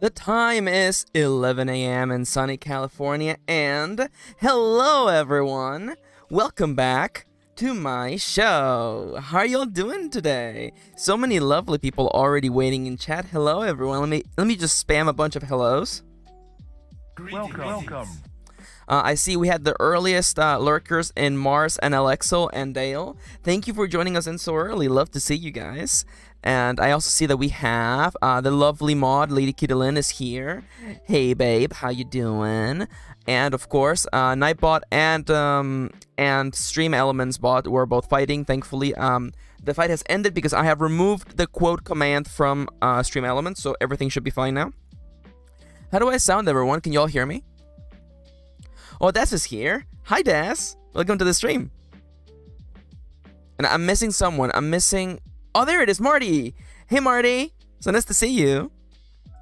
The time is 11 a.m. in sunny California, and hello everyone! Welcome back to my show. How are y'all doing today? So many lovely people already waiting in chat. Hello everyone. Let me just spam a bunch of hellos. Welcome. I see we had the earliest lurkers in Mars and Alexo and Dale. Thank you for joining us in so early. Love to see you guys. And I also see that we have the lovely mod, Lady Kirin is here. Hey babe, how you doing? And of course, Nightbot and Stream Elements bot were both fighting. Thankfully, the fight has ended because I have removed the quote command from Stream Elements, so everything should be fine now. How do I sound, everyone? Can y'all hear me? Oh, Des is here. Hi, Des. Welcome to the stream. And I'm missing someone. Oh, there it is, Marty. Hey, Marty. So nice to see you.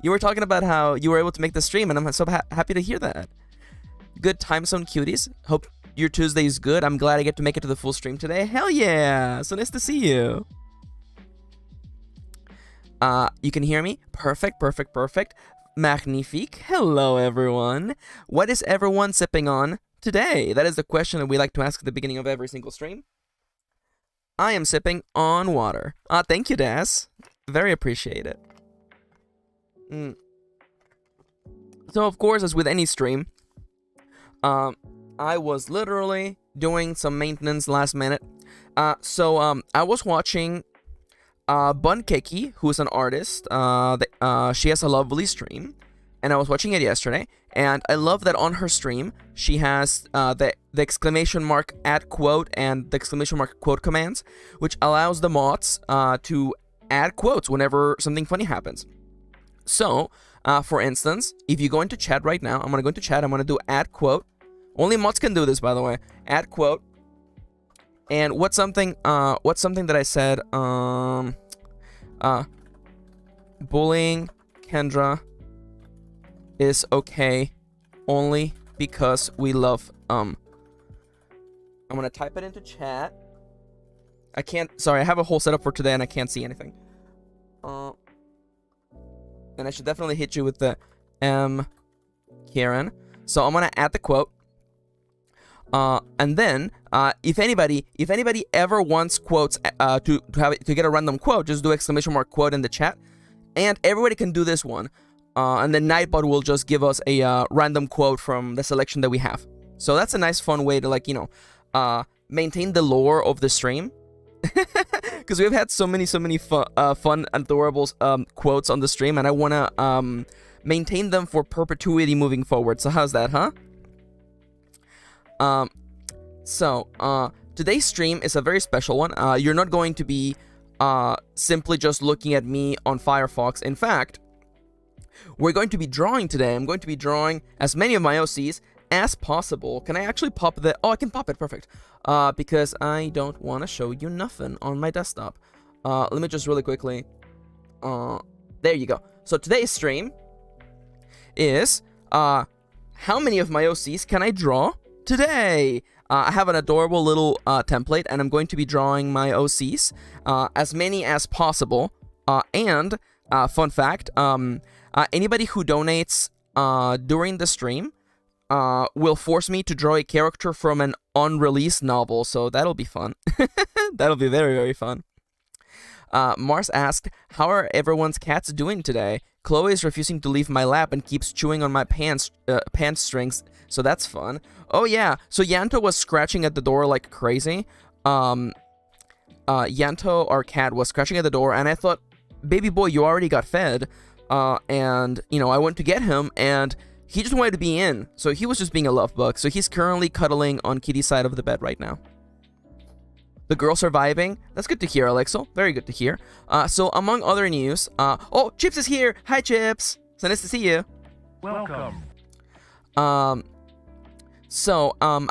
You were talking about how you were able to make the stream, and I'm so happy to hear that. Good time zone cuties. Hope your Tuesday is good. I'm glad I get to make it to the full stream today. Hell yeah. So nice to see you. You can hear me? Perfect. Magnifique. Hello, everyone. What is everyone sipping on today? That is the question that we like to ask at the beginning of every single stream. I am sipping on water. Thank you, Das. Very appreciate it. So, of course, as with any stream, I was literally doing some maintenance last minute. So I was watching Bun Keki, who's an artist. She has a lovely stream, and I was watching it yesterday, and I love that on her stream she has the exclamation mark add quote and the exclamation mark quote commands, which allows the mods to add quotes whenever something funny happens. So for instance, if you go into chat right now, I'm gonna go into chat, I'm gonna do add quote. Only mods can do this, by the way. Add quote. And what's something that I said? Bullying Kendra is okay only because we love I'm gonna type it into chat. Sorry, I have a whole setup for today and I can't see anything. And I should definitely hit you with the MKirin. So I'm gonna add the quote. And then, if anybody ever wants quotes to get a random quote, just do exclamation mark quote in the chat, and everybody can do this one. And then Nightbot will just give us a random quote from the selection that we have. So that's a nice, fun way to maintain the lore of the stream, because we've had so many fun, adorable quotes on the stream, and I wanna maintain them for perpetuity moving forward. So how's that, huh? Today's stream is a very special one. You're not going to be simply just looking at me on Firefox. In fact, we're going to be drawing today. I'm going to be drawing as many of my OCs as possible. Can I actually pop the... Oh, I can pop it. Perfect. Because I don't want to show you nothing on my desktop. Let me just really quickly... there you go. So today's stream is... how many of my OCs can I draw today? I have an adorable little template, and I'm going to be drawing my OCs, as many as possible. And fun fact, anybody who donates during the stream will force me to draw a character from an unreleased novel, so that'll be fun. That'll be very, very fun. Mars asked, how are everyone's cats doing today? Chloe is refusing to leave my lap and keeps chewing on my pants strings, so that's fun. Oh yeah, so Yanto was scratching at the door like crazy. Yanto, our cat, was scratching at the door, and I thought, baby boy, you already got fed. And, I went to get him, and he just wanted to be in, so he was just being a love bug. So he's currently cuddling on Kitty's side of the bed right now. The girl surviving. That's good to hear, Alexo. Very good to hear. So among other news, oh, Chips is here. Hi, Chips. So nice to see you. Welcome. A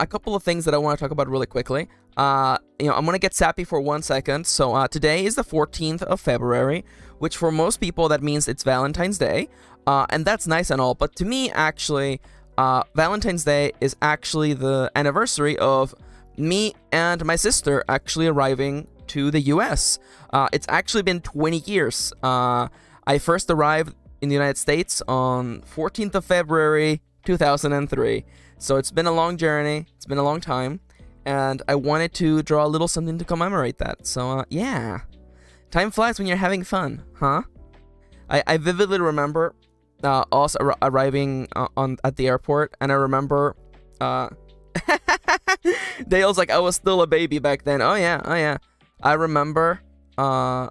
couple of things that I want to talk about really quickly. I'm gonna get sappy for 1 second. So today is the 14th of February, which for most people that means it's Valentine's Day, and that's nice and all. But to me, actually, Valentine's Day is actually the anniversary of me and my sister actually arriving to the US. It's actually been 20 years. I first arrived in the United States on 14th of February 2003. So it's been a long journey. It's been a long time. And I wanted to draw a little something to commemorate that. So, yeah. Time flies when you're having fun, huh? I vividly remember us arriving at the airport, and I remember Dale's like, I was still a baby back then. Oh yeah. I remember I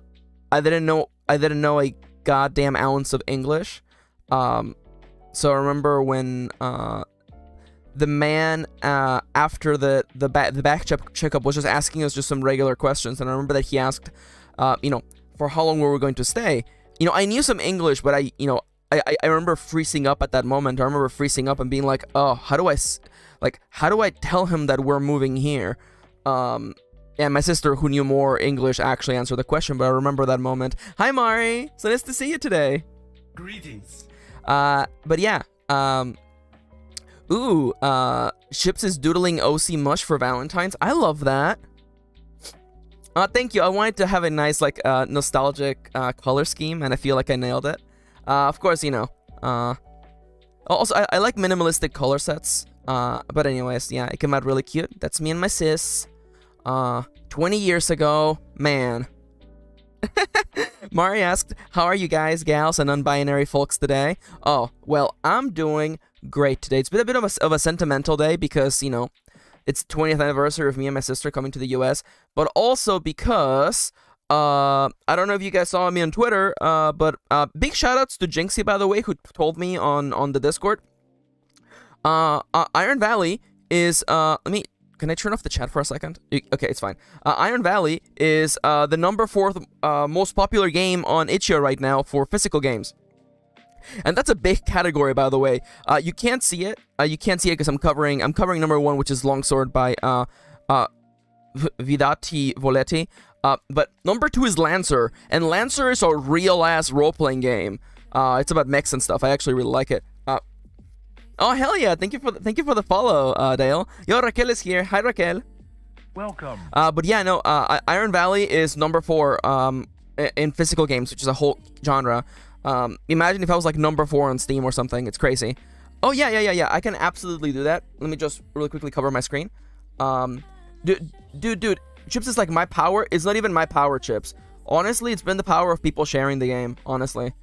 didn't know a goddamn ounce of English. So I remember when the man after the back checkup was just asking us just some regular questions, and I remember that he asked for how long we were going to stay. I knew some English, but I remember freezing up at that moment. I remember freezing up and being like, oh, how do I tell him that we're moving here? And my sister, who knew more English, actually answered the question, but I remember that moment. Hi, Mari. So nice to see you today. Greetings. But yeah. Ships is doodling OC mush for Valentine's. I love that. Thank you. I wanted to have a nice, nostalgic color scheme, and I feel like I nailed it. Of course, also, I like minimalistic color sets. But anyways, yeah, it came out really cute. That's me and my sis. 20 years ago, man. Mari asked, how are you guys, gals, and non-binary folks today? Oh, well, I'm doing great today. It's been a bit of a sentimental day because, it's 20th anniversary of me and my sister coming to the US, but also because, I don't know if you guys saw me on Twitter, but big shoutouts to Jinxie, by the way, who told me on the Discord. Iron Valley is, can I turn off the chat for a second? Okay, it's fine. Iron Valley is the number 4th most popular game on itch.io right now for physical games. And that's a big category, by the way. You can't see it. You can't see it because I'm covering number 1, which is Longsword by Vidati Voletti. But number 2 is Lancer, and Lancer is a real-ass role-playing game. It's about mechs and stuff. I actually really like it. Oh hell yeah! Thank you for the follow, Dale. Yo, Raquel is here. Hi, Raquel. Welcome. But yeah, no. Iron Valley is number 4 in physical games, which is a whole genre. Imagine if I was like number 4 on Steam or something. It's crazy. Oh yeah. I can absolutely do that. Let me just really quickly cover my screen. Dude, Chips is like my power. It's not even my power, Chips. Honestly, it's been the power of people sharing the game. Honestly,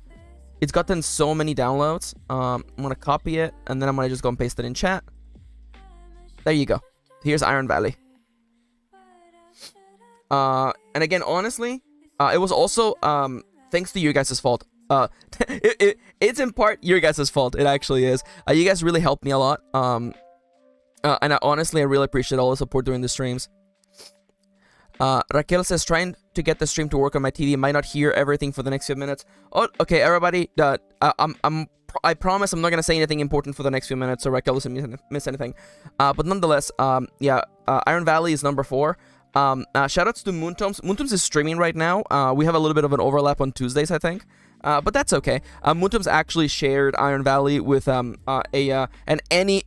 it's gotten so many downloads. I'm gonna copy it and then I'm gonna just go and paste it in chat. There you go. Here's Iron Valley. And again, honestly, it was also thanks to you guys' fault. It's in part your guys' fault. It actually is. You guys really helped me a lot. And honestly, I really appreciate all the support during the streams. Raquel says, trying to get the stream to work on my TV. Might not hear everything for the next few minutes. Oh, okay, everybody. I promise I'm not gonna say anything important for the next few minutes, so Raquel doesn't miss anything. But nonetheless, Iron Valley is number 4. Shoutouts to Moontoms. Moontoms is streaming right now. We have a little bit of an overlap on Tuesdays, I think. But that's okay. Moontoms actually shared Iron Valley with an any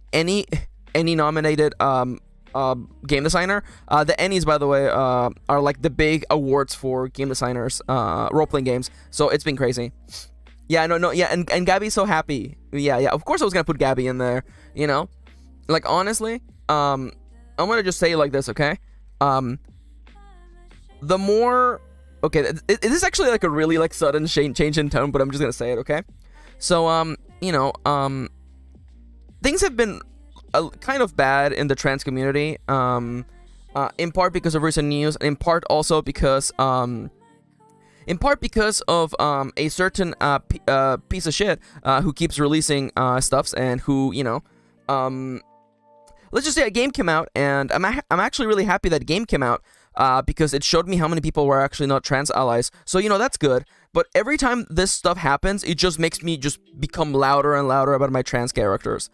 nominated game designer. The Ennies, by the way, are like the big awards for game designers, role-playing games. So it's been crazy. Yeah, and Gabby's so happy. Yeah, of course I was gonna put Gabby in there, Like, honestly, I'm gonna just say it like this, okay? The more... Okay, it is actually like a really like sudden change in tone, but I'm just gonna say it, okay? So, things have been kind of bad in the trans community, in part because of recent news, and in part also because, of a certain piece of shit who keeps releasing stuffs and who, let's just say a game came out, and I'm actually really happy that game came out. Because it showed me how many people were actually not trans allies. So, that's good. But every time this stuff happens, it just makes me just become louder and louder about my trans characters.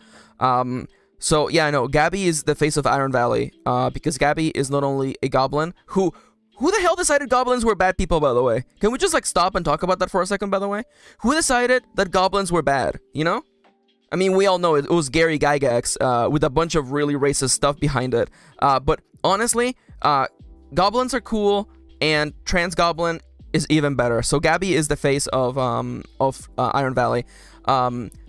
So, yeah, I know. Gabby is the face of Iron Valley. Because Gabby is not only a goblin who the hell decided goblins were bad people, by the way? Can we just, stop and talk about that for a second, by the way? Who decided that goblins were bad, I mean, we all know it was Gary Gygax, with a bunch of really racist stuff behind it. But honestly, goblins are cool, and trans goblin is even better. So Gabby is the face of Iron Valley.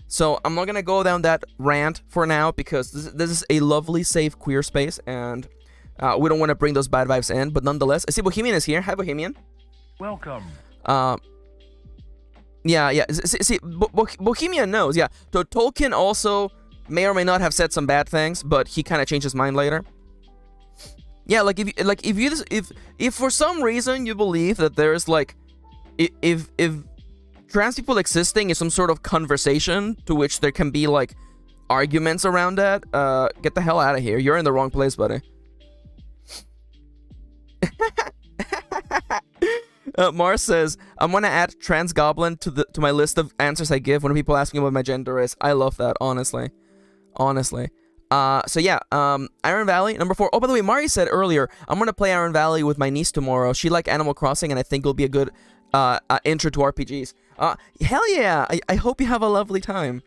So I'm not gonna go down that rant for now because this is a lovely, safe queer space, and we don't want to bring those bad vibes in. But nonetheless, I see Bohemian is here. Hi, Bohemian. Welcome. Yeah. See, Bohemian knows. Yeah. So Tolkien also may or may not have said some bad things, but he kind of changed his mind later. Yeah, like if for some reason you believe that there's like if trans people existing is some sort of conversation to which there can be like arguments around that, get the hell out of here. You're in the wrong place, buddy. Mars says, I'm gonna add trans goblin to my list of answers I give when people ask me what my gender is. I love that, honestly. So yeah, Iron Valley, number 4. Oh, by the way, Mari said earlier, I'm gonna play Iron Valley with my niece tomorrow. She liked Animal Crossing, and I think it'll be a good intro to RPGs. Hell yeah! I hope you have a lovely time.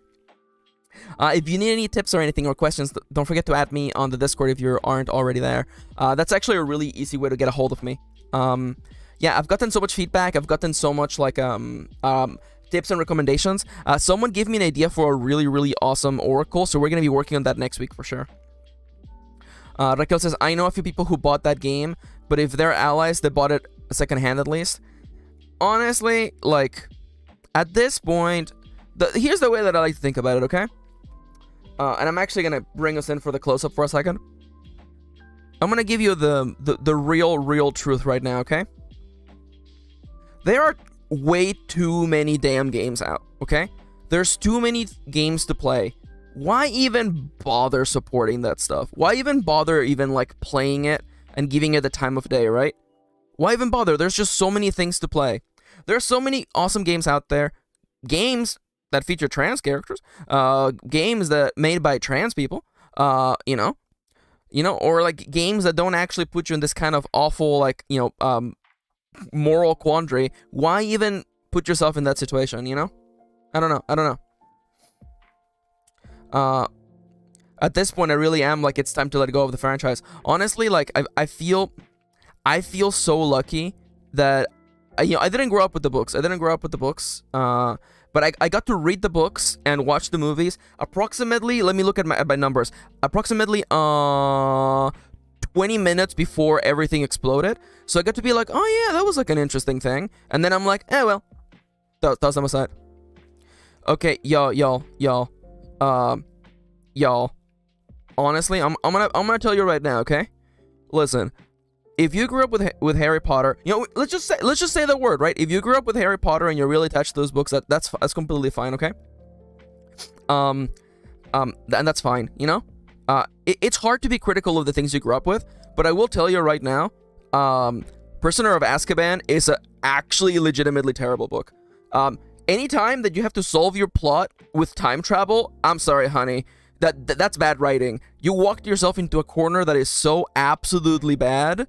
If you need any tips or anything or questions, don't forget to add me on the Discord if you aren't already there. That's actually a really easy way to get a hold of me. Yeah, I've gotten so much feedback. I've gotten so much like tips and recommendations. Someone gave me an idea for a really, really awesome oracle, so we're gonna be working on that next week for sure. Raquel says, I know a few people who bought that game, but if they're allies, they bought it secondhand at least. Honestly, like, at this point, here's the way that I like to think about it, okay? And I'm actually gonna bring us in for the close-up for a second. I'm gonna give you the real truth right now, okay? There are way too many damn games out, okay? There's too many games to play. Why even bother supporting that stuff? Why even bother even like playing it and giving it the time of day, right? Why even bother? There's just so many things to play. There are so many awesome games out there. Games that feature trans characters. Games that made by trans people. You know, or like games that don't actually put you in this kind of awful, like, moral quandary. Why even put yourself in that situation, you know? I don't know. At this point, I really am like, it's time to let go of the franchise. Honestly, like, I feel so lucky that I didn't grow up with the books. But I got to read the books and watch the movies approximately, let me look at my numbers, approximately 20 minutes before everything exploded. So I got to be like, oh yeah, that was like an interesting thing. And then I'm like, well, toss them aside. Okay, y'all. Honestly, I'm gonna tell you right now, okay? Listen, if you grew up with Harry Potter, let's just say the word, right? If you grew up with Harry Potter and you're really attached to those books, that's completely fine, okay? And that's fine, it's hard to be critical of the things you grew up with, but I will tell you right now, Prisoner of Azkaban is a actually legitimately terrible book. Anytime that you have to solve your plot with time travel, I'm sorry, honey, that's bad writing. You walked yourself into a corner that is so absolutely bad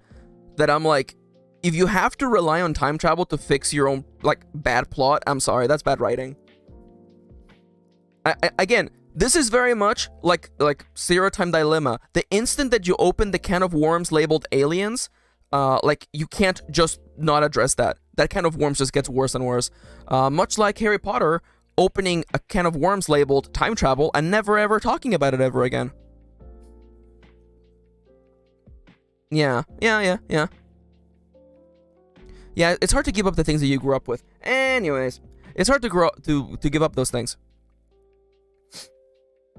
that I'm like, if you have to rely on time travel to fix your own like bad plot, I'm sorry, that's bad writing. Again, this is very much like Zero Time Dilemma. The instant that you open the can of worms labeled aliens, like, you can't just not address that. That can of worms just gets worse and worse. Much like Harry Potter opening a can of worms labeled time travel and never ever talking about it ever again. Yeah, it's hard to give up the things that you grew up with. Anyways, it's hard to give up those things.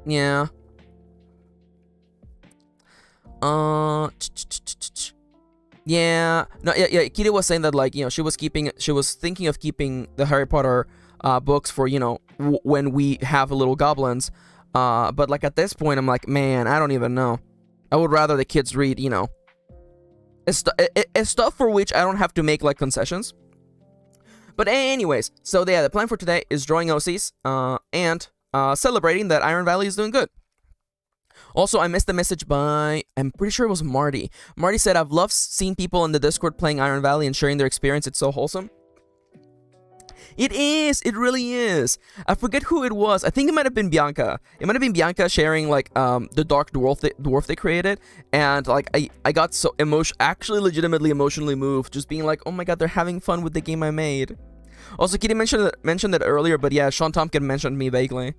Yeah. Yeah. No, yeah. Kitty was saying that, like, she was thinking of keeping the Harry Potter books for, when we have little goblins. But like at this point, I'm like, man, I don't even know. I would rather the kids read, stuff for which I don't have to make like concessions. But anyways, so yeah, the plan for today is drawing OCs and celebrating that Iron Valley is doing good. Also, I missed the message by, I'm pretty sure it was Marty. Marty said, I've loved seeing people in the Discord playing Iron Valley and sharing their experience. It's so wholesome. It is. It really is. I forget who it was. I think it might have been Bianca. It might have been Bianca sharing like the dark dwarf they created, and like I got so actually legitimately emotionally moved, just being like, oh my god, they're having fun with the game I made. Also, Kitty mentioned it earlier, but yeah, Sean Tompkin mentioned me vaguely.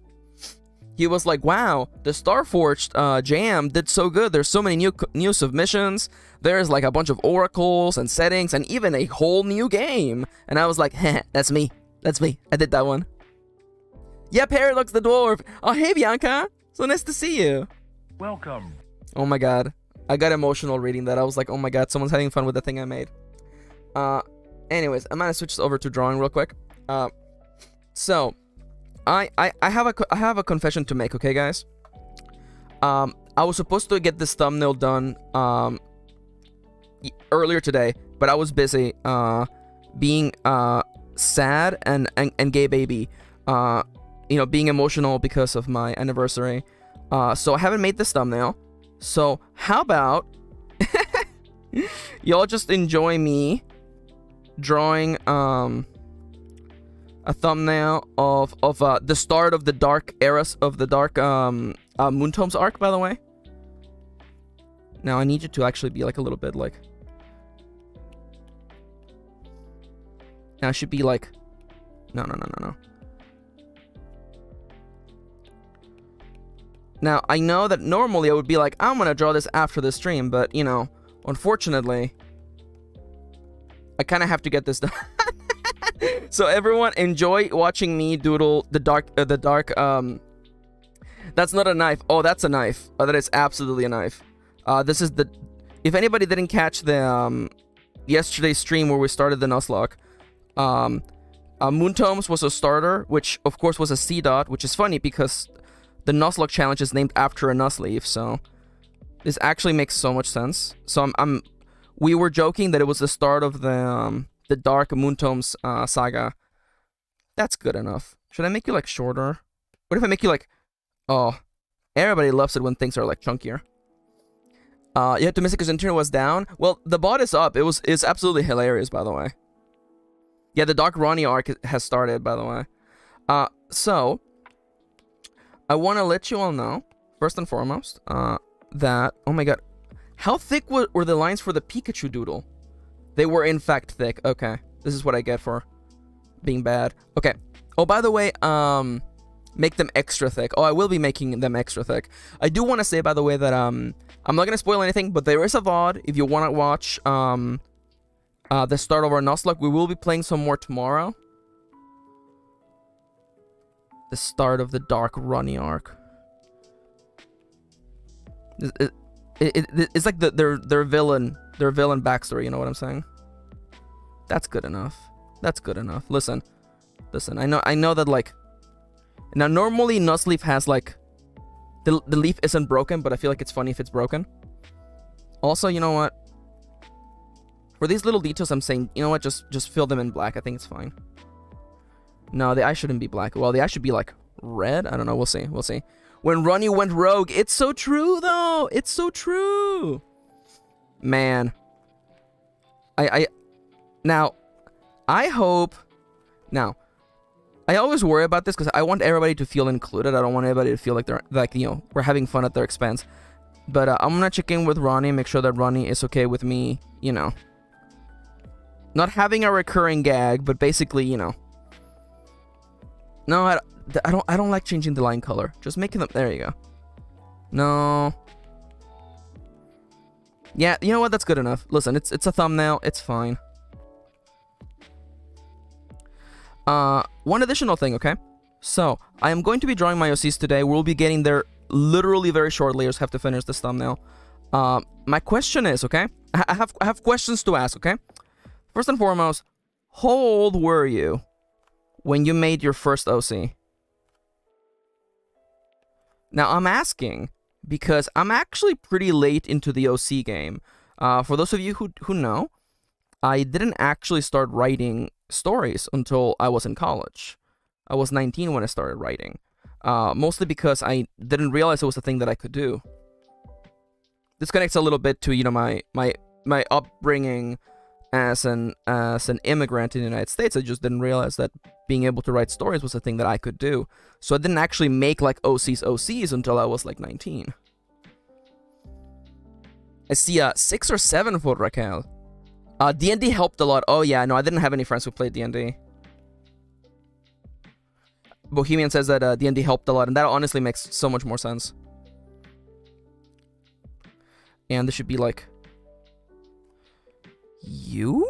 He was like, wow, the Starforged jam did so good. There's so many new submissions. There's like a bunch of oracles and settings and even a whole new game. And I was like, heh, that's me. That's me. I did that one. Yeah, Paradox the Dwarf. Oh, hey, Bianca. So nice to see you. Welcome. Oh my god. I got emotional reading that. I was like, oh my god, someone's having fun with the thing I made. Anyways, I'm gonna switch over to drawing real quick. So... I have a confession to make, okay, guys? I was supposed to get this thumbnail done earlier today, but I was busy being sad and gay baby, being emotional because of my anniversary. So I haven't made this thumbnail. So how about y'all just enjoy me drawing a thumbnail of the start of the dark eras of the dark Moontomes arc, by the way. Now I need you to actually be like a little bit like. Now I should be like, no. Now I know that normally I would be like, I'm gonna draw this after the stream, but you know, unfortunately, I kind of have to get this done. So everyone enjoy watching me doodle the dark that's not a knife. Oh, that's a knife. Oh, that is absolutely a knife. This is the, if anybody didn't catch the yesterday's stream where we started the Nuzlocke, Moontomes was a starter, which of course was a C dot, which is funny because the Nuzlocke challenge is named after a Nuzleaf, so this actually makes so much sense. So we were joking that it was the start of the Dark Moontomes saga. That's good enough. Should I make you like shorter? What if I make you like... Oh, everybody loves it when things are like chunkier. You had to miss it because internet was down. Well, the bot is up. It's absolutely hilarious, by the way. Yeah, the Dark Ronnie arc has started, by the way. So I want to let you all know, first and foremost, that, oh my god, how thick were the lines for the Pikachu doodle? They were in fact thick. Okay, this is what I get for being bad. Okay. Oh, by the way, make them extra thick. Oh, I will be making them extra thick. I do want to say, by the way, that I'm not gonna spoil anything, but there is a VOD if you want to watch the start of our Nuzlocke. We will be playing some more tomorrow. The start of the Dark Ronnie arc. It's like their villain backstory. You know what I'm saying? That's good enough. That's good enough. Listen. I know that like. Now normally Nuzleaf has like, the leaf isn't broken, but I feel like it's funny if it's broken. Also, you know what? For these little details, I'm saying, you know what? Just fill them in black. I think it's fine. No, the eye shouldn't be black. Well, the eye should be like red. I don't know. We'll see. We'll see. When Ronnie went rogue, it's so true though. It's so true. Man. Now, I hope. Now, I always worry about this because I want everybody to feel included. I don't want anybody to feel like they're like, you know, we're having fun at their expense. But I'm gonna check in with Ronnie, make sure that Ronnie is okay with me, you know, not having a recurring gag, but basically, you know. No, I don't like changing the line color. Just making them. There you go. No. Yeah, you know what? That's good enough. Listen, it's a thumbnail. It's fine. One additional thing, okay? So, I am going to be drawing my OCs today. We'll be getting there literally very shortly. I just have to finish this thumbnail. My question is, okay? I have questions to ask, okay? First and foremost, how old were you when you made your first OC? Now, I'm asking because I'm actually pretty late into the OC game. For those of you who know, I didn't actually start writing stories until I was in college. I was 19 when I started writing. Mostly because I didn't realize it was a thing that I could do. This connects a little bit to, you know, my upbringing as an immigrant in the United States. I just didn't realize that being able to write stories was a thing that I could do. So I didn't actually make like OCs until I was like 19. I see 6 or 7 for Raquel. D&D helped a lot. Oh yeah, no, I didn't have any friends who played D&D. Bohemian says that D&D helped a lot, and that honestly makes so much more sense. And this should be like you,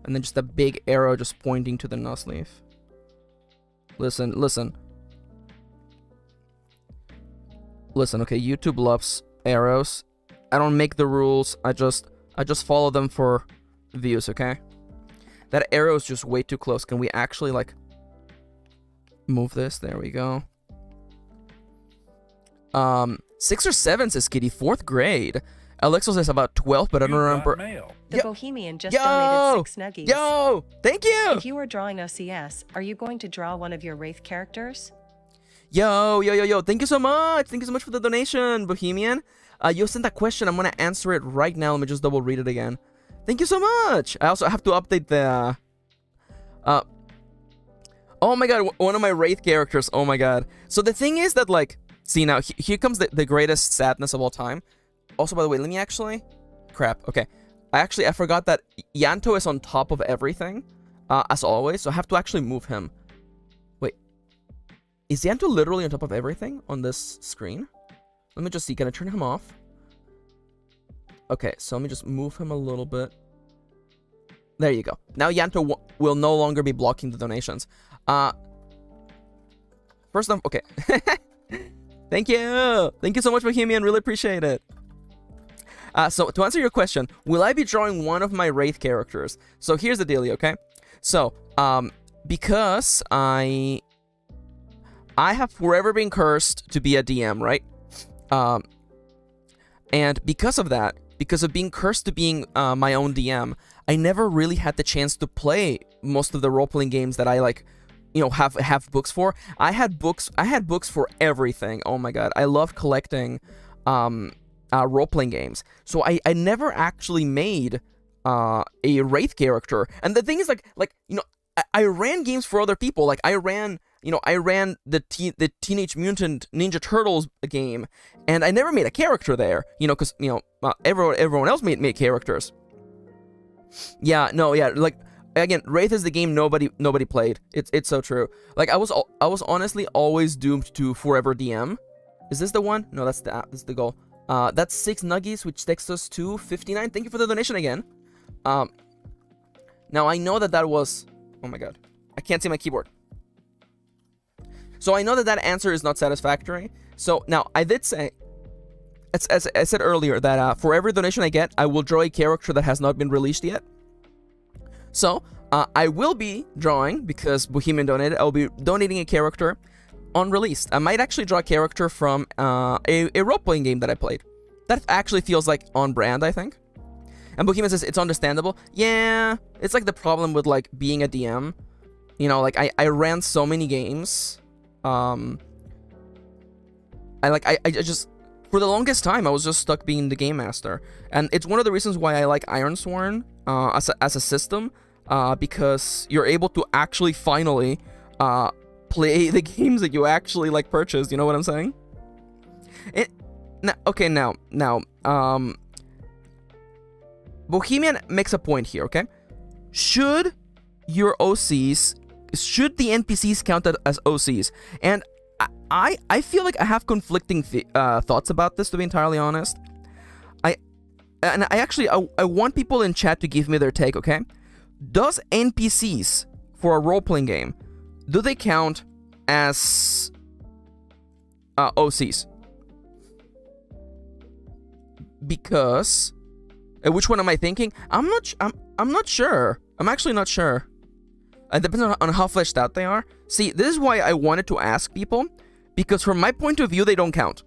and then just a big arrow just pointing to the Nuzleaf. Listen. Okay, YouTube loves arrows. I don't make the rules. I just follow them for views. Okay, that arrow is just way too close. Can we actually like move this? There we go. 6 or 7 says Kitty, 4th grade. Alexo says about 12, but I don't remember. The Bohemian just donated 6 nuggies. Yo, thank you. If you are drawing OCS, are you going to draw one of your Wraith characters? Yo. Thank you so much. Thank you so much for the donation, Bohemian. You sent that question. I'm going to answer it right now. Let me just double read it again. Thank you so much. I also have to update the... oh my god, one of my Wraith characters. Oh my god. So the thing is that, like... See, now, here comes the greatest sadness of all time. Also, by the way, let me actually... Crap, okay. I forgot that Yanto is on top of everything, as always, so I have to actually move him. Wait. Is Yanto literally on top of everything on this screen? Let me just see, can I turn him off? Okay, so let me just move him a little bit. There you go. Now Yanto will no longer be blocking the donations. First off, okay. Thank you! Thank you so much, Bohemian. Really appreciate it. So, to answer your question, will I be drawing one of my Wraith characters? So, here's the dealio, okay? So, because I have forever been cursed to be a DM, right? And because of that, because of being cursed to being my own DM, I never really had the chance to play most of the role-playing games that I, like, you know, have books for. I had books for everything. Oh my god, I love collecting role-playing games. So I never actually made a Wraith character. And the thing is, like you know, I ran games for other people. Like I ran the Teenage Mutant Ninja Turtles game, and I never made a character there. You know, because everyone else made characters. Yeah, no, yeah, like. Again, Wraith is the game nobody played. It's so true. Like I was honestly always doomed to forever DM. Is this the one? No, that's the goal. That's 6 nuggies, which takes us to 59. Thank you for the donation again. Now I know that was... Oh my god. I can't see my keyboard. So I know that answer is not satisfactory. So now I did say, as I said earlier, that for every donation I get, I will draw a character that has not been released yet. So, I will be drawing, because Bohemian donated, I will be donating a character unreleased. I might actually draw a character from a role-playing game that I played. That actually feels like on brand, I think. And Bohemian says, it's understandable. Yeah, it's like the problem with, like, being a DM. You know, like, I ran so many games. I just... For the longest time, I was just stuck being the game master. And it's one of the reasons why I like Ironsworn as a system, because you're able to actually finally play the games that you actually like purchased. You know what I'm saying? Now, Bohemian makes a point here, okay? Should the NPCs count as OCs? And I feel like I have conflicting thoughts about this, to be entirely honest. I want people in chat to give me their take, okay? Does NPCs for a role-playing game, do they count as OCs? Because which one am I thinking? I'm not sure. I'm actually not sure. It depends on how fleshed out they are. See, this is why I wanted to ask people, because from my point of view, they don't count.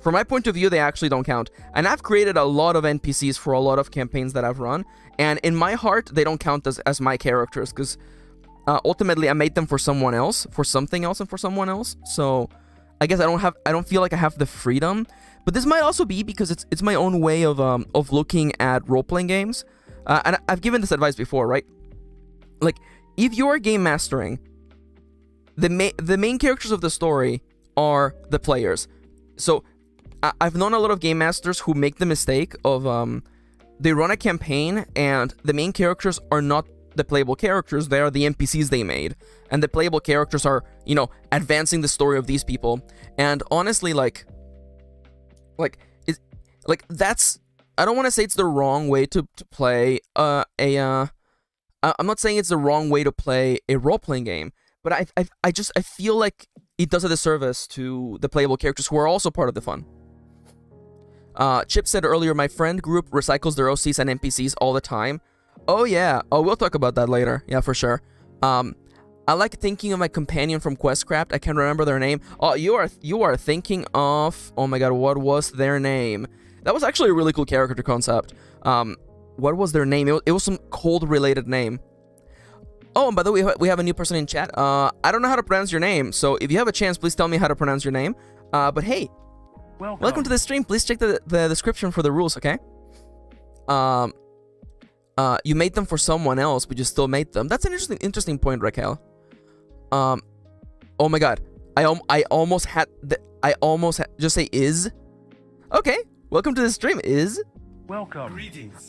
From my point of view, they actually don't count. And I've created a lot of NPCs for a lot of campaigns that I've run, and in my heart, they don't count as my characters, because ultimately, I made them for someone else, for something else, and for someone else. So, I guess I don't feel like I have the freedom. But this might also be because it's my own way of looking at role-playing games. and I've given this advice before, right? Like, if you're game mastering, the main characters of the story are the players. So I've known a lot of game masters who make the mistake of they run a campaign and the main characters are not the playable characters, they are the NPCs they made, and the playable characters are, you know, advancing the story of these people. And honestly, like that's, I don't want to say it's the wrong way to play I'm not saying it's the wrong way to play a role-playing game, but I feel like it does a disservice to the playable characters who are also part of the fun. Chip said earlier, my friend group recycles their OCs and NPCs all the time. Oh yeah. Oh, we'll talk about that later. Yeah, for sure. I like thinking of my companion from Questcraft. I can't remember their name. Oh, you are thinking of, oh my god, what was their name? That was actually a really cool character concept. What was their name? It was some cold related name. Oh, and by the way, we have a new person in chat. I don't know how to pronounce your name, so if you have a chance, please tell me how to pronounce your name. But hey, welcome to the stream. Please check the description for the rules, okay? You made them for someone else, but you still made them. That's an interesting point, Raquel. Oh my god, I almost had just say is. Okay, welcome to the stream, is. Welcome. Greetings.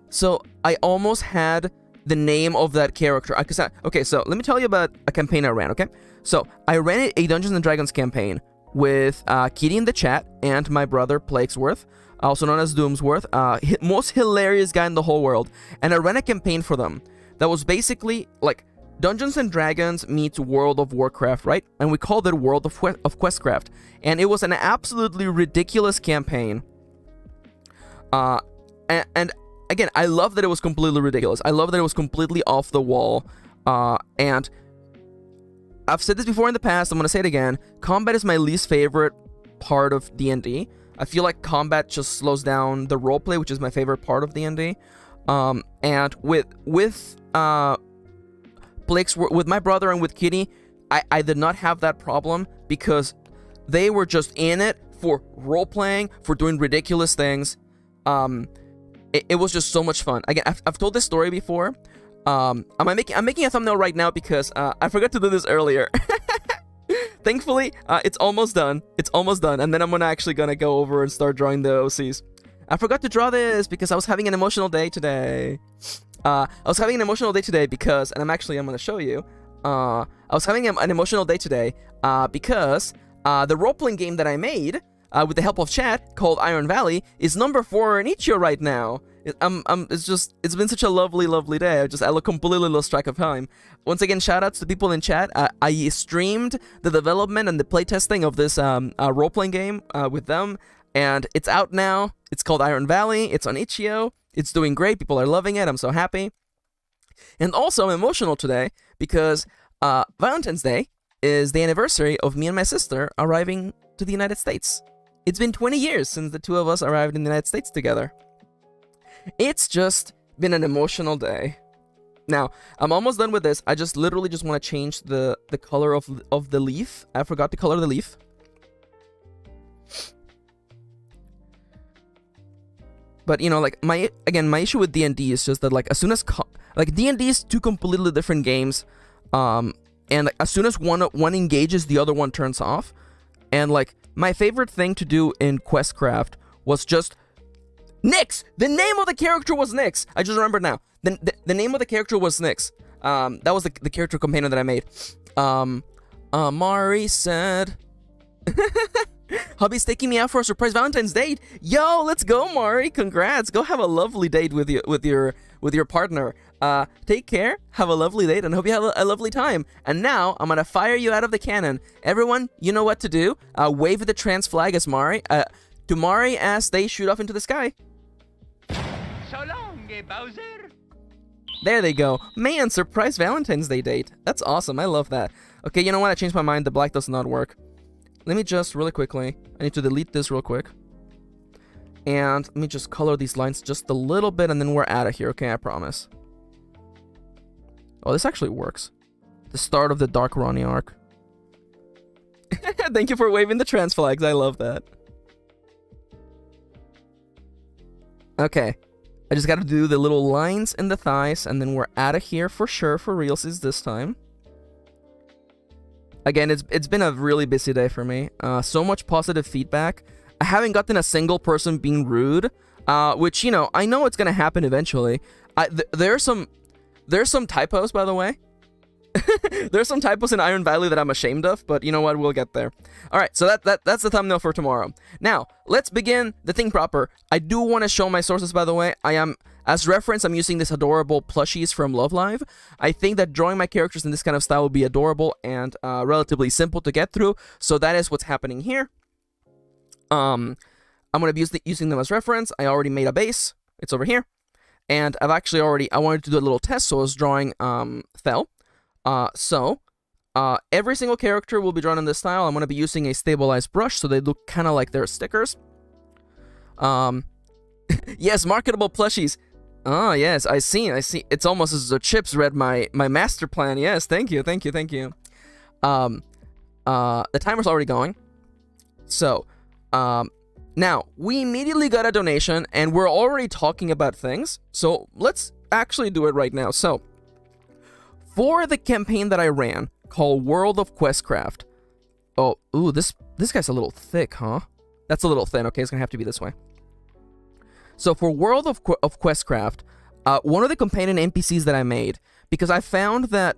So I almost had the name of that character. Okay, so let me tell you about a campaign I ran, okay? So I ran a Dungeons and Dragons campaign with Kitty in the chat and my brother Plaguesworth, also known as Doomsworth, most hilarious guy in the whole world. And I ran a campaign for them that was basically like Dungeons and Dragons meets World of Warcraft, right? And we called it World of Questcraft. And it was an absolutely ridiculous campaign. And again, I love that it was completely ridiculous. I love that it was completely off the wall. And I've said this before in the past, I'm going to say it again. Combat is my least favorite part of D&D. I feel like combat just slows down the roleplay, which is my favorite part of D&D. And with my brother and with Kitty, I did not have that problem because they were just in it for role-playing, for doing ridiculous things. It was just so much fun. Again, I've told this story before. I'm making a thumbnail right now because I forgot to do this earlier. Thankfully, it's almost done. It's almost done, and then I'm actually gonna go over and start drawing the OCs. I forgot to draw this because I was having an emotional day today. Because, and I'm gonna show you. I was having an emotional day today because the role-playing game that I made with the help of chat called Iron Valley is number 4 in Itch.io right now. It's been such a lovely day. I completely lost track of time. Once again, shoutouts to people in chat. I streamed the development and the playtesting of this role-playing game with them, and it's out now. It's called Iron Valley. It's on Itch.io. It's doing great. People are loving it. I'm so happy. And also, I'm emotional today because Valentine's Day is the anniversary of me and my sister arriving to the United States. It's been 20 years since the two of us arrived in the United States together. It's just been an emotional day. Now, I'm almost done with this. I literally just want to change the color of the leaf. I forgot to color the leaf. But, you know, like, my issue with D&D is just that, like, as soon as... D&D is two completely different games. And, like, as soon as one engages, the other one turns off. And, like, my favorite thing to do in Questcraft was just... Nyx! The name of the character was Nyx! I just remembered now. The name of the character was Nyx. That was the character companion that I made. Mari said... Hubby's taking me out for a surprise Valentine's date. Yo, let's go, Mari. Congrats. Go have a lovely date with your partner. Take care. Have a lovely date, and hope you have a lovely time. And now I'm gonna fire you out of the cannon. Everyone, you know what to do. Wave the trans flag as Mari. To Mari as they shoot off into the sky. So long, Bowser. There they go. Man, surprise Valentine's Day date. That's awesome. I love that. Okay, you know what? I changed my mind. The black does not work. Let me just, really quickly, I need to delete this real quick. And let me just color these lines just a little bit, and then we're out of here, okay? I promise. Oh, this actually works. The start of the Dark Ronnie arc. Thank you for waving the trans flags. I love that. Okay. I just got to do the little lines in the thighs, and then we're out of here for sure, for realsies this time. Again, it's been a really busy day for me. So much positive feedback. I haven't gotten a single person being rude, which, you know, I know it's going to happen eventually. There's some typos, by the way. There's some typos in Iron Valley that I'm ashamed of, but you know what? We'll get there. All right, so that's the thumbnail for tomorrow. Now, let's begin the thing proper. I do want to show my sources, by the way. As reference, I'm using this adorable plushies from Love Live. I think that drawing my characters in this kind of style will be adorable and relatively simple to get through, so that is what's happening here. I'm going to be using them as reference. I already made a base. It's over here. And I wanted to do a little test, so I was drawing Fel. Every single character will be drawn in this style. I'm going to be using a stabilized brush, so they look kind of like they're stickers. Yes, marketable plushies. Oh, yes, I see. It's almost as though Chips read my master plan. Yes, thank you. The timer's already going. So, now, we immediately got a donation, and we're already talking about things. So, let's actually do it right now. So, for the campaign that I ran, called World of Questcraft. Oh, ooh, this guy's a little thick, huh? That's a little thin. Okay, it's gonna have to be this way. So for World of Questcraft, one of the companion NPCs that I made, because I found that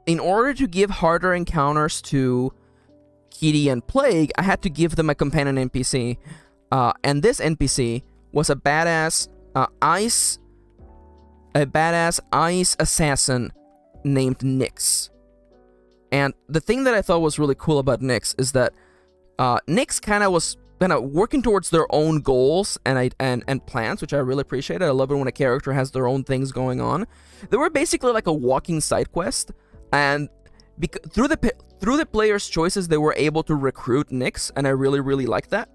in order to give harder encounters to Kirin and Plague, I had to give them a companion NPC, and this NPC was a badass ice assassin named Nyx. And the thing that I thought was really cool about Nyx is that Nyx kind of was working towards their own goals and plans, which I really appreciated. I love it when a character has their own things going on. They were basically like a walking side quest, and through the players' choices, they were able to recruit Nyx, and I really liked that.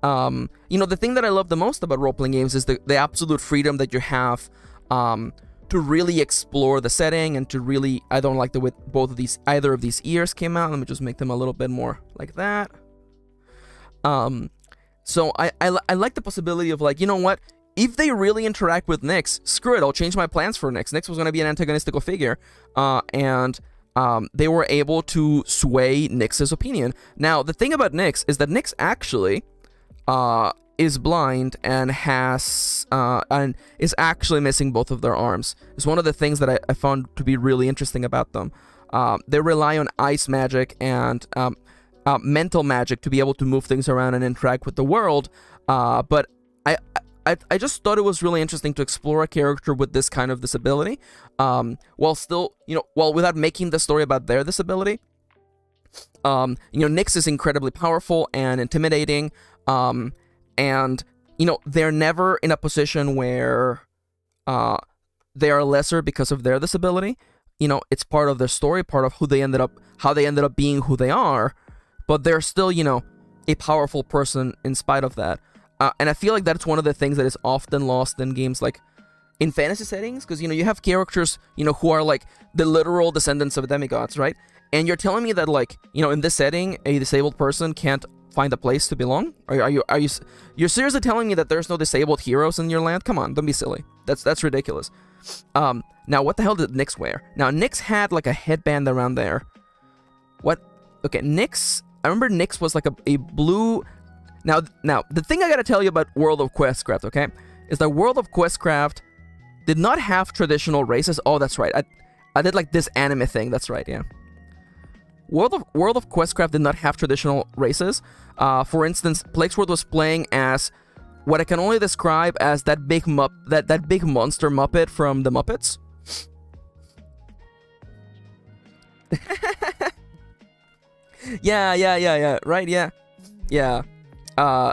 You know, the thing that I love the most about role-playing games is the absolute freedom that you have to really explore the setting and to really... I don't like the way either of these ears came out. Let me just make them a little bit more like that. So I like the possibility of, like, you know what? If they really interact with Nyx, screw it, I'll change my plans for Nyx. Nyx was going to be an antagonistical figure, and they were able to sway Nyx's opinion. Now, the thing about Nyx is that Nyx actually is blind and is actually missing both of their arms. It's one of the things that I found to be really interesting about them. They rely on ice magic and mental magic to be able to move things around and interact with the world, but I just thought it was really interesting to explore a character with this kind of disability, while still, without making the story about their disability. Nyx is incredibly powerful and intimidating, and, they're never in a position where they are lesser because of their disability. It's part of their story, part of how they ended up being who they are, but they're still, a powerful person in spite of that. And I feel like that's one of the things that is often lost in games, like in fantasy settings, because, you have characters, who are like the literal descendants of demigods, right? And you're telling me that, like, in this setting, a disabled person can't find a place to belong? You're seriously telling me that there's no disabled heroes in your land? Come on, don't be silly. That's ridiculous. Now, what the hell did Nyx wear? Now, Nyx had like a headband around there. What? Okay, Nyx. I remember Nyx was like a blue. Now, the thing I gotta tell you about World of Questcraft, okay, is that World of Questcraft did not have traditional races. Oh, that's right. I did like this anime thing. That's right, yeah. World of Questcraft did not have traditional races. For instance, Plaguesworth was playing as what I can only describe as that big monster Muppet from the Muppets. Yeah. Right, yeah. Yeah.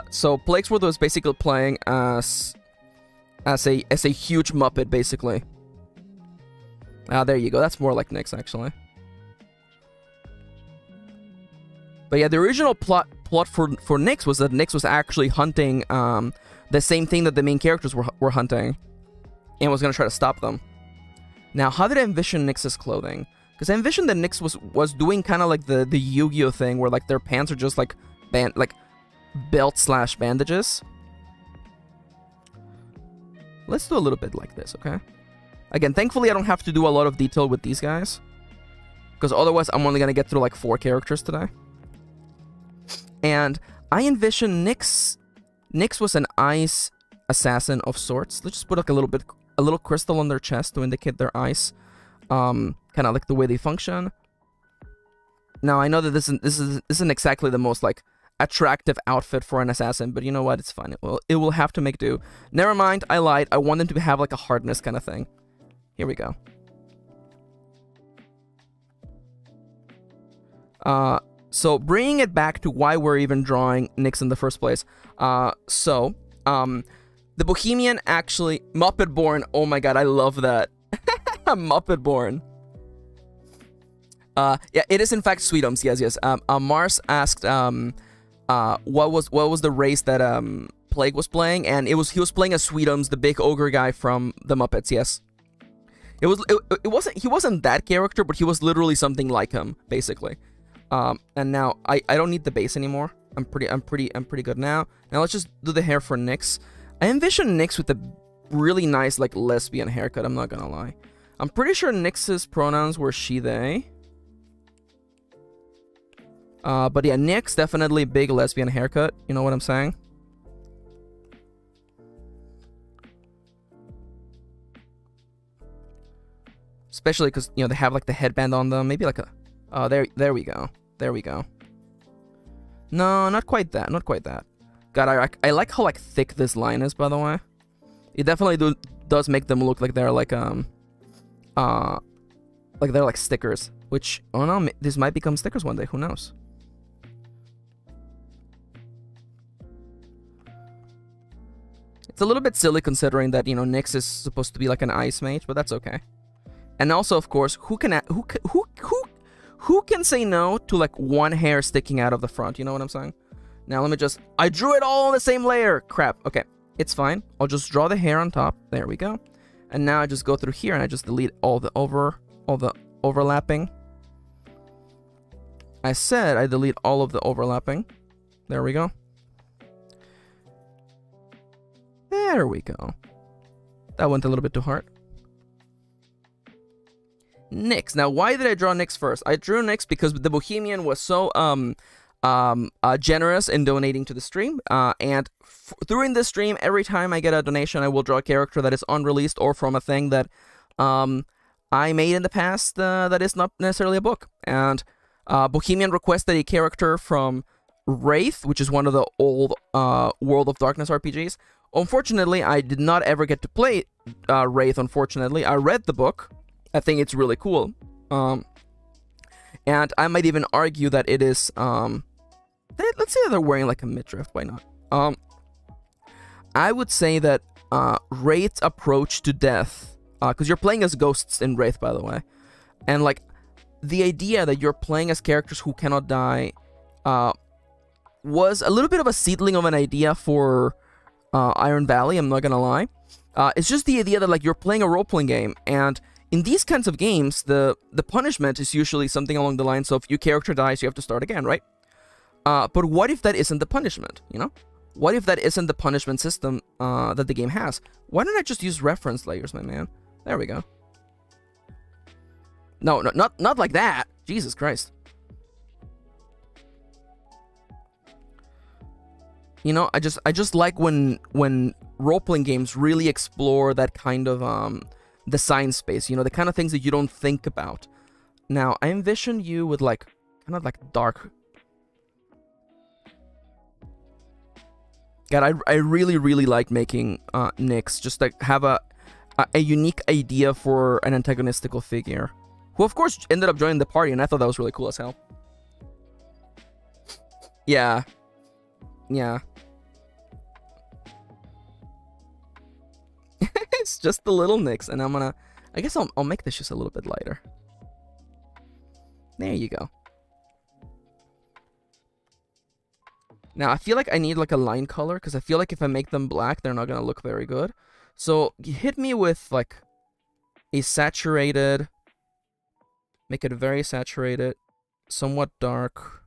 So Plaguesworth was basically playing as a huge Muppet, basically. There you go. That's more like Nyx, actually. But yeah, the original plot for Nyx was that Nyx was actually hunting the same thing that the main characters were hunting, and was gonna try to stop them. Now, how did I envision Nyx's clothing? Because I envisioned that Nyx was doing kind of like the Yu-Gi-Oh thing, where like their pants are just like belt/bandages. Let's do a little bit like this, okay? Again, thankfully I don't have to do a lot of detail with these guys, because otherwise I'm only gonna get through like 4 characters today. And I envision Nyx was an ice assassin of sorts. Let's just put like a little crystal on their chest to indicate their ice, kind of like the way they function. Now I know that this isn't exactly the most like attractive outfit for an assassin, but you know what? It's fine. It will have to make do. Never mind, I lied. I want them to have like a hardness kind of thing. Here we go. So bringing it back to why we're even drawing Nyx in the first place. The Bohemian actually Muppet born. Oh my god, I love that. Muppet born. Yeah, it is in fact Sweetums. Yes. Mars asked what was the race that Plague was playing, and he was playing as Sweetums, the big ogre guy from the Muppets. Yes. He wasn't that character, but he was literally something like him, basically. And now I don't need the base anymore. I'm pretty good now. Now let's just do the hair for Nyx. I envision Nyx with a really nice like lesbian haircut. I'm not gonna lie. I'm pretty sure Nyx's pronouns were she, they. But yeah, Nyx definitely big lesbian haircut. You know what I'm saying? Especially because, you know, they have like the headband on them. Maybe like a... Oh, there we go. There we go. No, not quite that. Not quite that. God, I like how like thick this line is, by the way. It definitely does make them look like they're like they're like stickers. Which, oh no, this might become stickers one day. Who knows? It's a little bit silly considering that, you know, Nyx is supposed to be like an ice mage, but that's okay. And also, of course, who can say no to like one hair sticking out of the front? You know what I'm saying? Now let me just... I drew it all on the same layer. Crap. Okay, it's fine. I'll just draw the hair on top. There we go. And now I just go through here and I just delete all the overlapping. I said I delete all of the overlapping. There we go. There we go. That went a little bit too hard. Nyx. Now, why did I draw Nyx first? I drew Nyx because the Bohemian was so generous in donating to the stream, and during this stream, every time I get a donation, I will draw a character that is unreleased or from a thing that I made in the past that is not necessarily a book. And Bohemian requested a character from Wraith, which is one of the old World of Darkness RPGs. Unfortunately, I did not ever get to play Wraith, unfortunately. I read the book. I think it's really cool. And I might even argue that it is... let's say that they're wearing like a midriff. Why not? I would say that Wraith's approach to death... because you're playing as ghosts in Wraith, by the way. And like, the idea that you're playing as characters who cannot die was a little bit of a seedling of an idea for Iron Valley, I'm not gonna lie. It's just the idea that like you're playing a role-playing game, and in these kinds of games, the punishment is usually something along the lines of your character dies, you have to start again, right? But what if that isn't the punishment, you know? What if that isn't the punishment system that the game has? Why don't I just use reference layers, my man? There we go. No, not like that. Jesus Christ. You know, I just like when role-playing games really explore that kind of design space, you know, the kind of things that you don't think about. Now, I envision you with like kind of like dark... God, I really like making Nyx, just like have a unique idea for an antagonistical figure, who of course ended up joining the party, and I thought that was really cool as hell. Yeah. It's just the little Nyx, and I guess I'll make this just a little bit lighter. There you go. Now, I feel like I need like a line color, because I feel like if I make them black, they're not going to look very good. So, hit me with like a saturated, make it very saturated, somewhat dark.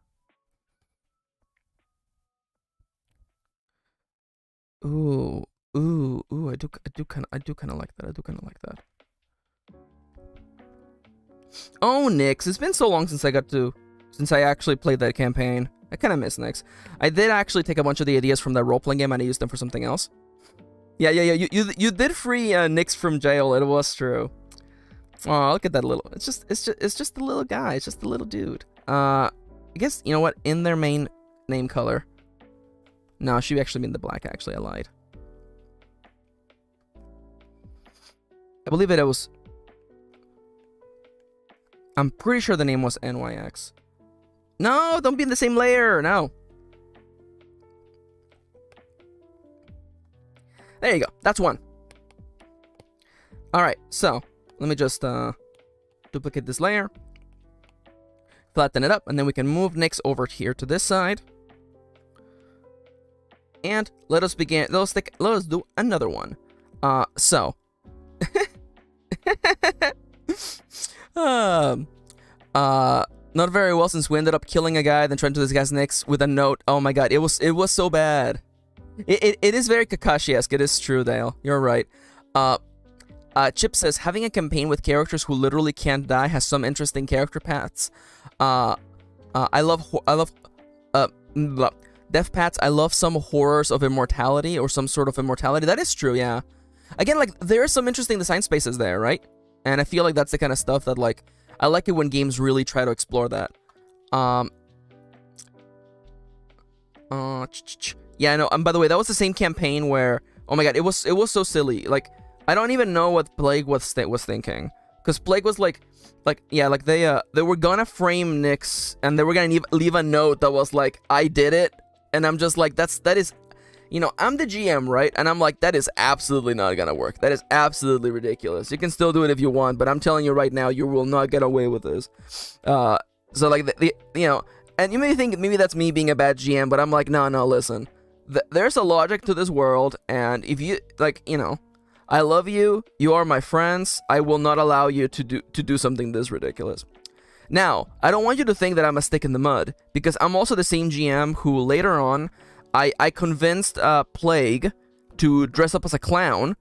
Ooh, I I do kind of like that. I do kind of like that. Oh, Nyx. It's been so long since I actually played that campaign. I kind of miss Nyx. I did actually take a bunch of the ideas from that role-playing game and I used them for something else. Yeah. You did free Nyx from jail. It was true. Oh, look at that little. It's just the little guy. It's just the little dude. I guess you know what? In their main name color. No, she actually mean the black. Actually, I lied. I believe it was. I'm pretty sure the name was NYX. No, don't be in the same layer. No. There you go. That's one. All right. So let me just duplicate this layer, flatten it up, and then we can move Nyx over here to this side. And let us begin. Let us do another one. Not very well since we ended up killing a guy, then trying to this guy's Nyx with a note. Oh my god, it was so bad. It is very Kakashi-esque. It is true, Dale. You're right. Chip says having a campaign with characters who literally can't die has some interesting character paths. I love death paths. I love some horrors of immortality or some sort of immortality. That is true, yeah. Again, like there are some interesting design spaces there, right? And I feel like that's the kind of stuff that like I like it when games really try to explore that. Yeah, no. By the way, that was the same campaign where, oh my god, it was so silly. Like I don't even know what Plague was thinking, because Plague was like they were gonna frame Nyx and they were gonna leave a note that was like, I did it, and I'm just like, that is, you know, I'm the GM, right? And I'm like, that is absolutely not gonna work. That is absolutely ridiculous. You can still do it if you want, but I'm telling you right now, you will not get away with this. So like you know, and you may think maybe that's me being a bad GM, but I'm like, no, listen. There's a logic to this world, and if you like, you know, I love you. You are my friends. I will not allow you to do something this ridiculous. Now, I don't want you to think that I'm a stick in the mud, because I'm also the same GM who later on, I convinced Plague to dress up as a clown,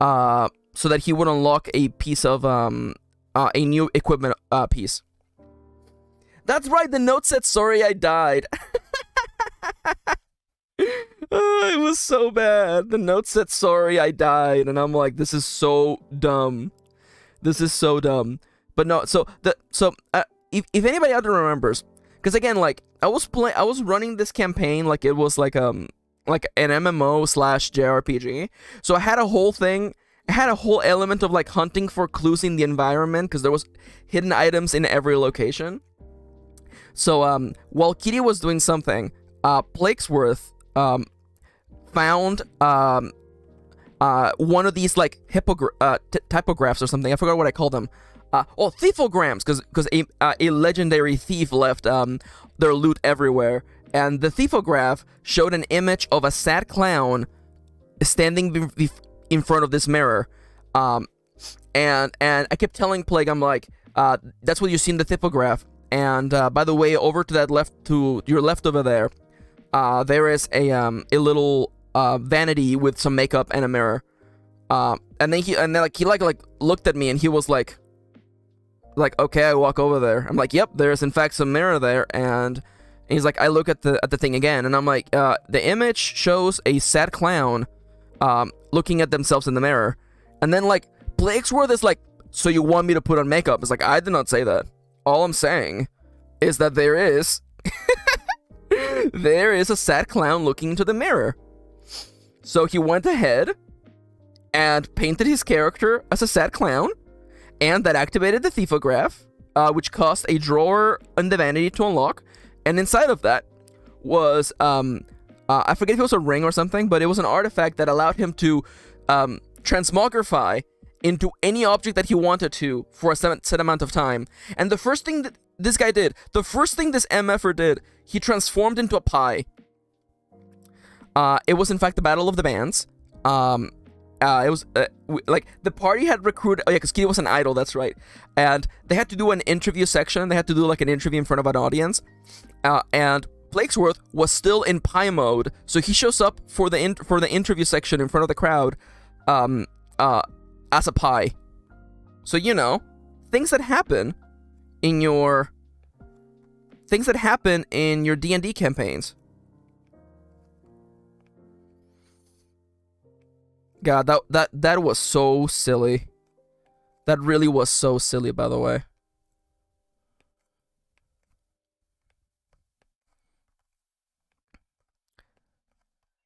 so that he would unlock a piece of a new equipment piece. That's right. The note said, "Sorry, I died." Oh, it was so bad. The note said, "Sorry, I died," and I'm like, "This is so dumb. This is so dumb." But no, if anybody out there remembers, because again, like I was running this campaign like it was like an MMO / JRPG. So I had a whole thing. I had a whole element of like hunting for clues in the environment because there was hidden items in every location. So while Kitty was doing something, Blakesworth found one of these like typographs or something. I forgot what I called them. Thiefograms, because a legendary thief left their loot everywhere, and the thiefograph showed an image of a sad clown standing in front of this mirror, and I kept telling Plague, I'm like, that's what you see in the thiefograph. And by the way, over to your left over there, there is a little vanity with some makeup and a mirror. And then he looked at me and he was like, okay, I walk over there. I'm like, yep, there's in fact some mirror there. And he's like, I look at the thing again, and I'm like, the image shows a sad clown looking at themselves in the mirror. And then like Blakesworth is like, so you want me to put on makeup? It's like, I did not say that. All I'm saying is that there is a sad clown looking into the mirror. So he went ahead and painted his character as a sad clown, and that activated the thiefograph, which caused a drawer in the vanity to unlock. And inside of that was, I forget if it was a ring or something, but it was an artifact that allowed him to transmogrify into any object that he wanted to for a set amount of time. And the first thing that this guy did, the first thing this MFer did, he transformed into a pie. It was in fact the Battle of the Bands. It was like the party had recruited. Oh yeah, because Kitty was an idol. That's right. And they had to do an interview section. They had to do like an interview in front of an audience. And Blakesworth was still in pie mode, so he shows up for the interview section in front of the crowd, as a pie. So, you know, things that happen in your D&D campaigns. God, that was so silly. That really was so silly, by the way.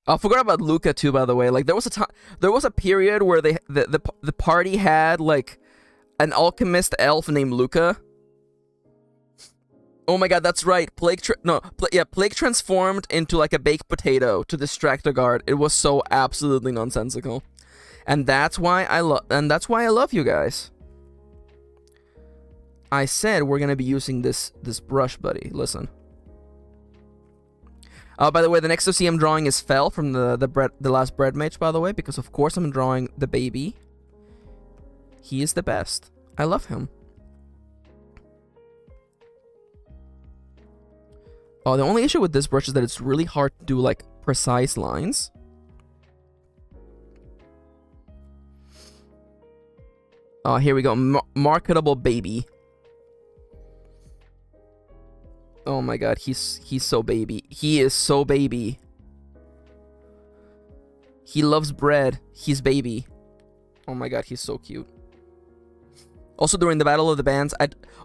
I forgot about Luca too, by the way. Like there was a period where the party had like an alchemist elf named Luca. Oh my god, that's right. Plague transformed into like a baked potato to distract the guard. It was so absolutely nonsensical. And that's why I love you guys. I said we're gonna be using this brush, buddy. Listen. By the way, the next OC I'm drawing is Fel from the last bread mage, by the way, because of course I'm drawing the baby. He is the best. I love him. Oh, the only issue with this brush is that it's really hard to do like precise lines. Oh, here we go. Marketable baby. Oh my god, he's so baby. He is so baby. He loves bread. He's baby. Oh my god, he's so cute. Also, during the Battle of the Bands,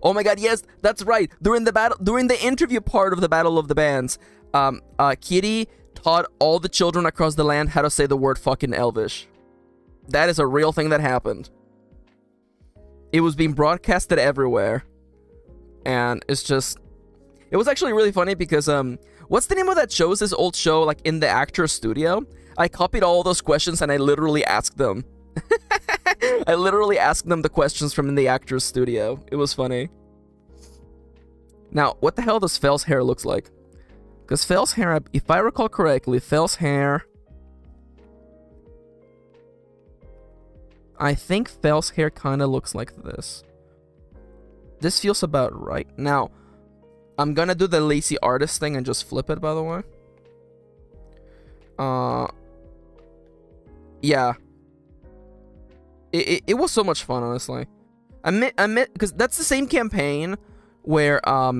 oh my god, yes, that's right. During the interview part of the Battle of the Bands, Kitty taught all the children across the land how to say the word fucking Elvish. That is a real thing that happened. It was being broadcasted everywhere. And it's just... It was actually really funny because, what's the name of that show? Is this old show, like, in the actor's studio? I copied all those questions and I literally asked them. I literally asked them the questions from in the actor's studio. It was funny. Now, what the hell does Fel's hair looks like? Because Fel's hair, if I recall correctly, Fel's hair... I think Fel's hair kind of looks like this. This feels about right. Now, I'm gonna do the lazy artist thing and just flip it, by the way. Yeah. It was so much fun, honestly. Admit, because that's the same campaign where, I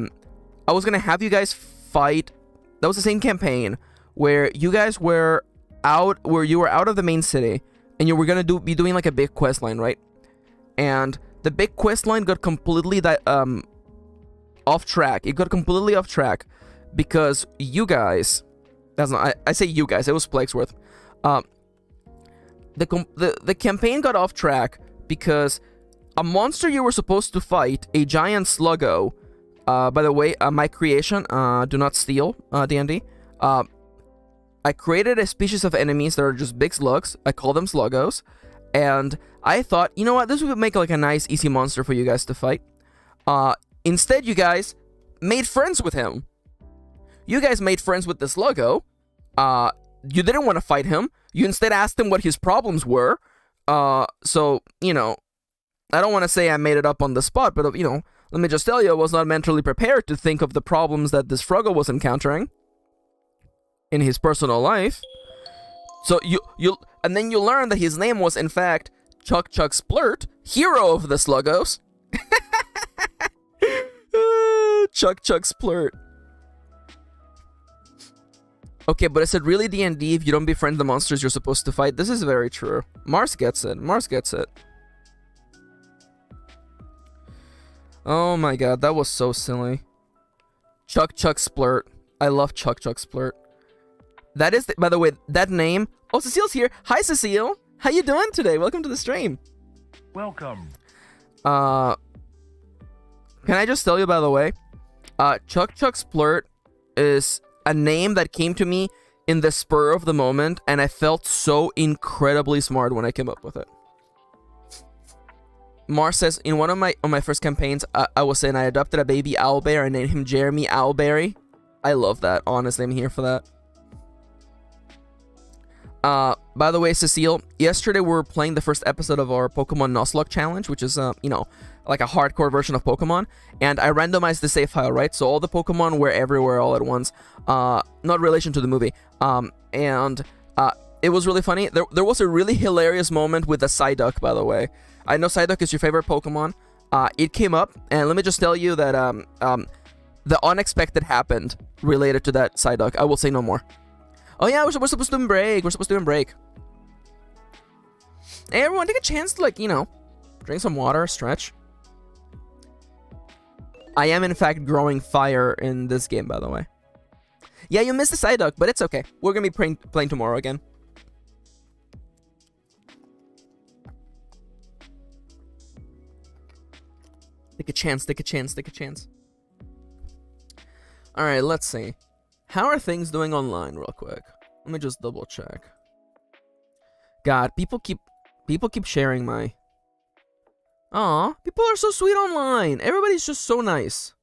was gonna have you guys fight. That was the same campaign where you guys were out, of the main city, and you were gonna be doing like a big quest line, right? And the big quest line got completely off track. It got completely off track because you guys, I say you guys, it was Plaguesworth. The campaign got off track because a monster you were supposed to fight, a giant sluggo, by the way, my creation, do not steal, D&D, I created a species of enemies that are just big slugs. I call them sluggos, and I thought, you know what, this would make like a nice easy monster for you guys to fight. Instead, you guys made friends with him. You guys made friends with the sluggo. You didn't want to fight him. You instead asked him what his problems were. So, you know, I don't want to say I made it up on the spot, but, you know, let me just tell you, I was not mentally prepared to think of the problems that this Froggo was encountering in his personal life. So and then you learn that his name was, in fact, Chuck Splurt, hero of the sluggos. Chuck Splurt. Okay, but I said really D&D, if you don't befriend the monsters you're supposed to fight. This is very true. Mars gets it. Mars gets it. Oh my god, that was so silly. Chuck Splurt. I love Chuck Splurt. That is, by the way, that name... Oh, Cecile's here. Hi, Cecile. How you doing today? Welcome to the stream. Welcome. Can I just tell you, by the way, Chuck Splurt is a name that came to me in the spur of the moment, and I felt so incredibly smart when I came up with it. Mars says, in one of my first campaigns, I was saying I adopted a baby owlbear and named him Jeremy Owlberry. I love that. Honestly, I'm here for that. By the way, Cecile, yesterday we were playing the first episode of our Pokemon Nuzlocke challenge, which is, you know, like a hardcore version of Pokemon, and I randomized the save file, right? So all the Pokemon were everywhere all at once, not relation to the movie, and it was really funny. There was a really hilarious moment with the Psyduck, by the way. I know Psyduck is your favorite Pokemon. It came up, and let me just tell you that the unexpected happened related to that Psyduck. I will say no more. Oh yeah, we're supposed to break. We're supposed to break. Hey, everyone, take a chance to, like, you know, drink some water, stretch. I am, in fact, growing fire in this game, by the way. Yeah, you missed the Psyduck, but it's okay. We're gonna be playing tomorrow again. Take a chance, take a chance, take a chance. Alright, let's see. How are things doing online, real quick? Let me just double check. God, people keep sharing my... Aw, people are so sweet online. Everybody's just so nice.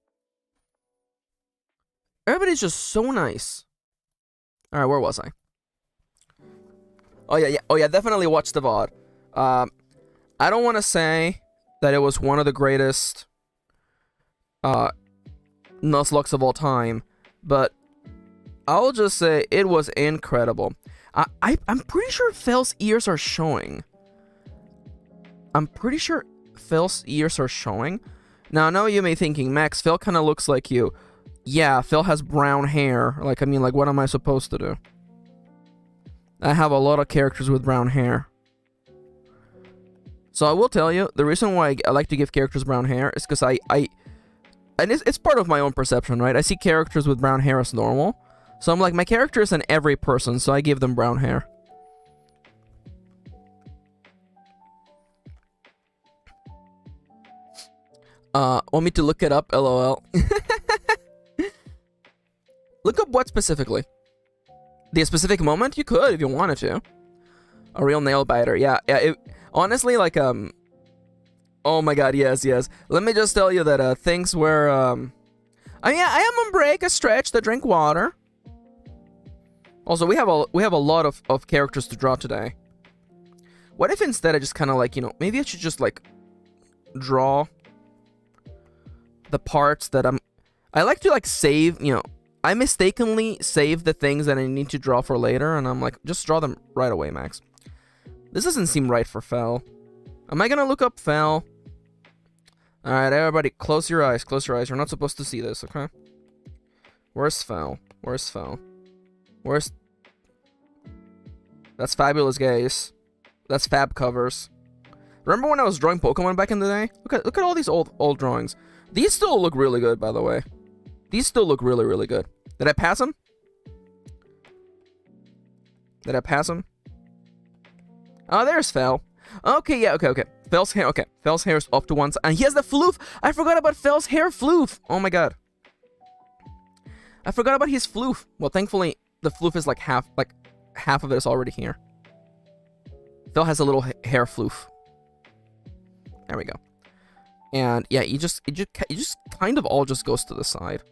Everybody's just so nice. Alright, where was I? Oh yeah, definitely watch the VOD. I don't want to say that it was one of the greatest Nuzlocke of all time, but I'll just say it was incredible. I'm pretty sure Phil's ears are showing. I'm pretty sure Phil's ears are showing. Now, I know you may be thinking, Max, Phil kind of looks like you. Yeah, Phil has brown hair. Like, I mean, like, what am I supposed to do? I have a lot of characters with brown hair. So I will tell you, the reason why I like to give characters brown hair is because and it's part of my own perception, right? I see characters with brown hair as normal. So I'm like, my character is an every person, so I give them brown hair. Want me to look it up? LOL. Look up what specifically? The specific moment? You could if you wanted to. A real nail biter. Yeah. Honestly, like, oh my god, yes. Let me just tell you that, things were, I am on break, a stretch to drink water. Also, we have a lot of characters to draw today. What if instead I just kind of, like, you know, maybe I should just, like, draw the parts that I like to, like, save, you know, I mistakenly save the things that I need to draw for later, and I'm like, just draw them right away, Max. This doesn't seem right for Fel. Am I gonna look up Fel? Alright, everybody, close your eyes, close your eyes. You're not supposed to see this, okay? Where's Fel? Where's Fel? Where's... That's Fabulous Gaze. That's Fab Covers. Remember when I was drawing Pokemon back in the day? Look at all these old drawings. These still look really good, by the way. These still look really, really good. Did I pass them? Did I pass them? Oh, there's Fel. Okay, yeah, okay. Fel's hair, okay. Fel's hair is up to one side. And he has the floof! I forgot about Fel's hair floof! Oh my god. I forgot about his floof. Well, thankfully, the floof is like half of it is already here. Fel has a little hair floof. There we go. And yeah, it just kind of all just goes to the side.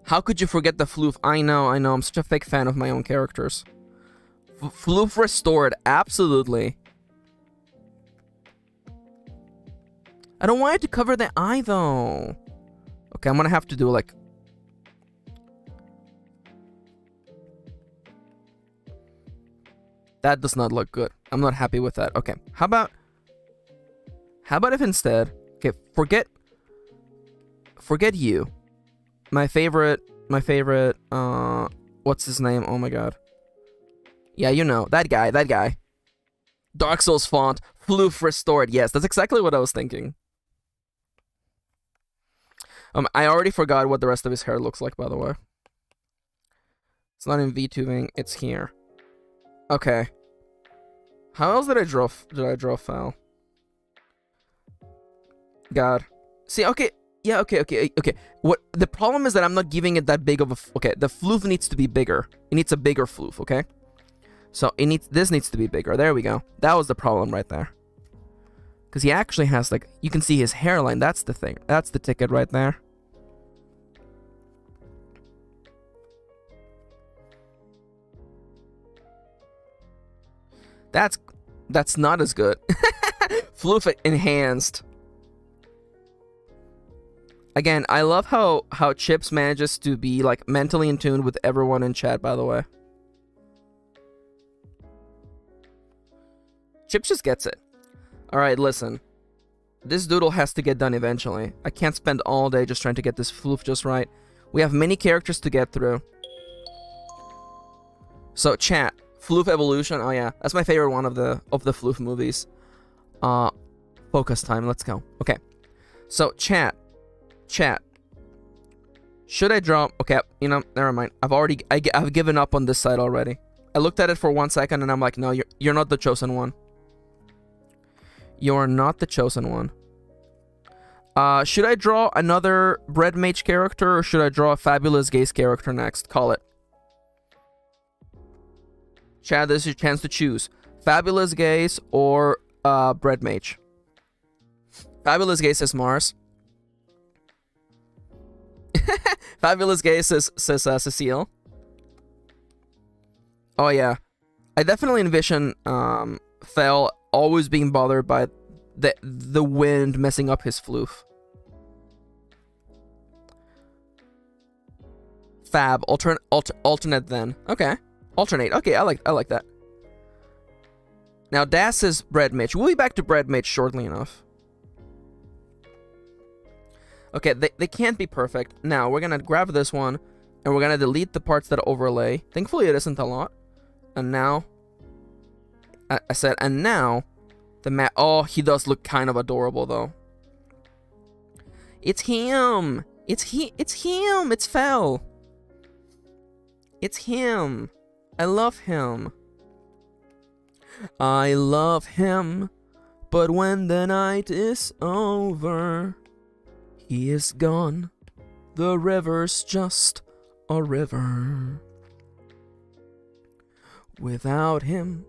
How could you forget the floof? I know. I'm such a fake fan of my own characters. Floof restored, absolutely. I don't want it to cover the eye, though. Okay, I'm gonna have to do, like... That does not look good. I'm not happy with that. Okay, how about if instead... Okay, forget you. My favorite, what's his name? Oh my god. Yeah, you know, that guy. Dark Souls font, floof restored. Yes, that's exactly what I was thinking. I already forgot what the rest of his hair looks like, by the way. It's not in VTubing, it's here. Okay. How else did I draw Fel? God. See, okay. Yeah, okay. What the problem is that I'm not giving it that big of a... Okay, the floof needs to be bigger. It needs a bigger floof, okay? So this needs to be bigger. There we go. That was the problem right there. Because he actually has, like... You can see his hairline. That's the thing. That's the ticket right there. That's not as good. Floof enhanced. Again, I love how Chips manages to be like mentally in tune with everyone in chat, by the way. Chips just gets it. Alright, listen. This doodle has to get done eventually. I can't spend all day just trying to get this floof just right. We have many characters to get through. So, chat. Floof evolution. Oh yeah, that's my favorite one of the floof movies. Focus time. Let's go. Okay. So, chat. Should I draw? Okay, you know, never mind. I've given up on this side already. I looked at it for 1 second and I'm like, no, you're not the chosen one. You're not the chosen one. Should I draw another Bread Mage character or should I draw a Fabulous Gaze character next? Call it. Chad, this is your chance to choose. Fabulous Gaze or Bread Mage. Fabulous Gaze says Mars. Fabulous Gaze says Cecile. Oh yeah. I definitely envision Fel always being bothered by the wind messing up his floof. Fab. Alternate then. Okay. Alternate. Okay, I like that. Now Das is Bread Mage. We'll be back to Bread Mage shortly enough. Okay, they can't be perfect. Now, we're gonna grab this one, and we're gonna delete the parts that overlay. Thankfully, it isn't a lot. And now... I said, and now... The map... Oh, he does look kind of adorable, though. It's him! It's him! It's Fel! It's him! I love him. I love him, but when the night is over... He is gone. The river's just a river. Without him.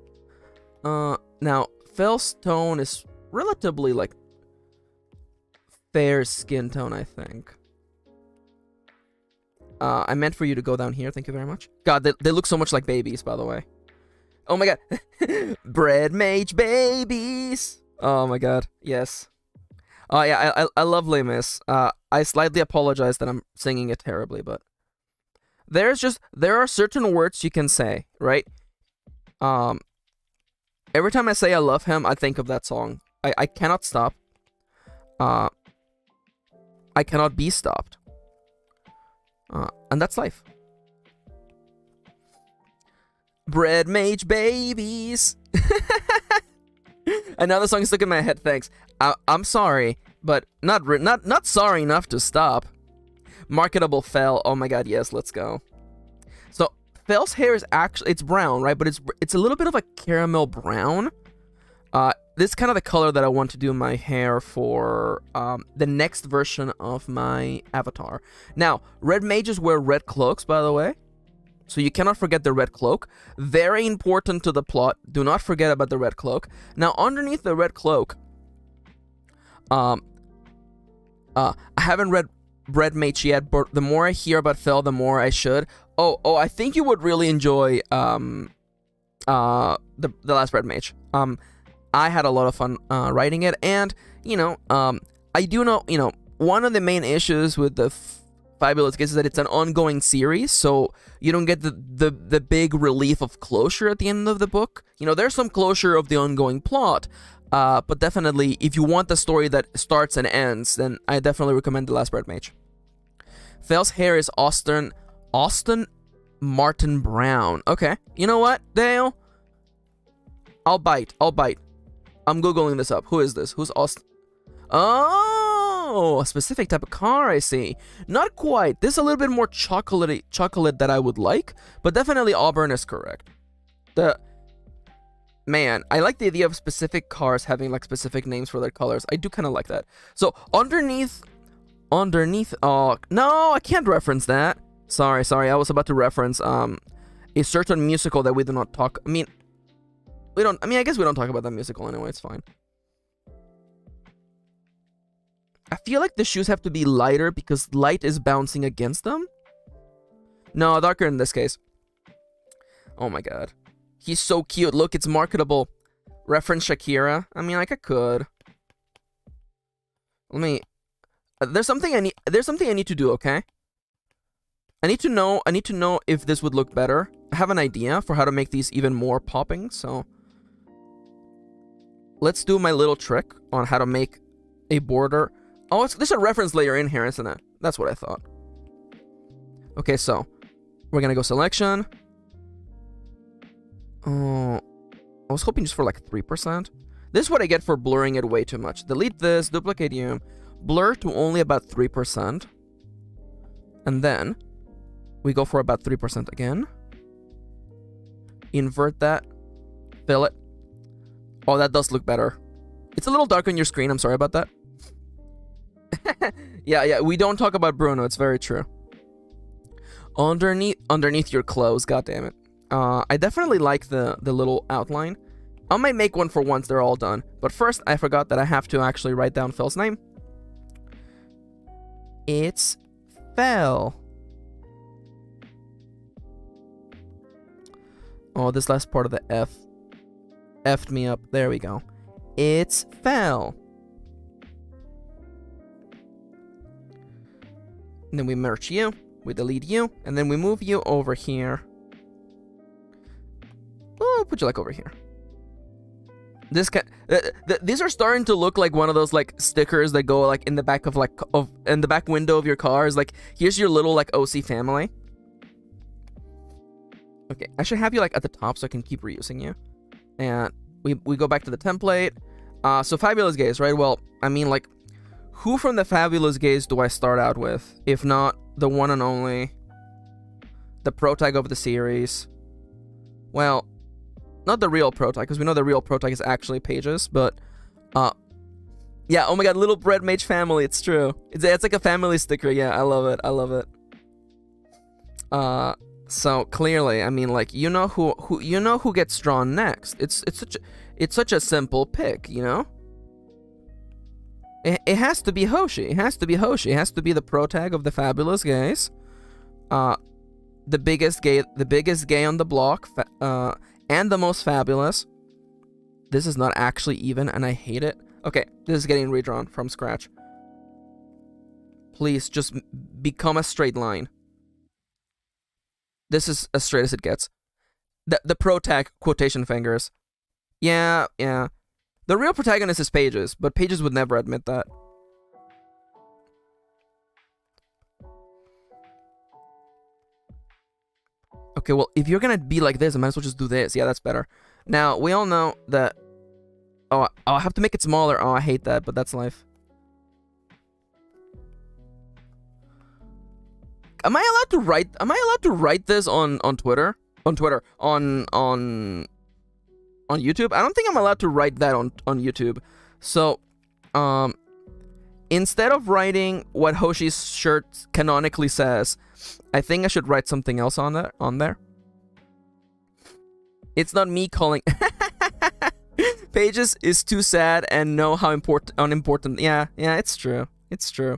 Now, Fel's tone is relatively, like, fair skin tone, I think. I meant for you to go down here. Thank you very much. God, they look so much like babies, by the way. Oh my god. Bread Mage babies. Oh my god. Yes. Oh yeah, I love Les Mis. I slightly apologize that I'm singing it terribly, but there are certain words you can say, right? Every time I say I love him, I think of that song. I cannot stop. I cannot be stopped. And that's life. Bread Mage babies. Another song is stuck in my head. Thanks. I'm sorry, but not sorry enough to stop. Marketable Fel. Oh my god, yes, let's go. So Fel's hair is actually, it's brown, right? But it's a little bit of a caramel brown. This is kind of the color that I want to do my hair for the next version of my avatar. Now, red mages wear red cloaks, by the way. So you cannot forget the red cloak. Very important to the plot. Do not forget about the red cloak. Now, underneath the red cloak, I haven't read Bread Mage yet, but the more I hear about Fel, the more I should. Oh, I think you would really enjoy the last Bread Mage. I had a lot of fun writing it, and I do know, one of the main issues with the Fabulous Gaze is that it's an ongoing series, so you don't get the big relief of closure at the end of the book. There's some closure of the ongoing plot, but definitely, if you want the story that starts and ends, then I definitely recommend The Last Bread Mage. Fel's hair is Austin Martin Brown. Okay, you know what, Dale? I'll bite. I'm Googling this up. Who is this? Who's Austin? Oh, a specific type of car, I see. Not quite. This is a little bit more chocolate that I would like, but definitely Auburn is correct. Man, I like the idea of specific cars having like specific names for their colors. I do kind of like that. So underneath, oh, no, I can't reference that. Sorry, I was about to reference a certain musical that we do not talk. I guess we don't talk about that musical anyway, it's fine. I feel like the shoes have to be lighter because light is bouncing against them. No, darker in this case. Oh my god. He's so cute. Look, it's marketable. Reference Shakira. I could. Let me. There's something I need. There's something I need to do. Okay. I need to know if this would look better. I have an idea for how to make these even more popping. So let's do my little trick on how to make a border. Oh, there's a reference layer in here, isn't it? That's what I thought. Okay, so we're gonna go selection. Oh, I was hoping just for like 3%. This is what I get for blurring it way too much. Delete this, duplicate you, blur to only about 3%. And then we go for about 3% again. Invert that, fill it. Oh, that does look better. It's a little dark on your screen, I'm sorry about that. Yeah, we don't talk about Bruno, it's very true. Underneath your clothes, god damn it. I definitely like the little outline. I might make one for once they're all done. But first, I forgot that I have to actually write down Phil's name. It's Phil. Oh, this last part of the F F'd me up. There we go. It's Phil. And then we merge you, we delete you, and then we move you over here. Oh, put you like over here. This these are starting to look like one of those like stickers that go like in the back of in the back window of your cars. Like, here's your little like OC family. Okay, I should have you like at the top so I can keep reusing you. And we go back to the template. So Fabulous Gays, right? Well, I mean, like, who from the Fabulous Gays do I start out with? If not the one and only, the protag of the series. Well, not the real protag, because we know the real protag is actually Pages, but yeah, oh my god, Little Bread Mage family, it's true. It's like a family sticker. Yeah, I love it. I love it. So clearly, I mean, like, you know who gets drawn next. It's such a simple pick, you know? It has to be Hoshi. It has to be Hoshi. It has to be the protag of the Fabulous Gays. The biggest gay on the block, and the most fabulous. This is not actually even, and I hate it. Okay, this is getting redrawn from scratch. Please, just become a straight line. This is as straight as it gets. The protag quotation fingers. Yeah. The real protagonist is Pages, but Pages would never admit that. Okay, well, if you're gonna be like this, I might as well just do this. Yeah, that's better. Now, we all know that... Oh, I have to make it smaller. Oh, I hate that, but that's life. Am I allowed to write this on Twitter? On YouTube? I don't think I'm allowed to write that on YouTube. So, instead of writing what Hoshi's shirt canonically says, I think I should write something else on there. It's not me calling... Pages is too sad and know how unimportant... Yeah, it's true. It's true.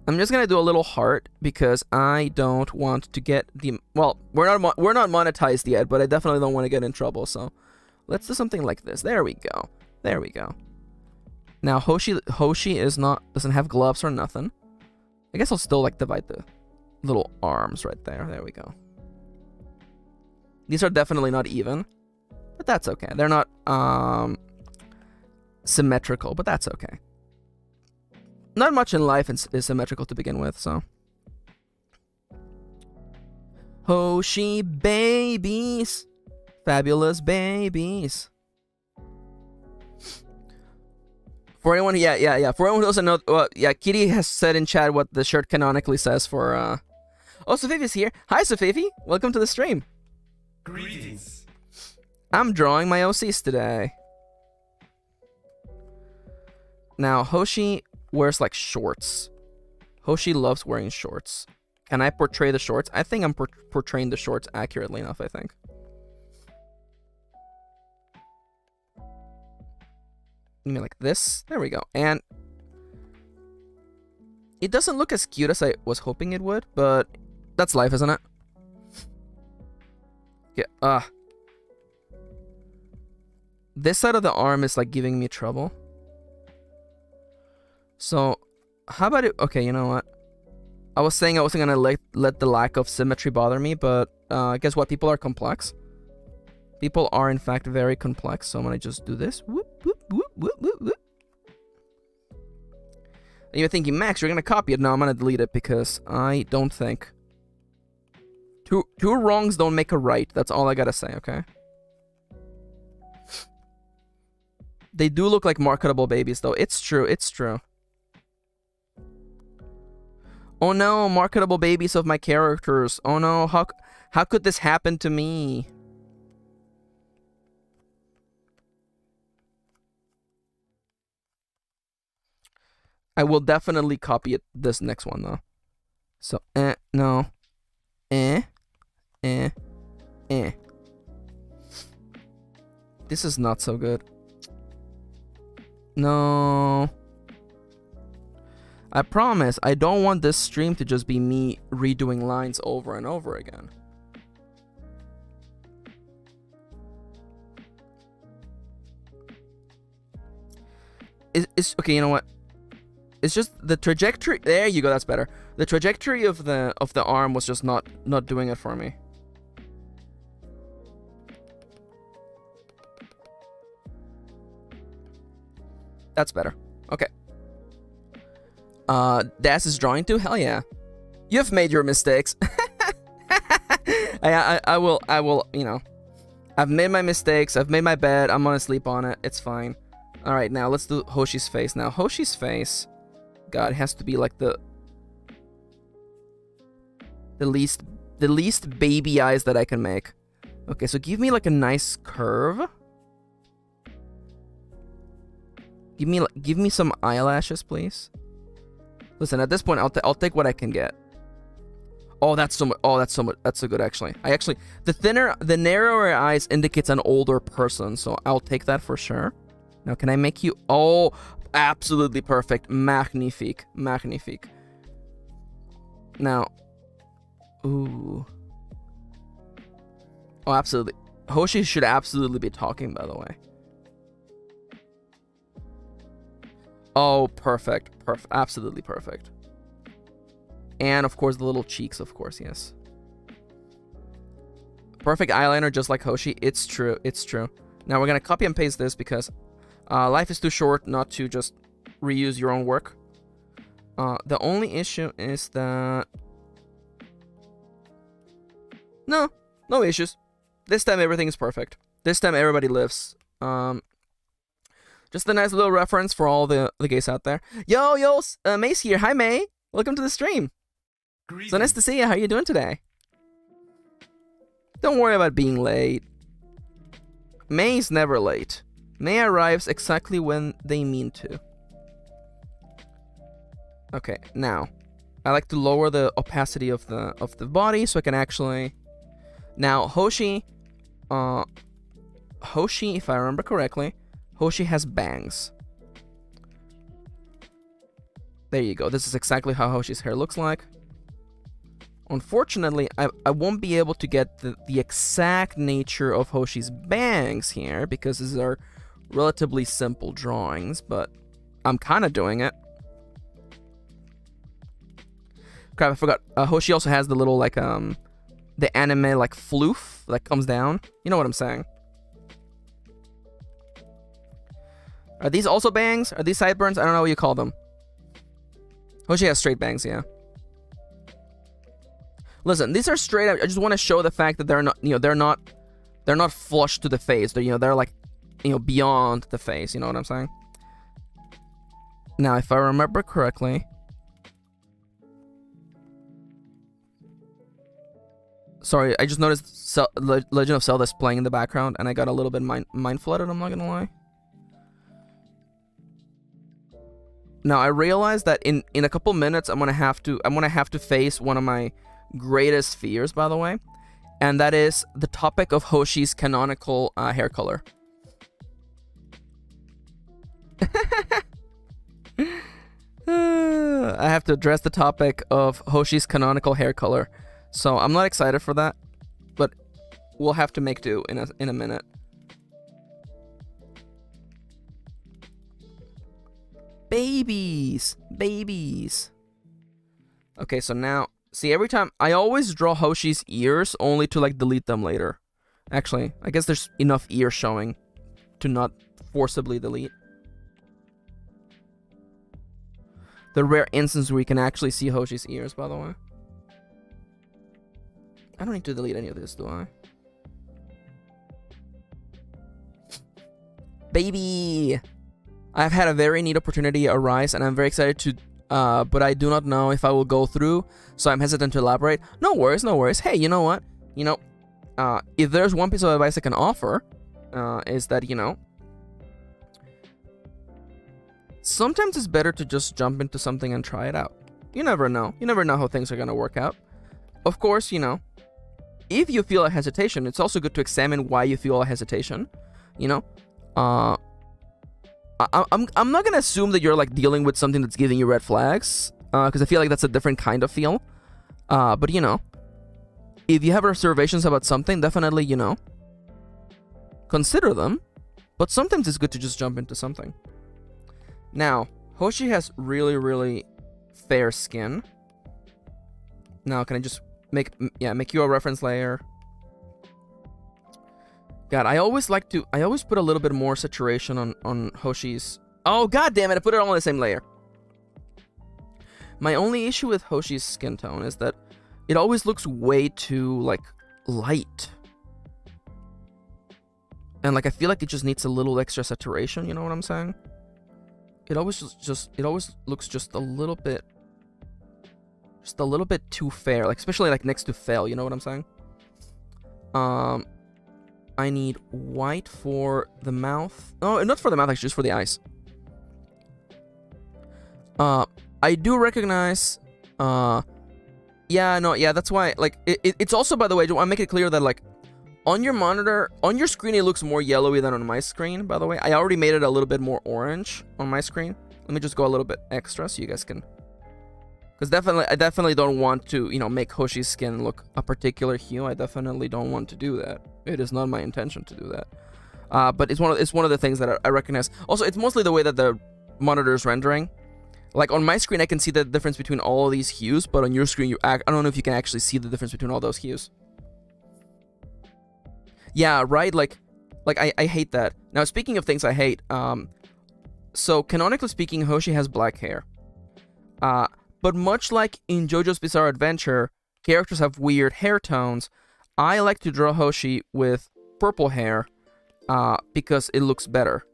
I'm just gonna do a little heart because I don't want to get the... Well, we're not monetized yet, but I definitely don't want to get in trouble, so... Let's do something like this. There we go. There we go. Now, Hoshi doesn't have gloves or nothing. I guess I'll still, like, divide the little arms right there. There we go. These are definitely not even, but that's okay. They're not, symmetrical, but that's okay. Not much in life is symmetrical to begin with, so. Hoshi babies. Fabulous babies. For anyone, yeah. For anyone who doesn't know, Kitty has said in chat what the shirt canonically says for, Oh, Safifi's here. Hi, Safifi. Welcome to the stream. Greetings. I'm drawing my OCs today. Now, Hoshi wears, like, shorts. Hoshi loves wearing shorts. Can I portray the shorts? I think I'm portraying the shorts accurately enough, I think. You mean like this? There we go. And it doesn't look as cute as I was hoping it would, but that's life, isn't it? Yeah, this side of the arm is like giving me trouble. So, how about it? Okay, you know what? I was saying I wasn't gonna let the lack of symmetry bother me, but guess what? People are complex. People are in fact very complex. So I'm gonna just do this. Whoop, whoop, whoop, whoop, whoop, whoop. And you're thinking, Max, you're gonna copy it. No, I'm gonna delete it because I don't think two wrongs don't make a right. That's all I gotta say. Okay. They do look like marketable babies, though. It's true. It's true. Oh no, marketable babies of my characters. Oh no, how could this happen to me? I will definitely copy it this next one though. So, no. Eh. This is not so good. No. I promise, I don't want this stream to just be me redoing lines over and over again. It's okay, you know what? It's just the trajectory. There you go, that's better. The trajectory of the arm was just not doing it for me. That's better. Okay. Das is drawing too? Hell yeah. You've made your mistakes. I will, you know. I've made my mistakes. I've made my bed. I'm gonna sleep on it. It's fine. Alright, now let's do Hoshi's face. Now, Hoshi's face, God, it has to be like the least baby eyes that I can make. Okay, so give me like a nice curve. Give me some eyelashes, please. Listen, at this point, I'll take what I can get. Oh, that's so much. Oh, that's so much. That's so good, actually. The narrower eyes indicates an older person, so I'll take that for sure. Now, can I make you? Oh, absolutely perfect. Magnifique. Now, ooh. Oh, absolutely. Hoshi should absolutely be talking, by the way. Oh, perfect. Absolutely perfect. And, of course, the little cheeks, of course, yes. Perfect eyeliner, just like Hoshi. It's true. Now, we're going to copy and paste this because life is too short not to just reuse your own work. The only issue is that... No issues. This time, everything is perfect. This time, everybody lives. Just a nice little reference for all the gays out there. Yo, May's here. Hi, May. Welcome to the stream. Greetings. So nice to see you. How are you doing today? Don't worry about being late. May's never late. May arrives exactly when they mean to. Okay, now I like to lower the opacity of the body so I can actually. Now Hoshi, if I remember correctly, Hoshi has bangs. There you go. This is exactly how Hoshi's hair looks like. Unfortunately, I won't be able to get the exact nature of Hoshi's bangs here because these are relatively simple drawings, but I'm kind of doing it. Crap, I forgot. Hoshi also has the little, like, the anime, like, floof that comes down. You know what I'm saying. Are these also bangs? Are these sideburns? I don't know what you call them. Hoshi has straight bangs, yeah. Listen, these are straight. I just want to show the fact that they're not, they're not flush to the face. They're, they're like, beyond the face. You know what I'm saying? Now, if I remember correctly, sorry, I just noticed Legend of Zelda is playing in the background, and I got a little bit mind flooded. I'm not gonna lie. Now I realize that in a couple minutes I'm gonna have to face one of my greatest fears, by the way, and that is the topic of Hoshi's canonical hair color. I have to address the topic of Hoshi's canonical hair color, so I'm not excited for that, but we'll have to make do in a minute. Babies. Babies. Okay, so now, see, every time, I always draw Hoshi's ears only to, like, delete them later. Actually, I guess there's enough ears showing to not forcibly delete. The rare instance where you can actually see Hoshi's ears, by the way. I don't need to delete any of this, do I? Baby! I've had a very neat opportunity arise, and I'm very excited to, but I do not know if I will go through, so I'm hesitant to elaborate. No worries, no worries. Hey, you know what? You know, if there's one piece of advice I can offer, is that, you know, sometimes it's better to just jump into something and try it out. You never know. You never know how things are going to work out. Of course, you know, if you feel a hesitation, it's also good to examine why you feel a hesitation. You know, I'm not gonna assume that you're like dealing with something that's giving you red flags, because I feel like that's a different kind of feel. But you know, if you have reservations about something, definitely, you know, consider them. But sometimes it's good to just jump into something. Now, Hoshi has really, really fair skin. Now, can I just make you a reference layer? God, I always put a little bit more saturation on Hoshi's. Oh, god damn it, I put it all on the same layer. My only issue with Hoshi's skin tone is that it always looks way too, like, light. And, like, I feel like it just needs a little extra saturation, you know what I'm saying? It always looks just a little bit too fair, like, especially, like, next to Fel, you know what I'm saying? I need white for the mouth. Oh, not for the mouth, actually, just for the eyes. I do recognize, that's why, like, it's also, by the way, I want to make it clear that, like, on your monitor, on your screen, it looks more yellowy than on my screen, by the way. I already made it a little bit more orange on my screen. Let me just go a little bit extra so you guys can... Because I definitely don't want to, you know, make Hoshi's skin look a particular hue. I definitely don't want to do that. It is not my intention to do that. But it's one of the things that I recognize. Also, it's mostly the way that the monitor is rendering. Like, on my screen, I can see the difference between all of these hues, but on your screen, I don't know if you can actually see the difference between all those hues. Yeah, right? Like I hate that. Now, speaking of things I hate, so canonically speaking, Hoshi has black hair. But much like in JoJo's Bizarre Adventure, characters have weird hair tones. I like to draw Hoshi with purple hair, because it looks better.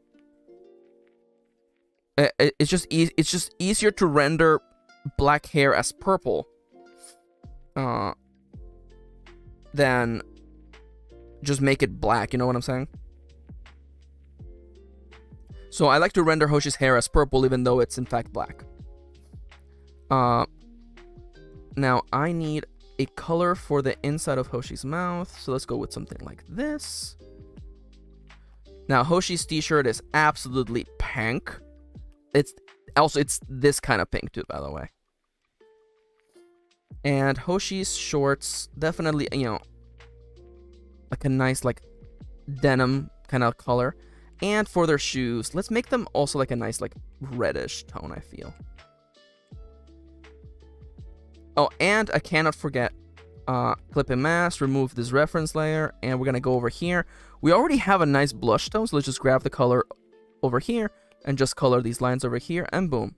It's just easier to render black hair as purple, than just make it black. You know what I'm saying? So I like to render Hoshi's hair as purple, even though it's in fact black. Now I need a color for the inside of Hoshi's mouth, so let's go with something like this. Now Hoshi's t-shirt is absolutely pink. It's this kind of pink too, by the way. And Hoshi's shorts, definitely, you know, like a nice, like, denim kind of color. And for their shoes, let's make them also like a nice, like, reddish tone, I feel. Oh, and I cannot forget, clip and mask, remove this reference layer, and we're gonna go over here. We already have a nice blush tone, so let's just grab the color over here and just color these lines over here, and boom.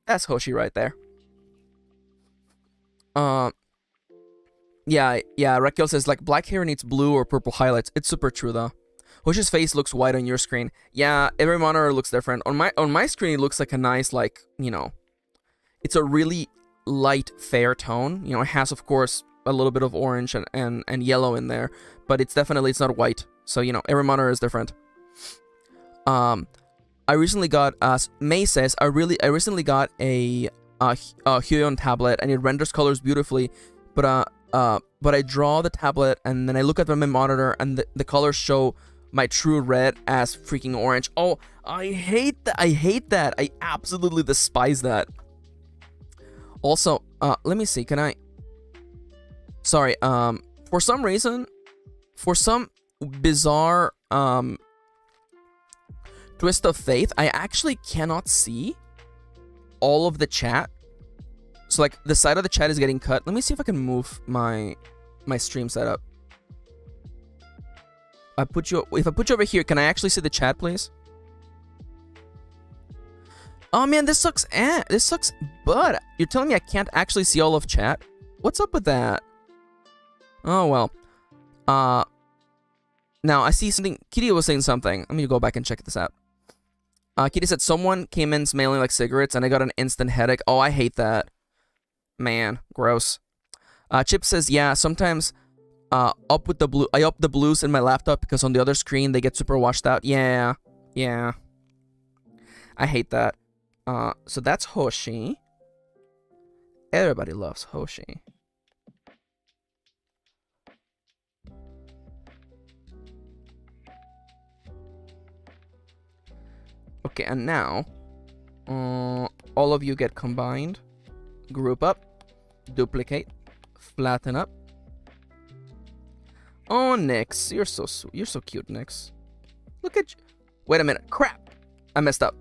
That's Hoshi right there. Yeah, Raquel says, like, black hair needs blue or purple highlights. It's super true, though. Hoshi's face looks white on your screen. Yeah, every monitor looks different. On my screen, it looks like a nice, like, you know, it's a really light, fair tone. You know, it has, of course, a little bit of orange and yellow in there, but it's not white. So, you know, every monitor is different. I recently got, as May says, I recently got a Huion tablet, and it renders colors beautifully, but I draw the tablet, and then I look at my monitor, and the colors show my true red as freaking orange. Oh, I hate that. I absolutely despise that. Also, let me see, can I... Sorry, for some reason, for some bizarre, Twist of Faith, I actually cannot see all of the chat. So like the side of the chat is getting cut. Let me see if I can move my stream setup. If I put you over here, can I actually see the chat, please? Oh man, this sucks. This sucks. But you're telling me I can't actually see all of chat? What's up with that? Oh well. Now I see something. Kitty was saying something. Let me go back and check this out. Kitty said someone came in smelling like cigarettes and I got an instant headache. Oh, I hate that. Man, gross. Chip says, yeah, sometimes I up the blues in my laptop because on the other screen they get super washed out. Yeah. I hate that. So that's Hoshi. Everybody loves Hoshi. Okay, and now, all of you get combined, group up, duplicate, flatten up. Oh, Nyx, you're so sweet. You're so cute, Nyx. Look at you. Wait a minute. Crap. I messed up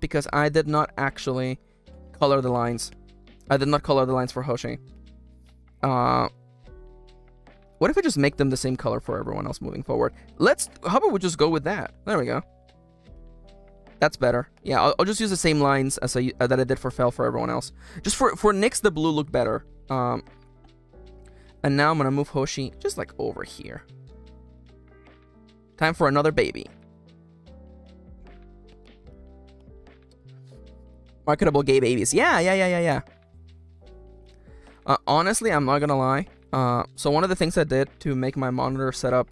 because I did not actually color the lines. I did not color the lines for Hoshi. What if I just make them the same color for everyone else moving forward? How about we just go with that? There we go. That's better. Yeah, I'll just use the same lines as that I did for Fel for everyone else. Just for Nyx, the blue looked better. And now I'm gonna move Hoshi just like over here. Time for another baby. Marketable gay babies. Yeah. Honestly, I'm not gonna lie. So one of the things I did to make my monitor setup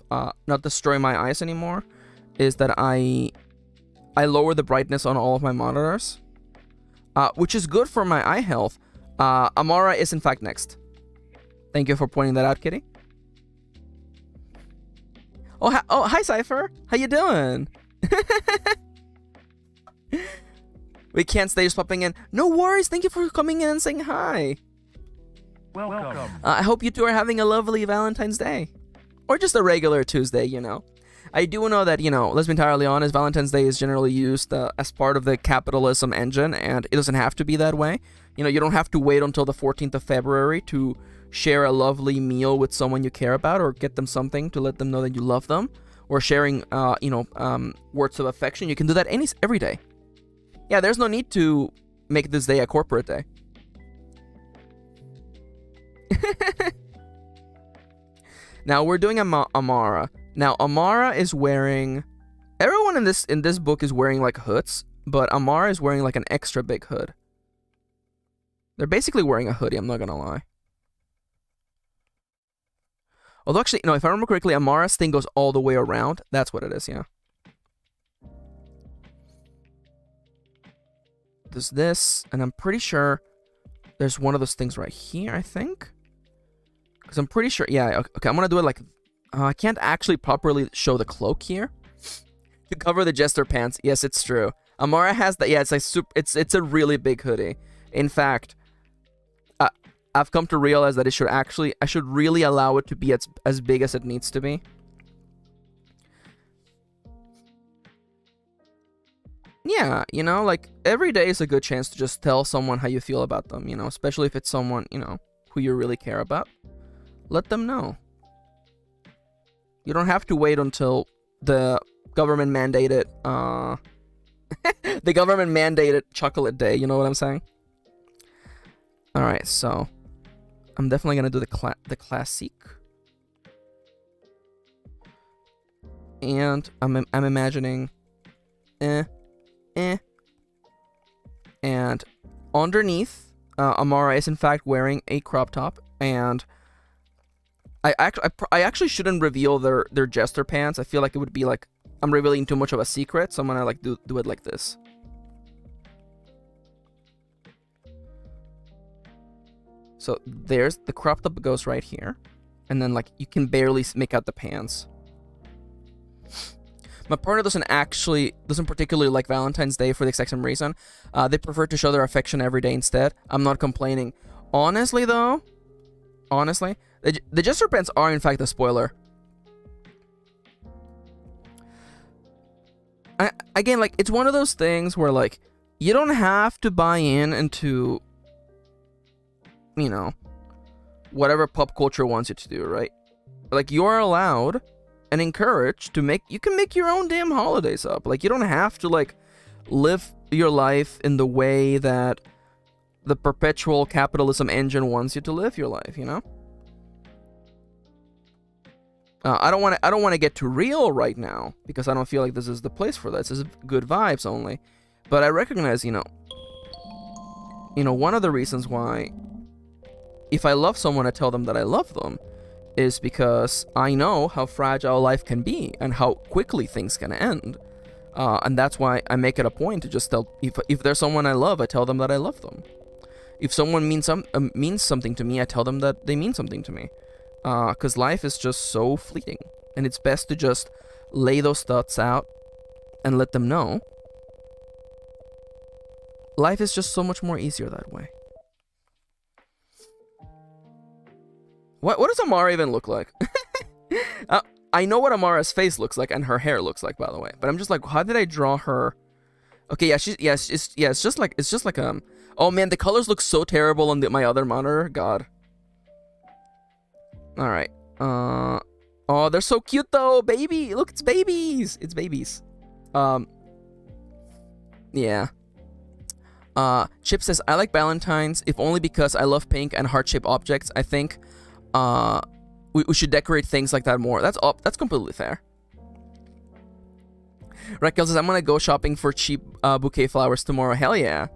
not destroy my eyes anymore is that I lower the brightness on all of my monitors, which is good for my eye health. Amara is in fact next. Thank you for pointing that out, Kitty. Oh, hi, Cypher. How you doing? We can't stay just popping in. No worries. Thank you for coming in and saying hi. Welcome. I hope you two are having a lovely Valentine's Day. Or just a regular Tuesday, you know. I do know that, you know, let's be entirely honest, Valentine's Day is generally used as part of the capitalism engine, and it doesn't have to be that way. You know, you don't have to wait until the 14th of February to share a lovely meal with someone you care about, or get them something to let them know that you love them, or sharing, words of affection. You can do that every day. Yeah, there's no need to make this day a corporate day. Now we're doing Amara. Now Amara is wearing. Everyone in this book is wearing like hoods, but Amara is wearing like an extra big hood. They're basically wearing a hoodie. I'm not gonna lie. Although actually, no, if I remember correctly, Amara's thing goes all the way around. That's what it is. Yeah. There's this, and I'm pretty sure there's one of those things right here. I think. Because I'm pretty sure, yeah, okay, I'm going to do it like, I can't actually properly show the cloak here. To cover the jester pants, yes, it's true. Amara has that, yeah, it's like, it's a really big hoodie. In fact, I've come to realize that I should really allow it to be as big as it needs to be. Yeah, you know, like, every day is a good chance to just tell someone how you feel about them, you know, especially if it's someone, you know, who you really care about. Let them know. You don't have to wait until the government mandated, the government mandated chocolate day. You know what I'm saying? All right, so I'm definitely gonna do the classic, and I'm imagining, and underneath, Amara is in fact wearing a crop top, and I actually shouldn't reveal their jester pants. I feel like it would be like I'm revealing too much of a secret, so I'm gonna like do it like this. So there's the crop top goes right here, and then like you can barely make out the pants. My partner doesn't particularly like Valentine's Day for the exact same reason. They prefer to show their affection every day instead. I'm not complaining. Honestly, though, the jester pants are in fact a spoiler. again, like, it's one of those things where, like, you don't have to buy into, you know, whatever pop culture wants you to do, right? Like, you're allowed and encouraged to you can make your own damn holidays up. Like, you don't have to, like, live your life in the way that the perpetual capitalism engine wants you to live your life, you know? I don't want to get too real right now, because I don't feel like this is the place for that. This is good vibes only. But I recognize, you know, one of the reasons why, if I love someone, I tell them that I love them, is because I know how fragile life can be and how quickly things can end. And that's why I make it a point to just tell, if there's someone I love, I tell them that I love them. If someone means something to me, I tell them that they mean something to me. Because life is just so fleeting, and it's best to just lay those thoughts out and let them know. Life is just so much more easier that way. What does Amara even look like? I know what Amara's face looks like and her hair looks like, by the way. But I'm just like, how did I draw her? Okay, yeah, it's just like oh man, the colors look so terrible on my other monitor. God. All right. Oh, they're so cute though, baby. Look, it's babies. It's babies. Yeah. Chip says, I like Valentine's, if only because I love pink and heart-shaped objects. I think we should decorate things like that more. That's completely fair. Raquel says, I'm gonna go shopping for cheap bouquet flowers tomorrow. Hell yeah.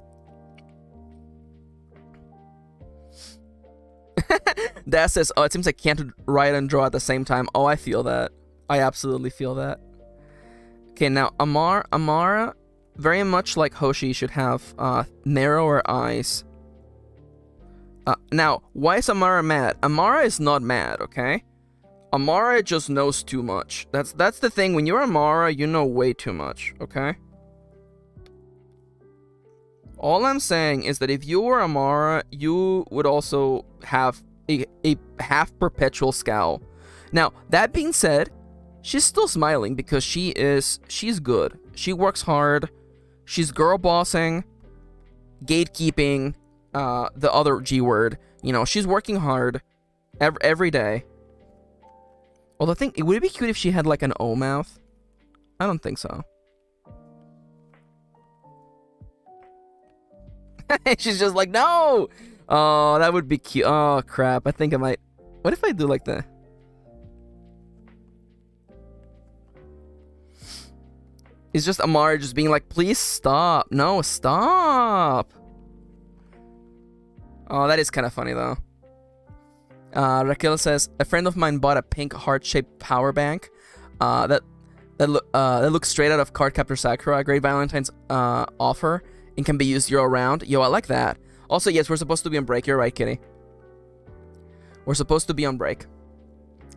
Dad says, oh, it seems like can't write and draw at the same time. Oh, I feel that. I absolutely feel that. Okay, now Amara, very much like Hoshi, should have narrower eyes. Now, why is Amara mad? Amara is not mad, okay? Amara just knows too much. That's the thing. When you're Amara, you know way too much, okay? All I'm saying is that if you were Amara, you would also have a half-perpetual scowl. Now, that being said, she's still smiling because she's good. She works hard. She's girl bossing, gatekeeping, the other G word. You know, she's working hard every day. Although would it be cute if she had like an O mouth? I don't think so. She's just like, no! Oh, that would be cute. Oh, crap. I think I might... What if I do like that? It's just Amara just being like, please stop. No, stop. Oh, that is kind of funny, though. Raquel says, a friend of mine bought a pink heart-shaped power bank that looks straight out of Cardcaptor Sakura. A great Valentine's offer and can be used year-round. Yo, I like that. Also, yes, we're supposed to be on break. You're right, Kitty. We're supposed to be on break.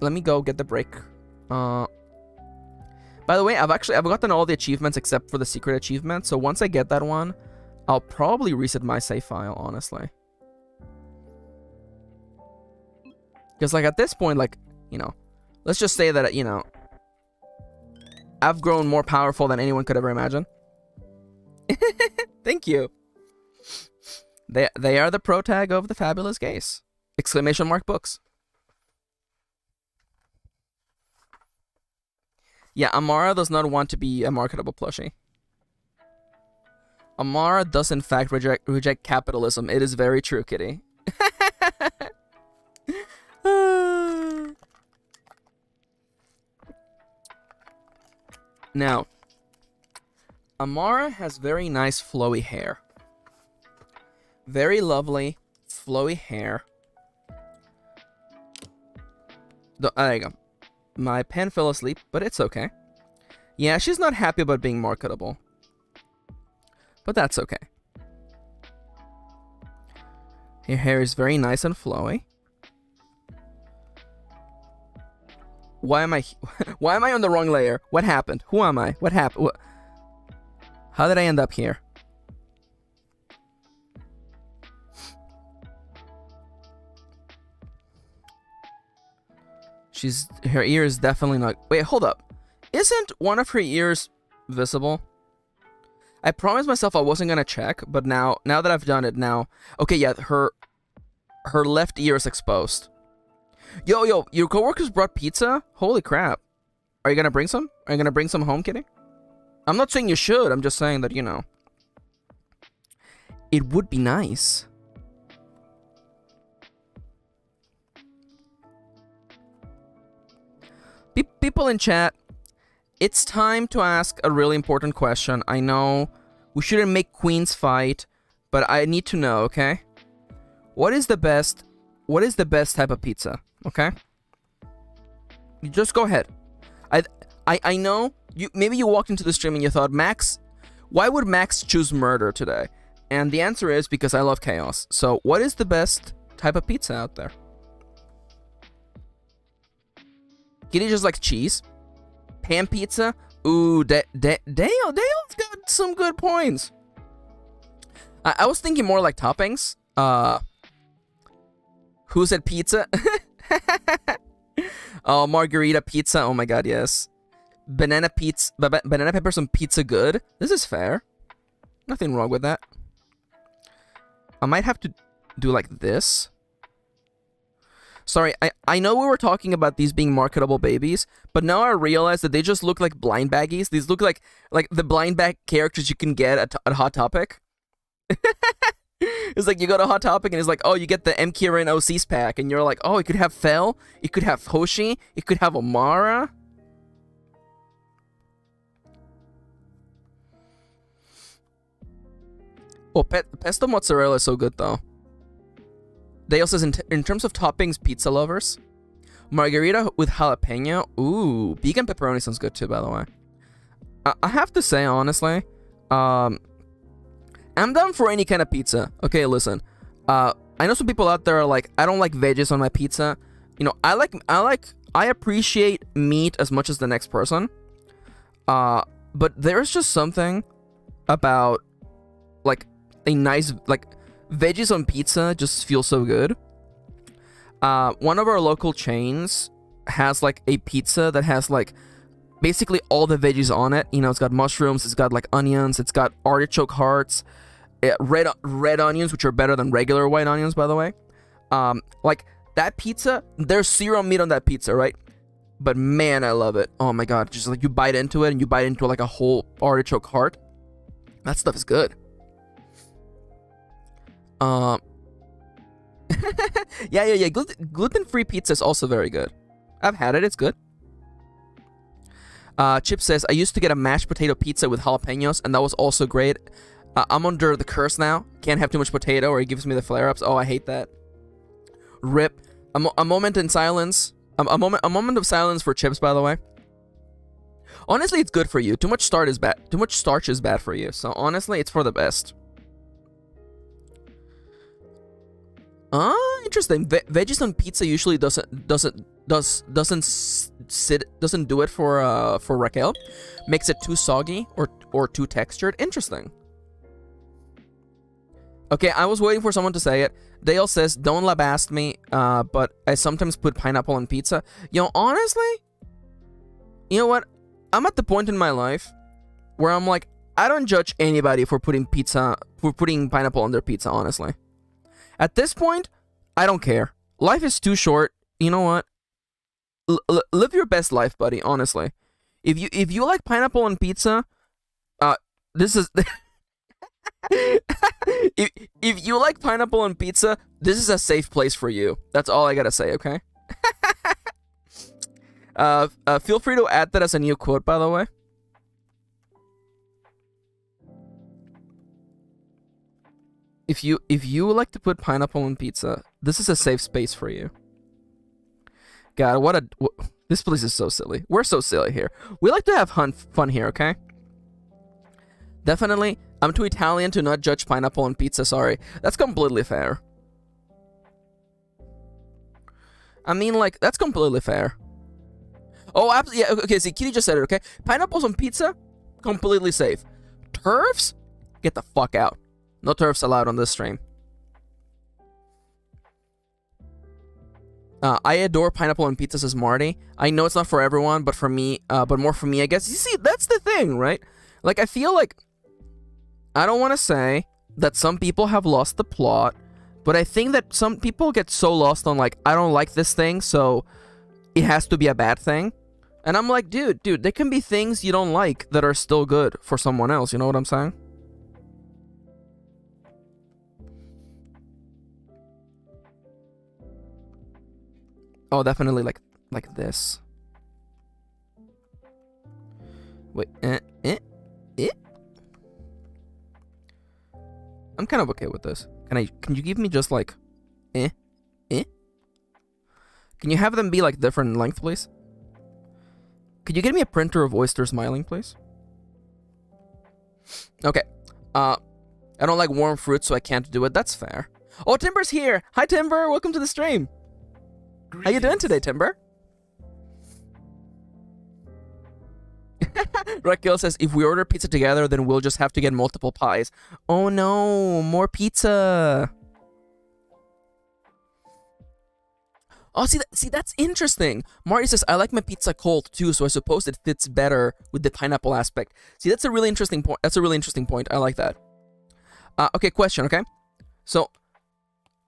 Let me go get the break. By the way, I've gotten all the achievements except for the secret achievement. So once I get that one, I'll probably reset my save file, honestly. Because, like, at this point, like, you know, let's just say that, you know, I've grown more powerful than anyone could ever imagine. Thank you. They are the pro tag of the fabulous gays. Exclamation mark books. Yeah, Amara does not want to be a marketable plushie. Amara does in fact reject capitalism. It is very true, Kitty. Now, Amara has very nice flowy hair. Very lovely, flowy hair. There you go. My pen fell asleep, but it's okay. Yeah, she's not happy about being marketable. But that's okay. Her hair is very nice and flowy. Why am I on the wrong layer? What happened? Who am I? What happened? How did I end up here? Her ear is definitely not... Wait, hold up. Isn't one of her ears visible. I promised myself I wasn't gonna check, but now that I've done it now, okay, yeah, her left ear is exposed. Yo, your coworkers brought pizza? Holy crap! Are you gonna bring some? Are you gonna bring some home, Kitty? I'm not saying you should. I'm just saying that it would be nice. People in chat, it's time to ask a really important question. I know we shouldn't make queens fight, but I need to know, okay? What is the best type of pizza, okay? You just go ahead. I know maybe you walked into the stream and you thought, Max, why would Max choose murder today? And the answer is because I love chaos. So what is the best type of pizza out there? Kitty just likes cheese. Pan pizza? Ooh, Dale's got some good points. I was thinking more like toppings. Who said pizza? Oh, margarita pizza. Oh my god, yes. Banana pizza. Banana peppers on pizza good. This is fair. Nothing wrong with that. I might have to do like this. Sorry, I know we were talking about these being marketable babies, but now I realize that they just look like blind baggies. These look like the blind bag characters you can get at Hot Topic. It's like you go to Hot Topic and it's like, oh, you get the MKirin OCs pack, and you're like, oh, it could have Fel, it could have Hoshi, it could have Omara. Oh, pesto mozzarella is so good though. Dale says, in terms of toppings, pizza lovers, margarita with jalapeno. Ooh, vegan pepperoni sounds good too, by the way. I have to say, honestly, I'm down for any kind of pizza. Okay, listen. I know some people out there are like, I don't like veggies on my pizza. I appreciate meat as much as the next person. But there's just something about like a nice veggies on pizza just feel so good. One of our local chains has like a pizza that has like basically all the veggies on it. It's got mushrooms, it's got like onions, it's got artichoke hearts, red onions, which are better than regular white onions, by the way. Like that pizza, there's zero meat on that pizza, right? But man, I love it. Oh my god, just like you bite into it and you bite into like a whole artichoke heart. That stuff is good. Yeah. Gluten-free pizza is also very good. I've had it. It's good. Chip says, I used to get a mashed potato pizza with jalapenos, and that was also great. I'm under the curse now. Can't have too much potato or it gives me the flare-ups. Oh, I hate that. Rip. A moment in silence. A moment of silence for Chips, by the way. Honestly, it's good for you. Too much starch is bad. Too much starch is bad for you. So honestly, it's for the best. Interesting. Veggies on pizza usually doesn't do it for Raquel. Makes it too soggy or too textured. Interesting. Okay, I was waiting for someone to say it. Dale says, don't labast me, but I sometimes put pineapple on pizza. Honestly, you know what? I'm at the point in my life where I'm like, I don't judge anybody for putting pineapple on their pizza, honestly. At this point, I don't care. Life is too short. You know what? Live your best life, buddy, honestly. If you like pineapple on pizza, this is... if you like pineapple on pizza, this is a safe place for you. That's all I gotta say, okay? Feel free to add that as a new quote, by the way. If you like to put pineapple on pizza, this is a safe space for you. God, this place is so silly. We're so silly here. We like to have fun here, okay? Definitely, I'm too Italian to not judge pineapple on pizza, sorry. That's completely fair. I mean, like, that's completely fair. Oh, absolutely. Yeah, okay, see, Kitty just said it, okay? Pineapples on pizza, completely safe. Turfs? Get the fuck out. No turfs allowed on this stream. I adore pineapple on pizza, says Marty. I know it's not for everyone, but for me, but more for me, I guess. You see, that's the thing, right? Like, I feel like, I don't want to say that some people have lost the plot, but I think that some people get so lost on, like, I don't like this thing, so it has to be a bad thing. And I'm like, dude, there can be things you don't like that are still good for someone else, you know what I'm saying? Oh, definitely like this. Wait, I'm kind of okay with this. Can you give me just like, Can you have them be like different length, please? Could you get me a printer of oyster smiling, please? Okay. I don't like warm fruit, so I can't do it. That's fair. Oh, Timber's here. Hi, Timber. Welcome to the stream. How you doing today, Timber? Raquel says, if we order pizza together, then we'll just have to get multiple pies. Oh no, more pizza. Oh, see, that's interesting. Marty says, I like my pizza cold too, so I suppose it fits better with the pineapple aspect. See, that's a really interesting point. I like that. Okay, question, okay? So,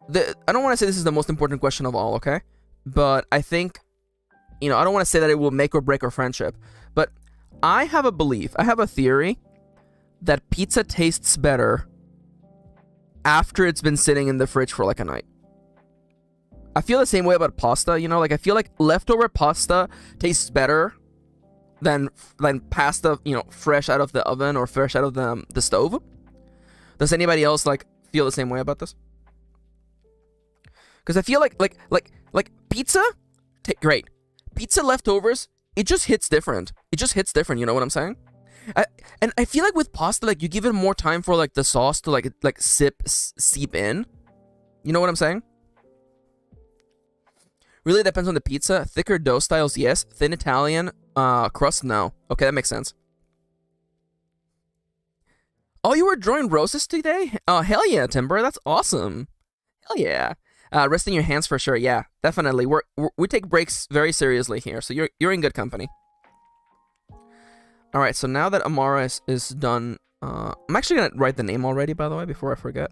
I don't want to say this is the most important question of all, okay? But I think, I don't want to say that it will make or break our friendship, but I have a belief, I have a theory that pizza tastes better after it's been sitting in the fridge for like a night. I feel the same way about pasta, like I feel like leftover pasta tastes better than pasta, fresh out of the oven or fresh out of the stove. Does anybody else like feel the same way about this? Because I feel like pizza, great. Pizza leftovers, it just hits different. You know what I'm saying? And I feel like with pasta, like you give it more time for like the sauce to like seep in. You know what I'm saying? Really depends on the pizza. Thicker dough styles, yes. Thin Italian, crust, no. Okay, that makes sense. Oh, you were drawing roses today? Oh, hell yeah, Timber. That's awesome. Hell yeah. Resting your hands for sure. Yeah, definitely. We take breaks very seriously here, so you're in good company. All right, so now that Amara is done, I'm actually gonna write the name already, by the way, before I forget.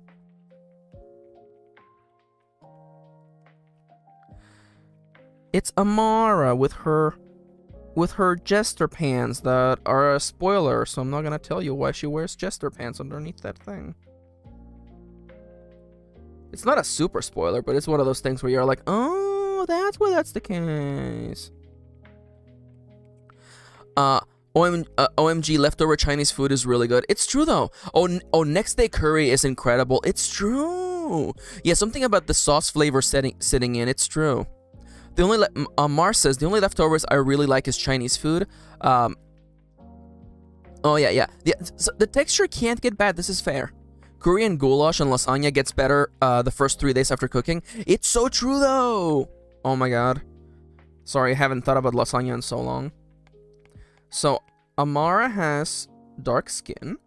It's Amara with her jester pants that are a spoiler, so I'm not gonna tell you why she wears jester pants underneath that thing. It's not a super spoiler, but it's one of those things where you're like, oh, that's why that's the case. OMG, leftover Chinese food is really good. It's true though. Oh, next day curry is incredible. It's true. Yeah, something about the sauce flavor sitting in. It's true. The only Mars says the only leftovers I really like is Chinese food. Oh yeah. So the texture can't get bad. This is fair. Korean goulash and lasagna gets better the first 3 days after cooking. It's so true though. Oh my god. Sorry, I haven't thought about lasagna in so long. So Amara has dark skin,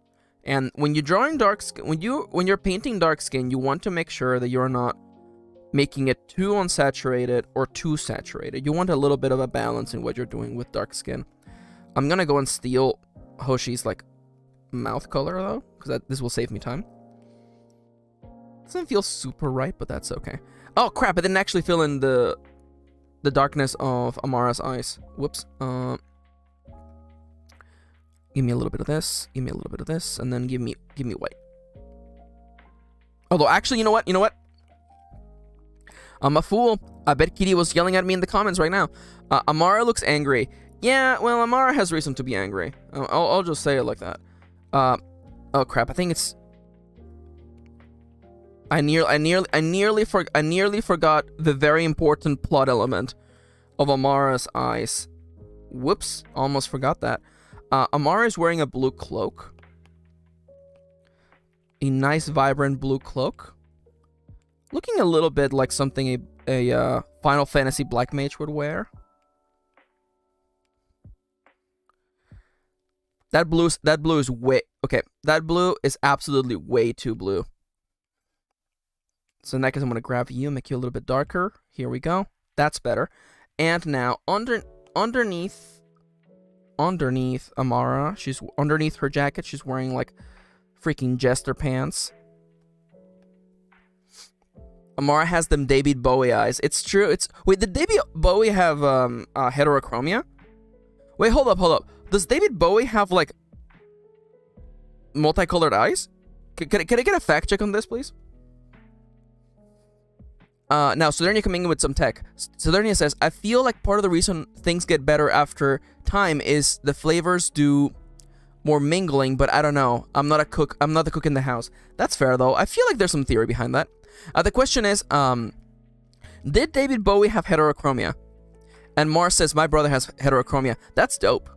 and when you're drawing dark skin, when you're painting dark skin, you want to make sure that you're not making it too unsaturated or too saturated. You want a little bit of a balance in what you're doing with dark skin. I'm gonna go and steal Hoshi's like mouth color though, because this will save me time. Doesn't feel super right, but that's okay. Oh crap! I didn't actually fill in the darkness of Amara's eyes. Whoops. Give me a little bit of this. Give me a little bit of this, and then give me white. Although actually, you know what? I'm a fool. I bet Kitty was yelling at me in the comments right now. Amara looks angry. Yeah, well, Amara has reason to be angry. I'll just say it like that. Oh crap! I think it's. I nearly forgot the very important plot element of Amara's eyes. Whoops! Almost forgot that. Amara is wearing a blue cloak. A nice, vibrant blue cloak. Looking a little bit like something a Final Fantasy Black Mage would wear. That blue is way okay. That blue is absolutely way too blue. So in that case, I'm gonna grab you, make you a little bit darker. Here we go. That's better. And now underneath underneath Amara. She's underneath her jacket. She's wearing like freaking jester pants. Amara has them David Bowie eyes. It's true. Wait, did David Bowie have heterochromia? Wait, hold up. Does David Bowie have like multicolored eyes? Can I get a fact check on this, please? Now, Sodernia coming in with some tech. Sodernia says, I feel like part of the reason things get better after time is the flavors do more mingling, but I don't know. I'm not a cook. I'm not the cook in the house. That's fair, though. I feel like there's some theory behind that. The question is, did David Bowie have heterochromia? And Mars says, my brother has heterochromia. That's dope.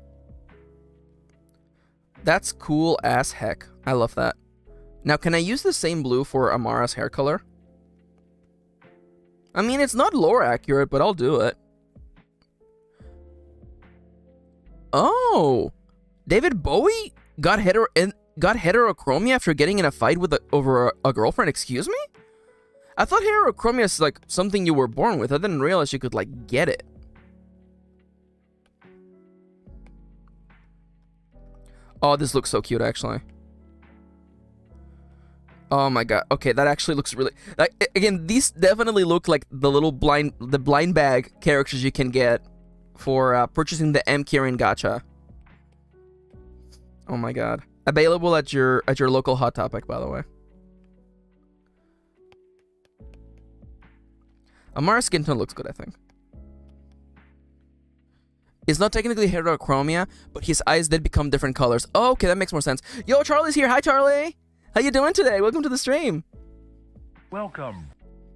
That's cool as heck. I love that. Now, can I use the same blue for Amara's hair color? I mean, it's not lore accurate, but I'll do it. Oh, David Bowie got heterochromia after getting in a fight with over a girlfriend. Excuse me? I thought heterochromia is like something you were born with. I didn't realize you could like get it. Oh, this looks so cute, actually. Oh my god. Okay, that actually looks really... Like, again, these definitely look like the little blind bag characters you can get for purchasing the MKirin gacha. Oh my god. Available at your local Hot Topic, by the way. Amara's skin tone looks good, I think. It's not technically heterochromia, but his eyes did become different colors. Oh, okay, that makes more sense. Yo, Charlie's here. Hi, Charlie. How you doing today? Welcome to the stream. Welcome.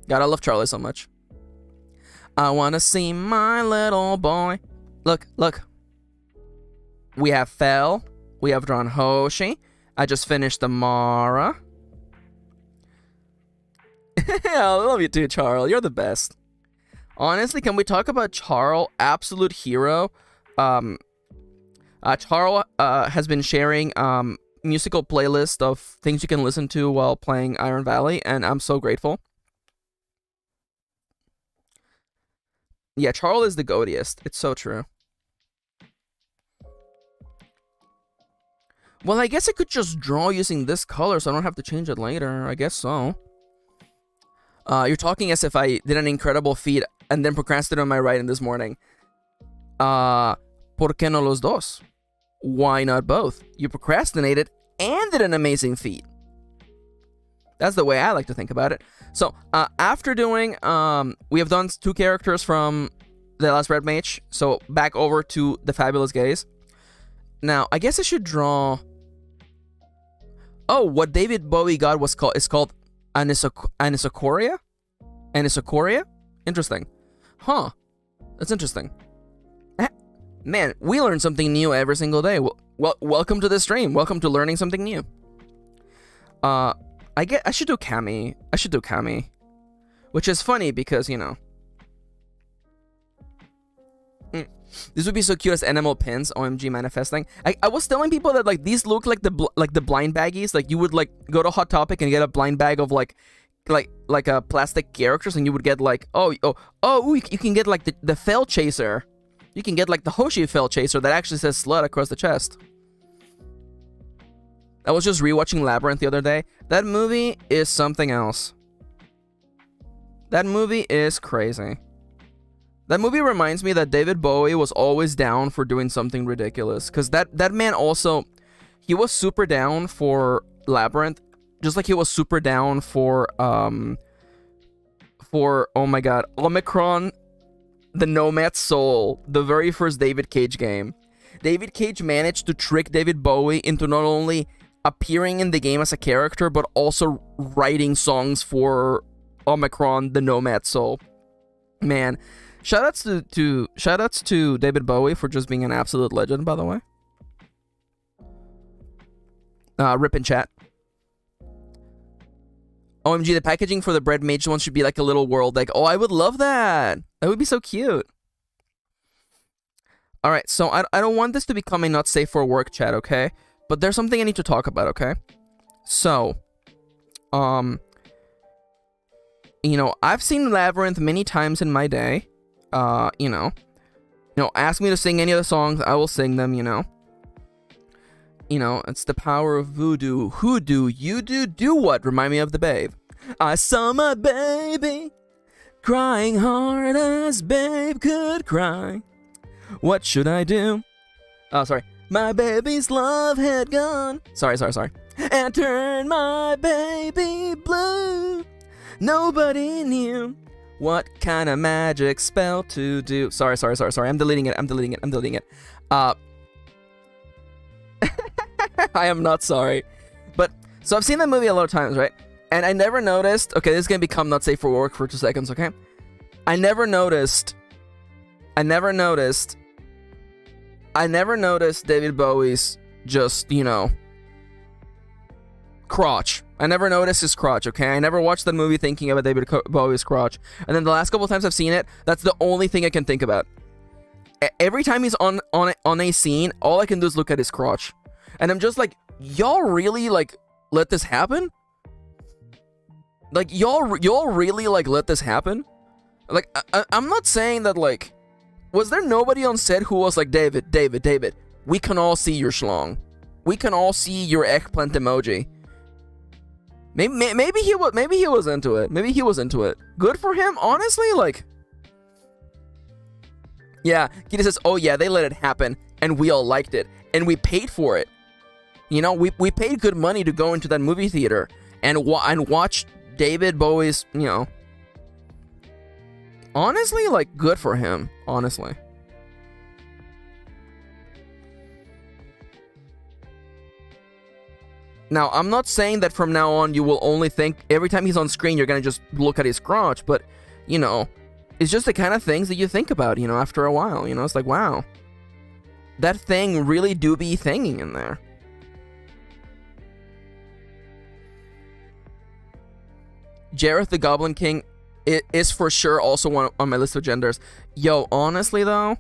God, I love Charlie so much. I want to see my little boy. Look. We have Fel. We have drawn Hoshi. I just finished Amara. I love you too, Charles. You're the best. Honestly, can we talk about Charles? Absolute hero. Charles has been sharing musical playlist of things you can listen to while playing Iron Valley, and I'm so grateful. Yeah, Charles is the goatiest. It's so true. Well, I guess I could just draw using this color so I don't have to change it later. I guess so. You're talking as if I did an incredible feat and then procrastinated on my writing this morning. ¿Por qué no los dos? Why not both? You procrastinated and did an amazing feat. That's the way I like to think about it. So, after doing, we have done 2 characters from the last Red Mage. So, back over to the Fabulous Gaze. Now, I guess I should draw... Oh, what David Bowie got is called Anisocoria? Anisocoria? Interesting. Huh. That's interesting. Man, we learn something new every single day. Well, welcome to the stream. Welcome to learning something new. I should do Kami. Which is funny because, you know. This would be so cute as animal pins. OMG manifesting. I was telling people that like these look like the blind baggies. Like you would like go to Hot Topic and get a blind bag of like a plastic characters, and you would get like you can get like the Fel Chaser. You can get like the Hoshi Fel Chaser that actually says slut across the chest. I was just rewatching Labyrinth the other day. That movie is something else. That movie is crazy. That movie reminds me that David Bowie was always down for doing something ridiculous. Because that man also, he was super down for Labyrinth. Just like he was super down for oh my god, Omicron, the Nomad Soul, the very first David Cage game. David Cage managed to trick David Bowie into not only appearing in the game as a character, but also writing songs for Omicron, the Nomad Soul. Man, shoutouts to David Bowie for just being an absolute legend, by the way. Rip in chat. OMG, the packaging for the Bread Mage one should be like a little world. Like, oh, I would love that. That would be so cute. Alright, so I don't want this to become a not safe for work chat, okay? But there's something I need to talk about, okay? So, you know, I've seen Labyrinth many times in my day. You know, ask me to sing any of the songs, I will sing them, It's the power of voodoo. Hoodoo, you do what? Remind me of the babe. I saw my baby crying hard as babe could cry. What should I do? Oh, sorry. My baby's love had gone. Sorry. And turned my baby blue. Nobody knew what kind of magic spell to do. Sorry. I'm deleting it. I am not sorry. But, so I've seen that movie a lot of times, right? And I never noticed, okay, this is going to become not safe for work for 2 seconds, okay? I never noticed David Bowie's just, crotch. I never noticed his crotch, okay? I never watched that movie thinking about David Bowie's crotch. And then the last couple of times I've seen it, that's the only thing I can think about. Every time he's on a scene, all I can do is look at his crotch. And I'm just like, y'all really, let this happen? Like, y'all really, let this happen? Like, I'm not saying that, was there nobody on set who was like, David, we can all see your schlong. We can all see your eggplant emoji. Maybe he was into it. Maybe he was into it. Good for him, honestly, Yeah, Kitty says, oh yeah, they let it happen, and we all liked it, and we paid for it. We paid good money to go into that movie theater and watch David Bowie's, honestly, good for him, honestly. Now, I'm not saying that from now on you will only think, every time he's on screen, you're gonna just look at his crotch, but, it's just the kind of things that you think about, after a while, it's like, wow, that thing really do be thinging in there. Jareth the Goblin King is for sure also one on my list of genders. Yo, honestly, though,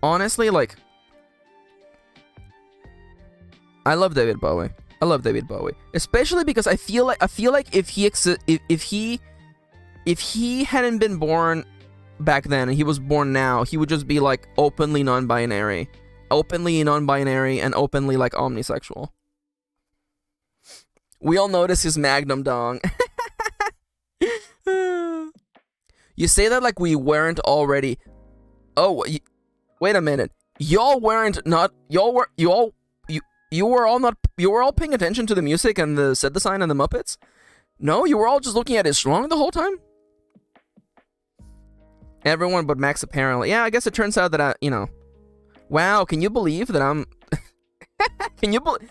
I love David Bowie. Especially because I feel like if he hadn't been born back then and he was born now, he would just be openly non-binary and openly omnisexual. We all notice his magnum dong. You say that like we weren't already. Oh, wait a minute. You were all paying attention to the music and the set design and the Muppets? No, you were all just looking at his schlong the whole time? Everyone but Max, apparently. Yeah, I guess it turns out that Wow, can you believe that I'm... Can you believe...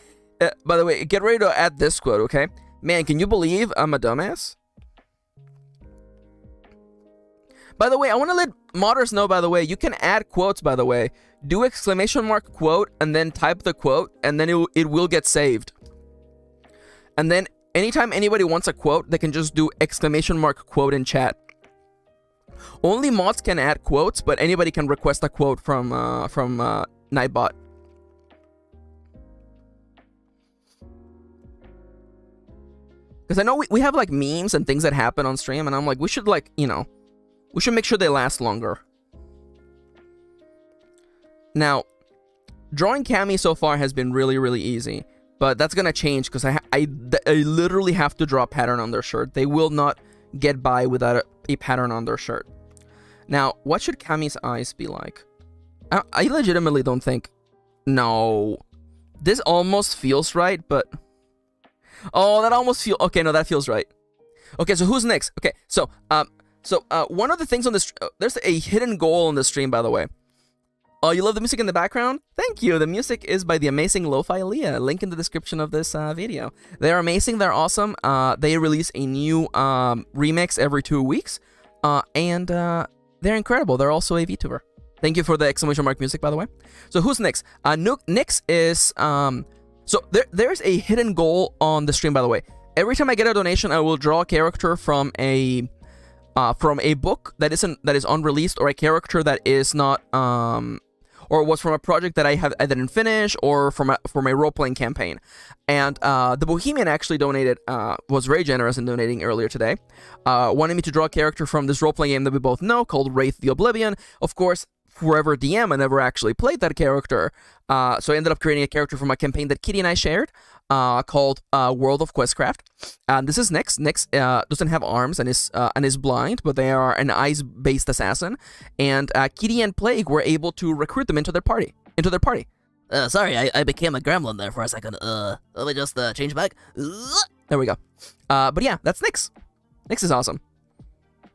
by the way, get ready to add this quote, okay? Man, can you believe I'm a dumbass? By the way, I want to let modders know, by the way, you can add quotes, by the way. Do exclamation mark quote and then type the quote, and then it will get saved. And then anytime anybody wants a quote, they can just do exclamation mark quote in chat. Only mods can add quotes, but anybody can request a quote from Nightbot. Because I know we have memes and things that happen on stream, and I'm like, we should we should make sure they last longer. Now, drawing Cammy so far has been really, really easy, but that's gonna change because I literally have to draw a pattern on their shirt. They will not get by without a pattern on their shirt. Now, what should Cammy's eyes be like? I legitimately don't think. No, this almost feels right, but. Oh, that almost feels... Okay, no, that feels right. Okay, so who's next? Okay, so one of the things on this... there's a hidden goal on the stream, by the way. Oh, you love the music in the background? Thank you. The music is by the amazing Lo-Fi Leah. Link in the description of this video. They're amazing. They're awesome. They release a new remix every 2 weeks. And they're incredible. They're also a VTuber. Thank you for the exclamation mark music, by the way. So who's next? Next is... So there's a hidden goal on the stream, by the way. Every time I get a donation, I will draw a character from a book that is unreleased, or a character that is not or or was from a project that I didn't finish, or from a role playing campaign. And the Bohemian actually donated, was very generous in donating earlier today. Wanted me to draw a character from this role playing game that we both know called Wraith the Oblivion. Of course, forever DM, I never actually played that character. So I ended up creating a character from a campaign that Kitty and I shared, called World of Questcraft. This is Nyx. Nyx doesn't have arms and is blind, but they are an ice-based assassin. And Kitty and Plague were able to recruit them into their party. Sorry, I became a gremlin there for a second. Let me just change back. There we go. But yeah, that's Nyx. Nyx is awesome.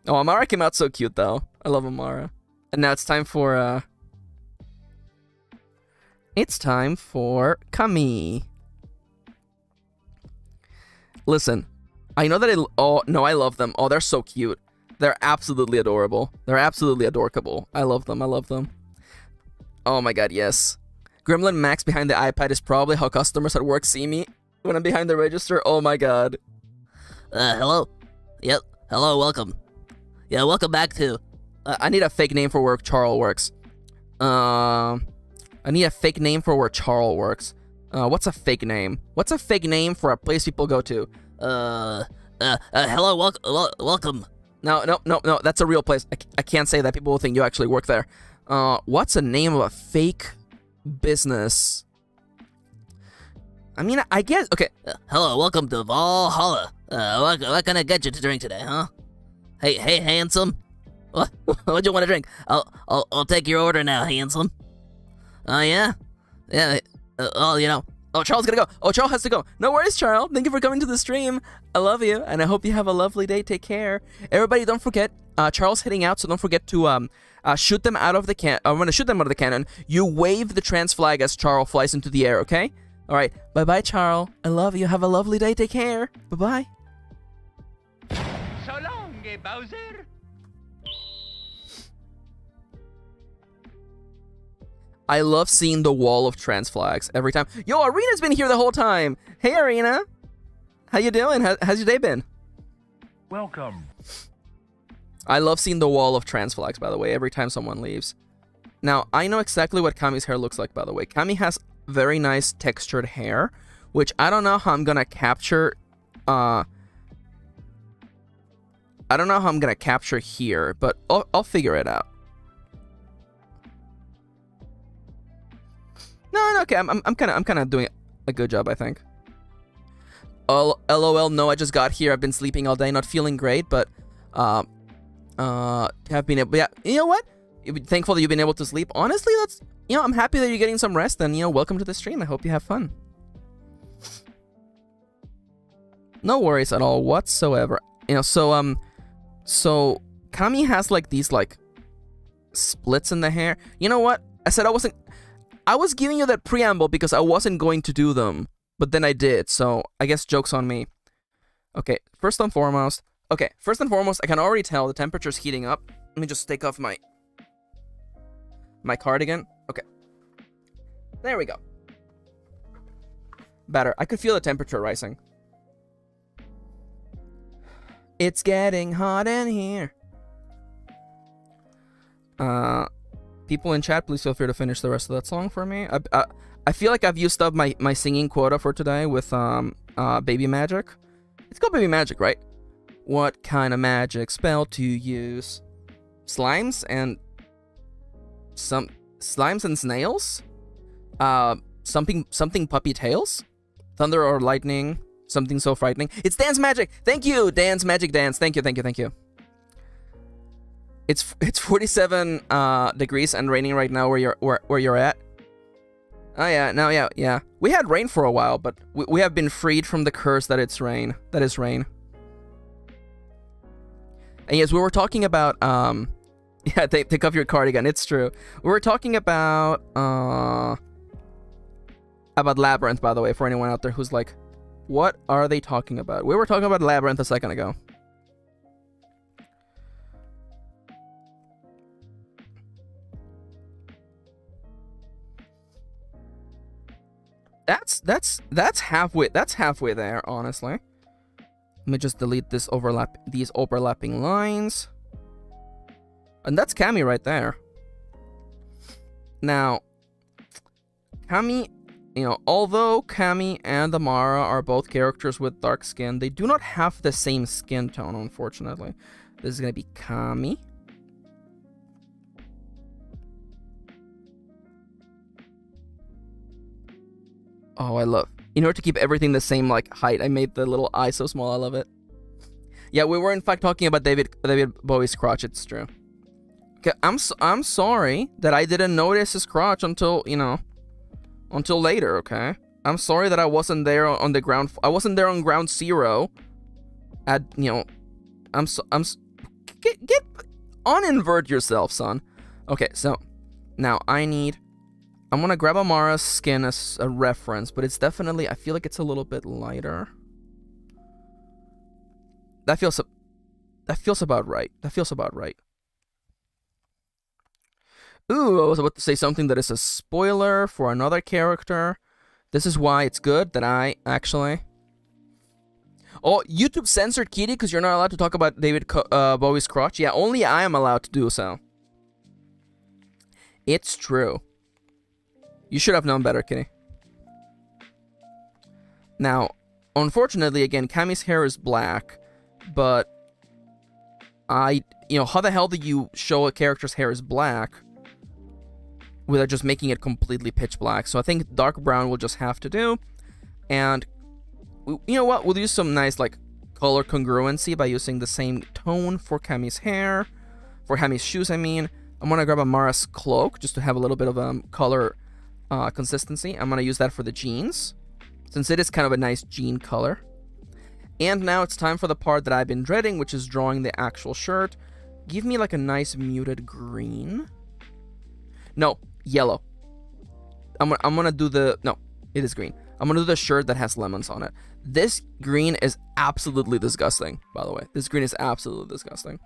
Oh, Amara came out so cute, though. I love Amara. And now it's time for, Kami. Listen, I know that oh, no, I love them. Oh, they're so cute. They're absolutely adorable. They're absolutely adorkable. I love them. I love them. Oh my god, yes. Gremlin Max behind the iPad is probably how customers at work see me when I'm behind the register. Oh my god. Hello? Yep. Hello, welcome. Yeah, welcome back to... I need a fake name for where Charles works. I need a fake name for where Charles works. What's a fake name? What's a fake name for a place people go to? Hello, welcome. No, that's a real place. I can't say that. People will think you actually work there. What's the name of a fake business? I mean, I guess... Okay. Hello, welcome to Valhalla. What can I get you to drink today, huh? Hey, handsome. What do you want to drink? I'll take your order now, handsome. Oh, yeah? Yeah, Oh, Charles gotta go. Oh, Charles has to go. No worries, Charles. Thank you for coming to the stream. I love you, and I hope you have a lovely day. Take care. Everybody, don't forget, Charles heading out, so don't forget to shoot them out of the can. I'm gonna shoot them out of the cannon. You wave the trans flag as Charles flies into the air, okay? All right. Bye-bye, Charles. I love you. Have a lovely day. Take care. Bye-bye. So long, Bowser. I love seeing the wall of trans flags every time. Yo, Arena's been here the whole time. Hey, Arena. How you doing? How's your day been? Welcome. I love seeing the wall of trans flags, by the way, every time someone leaves. Now, I know exactly what Kami's hair looks like, by the way. Kami has very nice textured hair, which I don't know how I'm gonna capture. I don't know how I'm gonna capture here, but I'll figure it out. No, okay. I'm kind of doing a good job, I think. LOL. No, I just got here. I've been sleeping all day, not feeling great, but have been able. Yeah, you know what? Thankful that you've been able to sleep. Honestly, that's I'm happy that you're getting some rest, and welcome to the stream. I hope you have fun. No worries at all whatsoever. So Kami has like these like splits in the hair. You know what? I said I was giving you that preamble because I wasn't going to do them, but then I did, so I guess joke's on me. Okay, first and foremost, I can already tell the temperature's heating up. Let me just take off my cardigan. Okay. There we go. Better. I could feel the temperature rising. It's getting hot in here. People in chat, please feel free to finish the rest of that song for me. I feel like I've used up my singing quota for today with Baby Magic. It's called Baby Magic, right? What kind of magic spell to use? Slimes and snails? Something puppy tails? Thunder or lightning? Something so frightening. It's Dance Magic. Thank you, Dance Magic Dance. Thank you. It's 47 degrees and raining right now where you're at. Oh yeah, no, yeah. We had rain for a while, but we have been freed from the curse that is rain. And yes, we were talking about yeah, take off your cardigan. It's true. We were talking about Labyrinth, by the way, for anyone out there who's like, what are they talking about? We were talking about Labyrinth a second ago. That's halfway there, honestly. Let me just delete these overlapping lines. And that's Kami right there. Now, Kami, although Kami and Amara are both characters with dark skin, they do not have the same skin tone, unfortunately. This is going to be Kami. Oh, I love... In order to keep everything the same, like, height, I made the little eye so small. I love it. Yeah, we were, in fact, talking about David Bowie's crotch. It's true. Okay, I'm sorry that I didn't notice his crotch until, until later, okay? I'm sorry that I wasn't there on the ground... I wasn't there on ground zero at, get uninvert yourself, son. Okay, so now I'm gonna grab Amara's skin as a reference, but it's definitely, I feel like it's a little bit lighter. That feels about right. That feels about right. Ooh, I was about to say something that is a spoiler for another character. This is why it's good that I actually... Oh, YouTube censored Kitty because you're not allowed to talk about David Bowie's crotch? Yeah, only I am allowed to do so. It's true. You should have known better, Kitty. Now, unfortunately, again, Kami's hair is black, but how the hell do you show a character's hair is black without just making it completely pitch black? So I think dark brown will just have to do. And you know what? We'll use some nice, like, color congruency by using the same tone for Kami's hair, for Kami's shoes, I mean. I'm gonna grab Amara's cloak just to have a little bit of color consistency. I'm gonna use that for the jeans, since it is kind of a nice jean color. And now it's time for the part that I've been dreading, which is drawing the actual shirt. Give me like a nice muted green. No, yellow. I'm gonna do the... No, it is green. I'm gonna do the shirt that has lemons on it. This green is absolutely disgusting, by the way. This green is absolutely disgusting.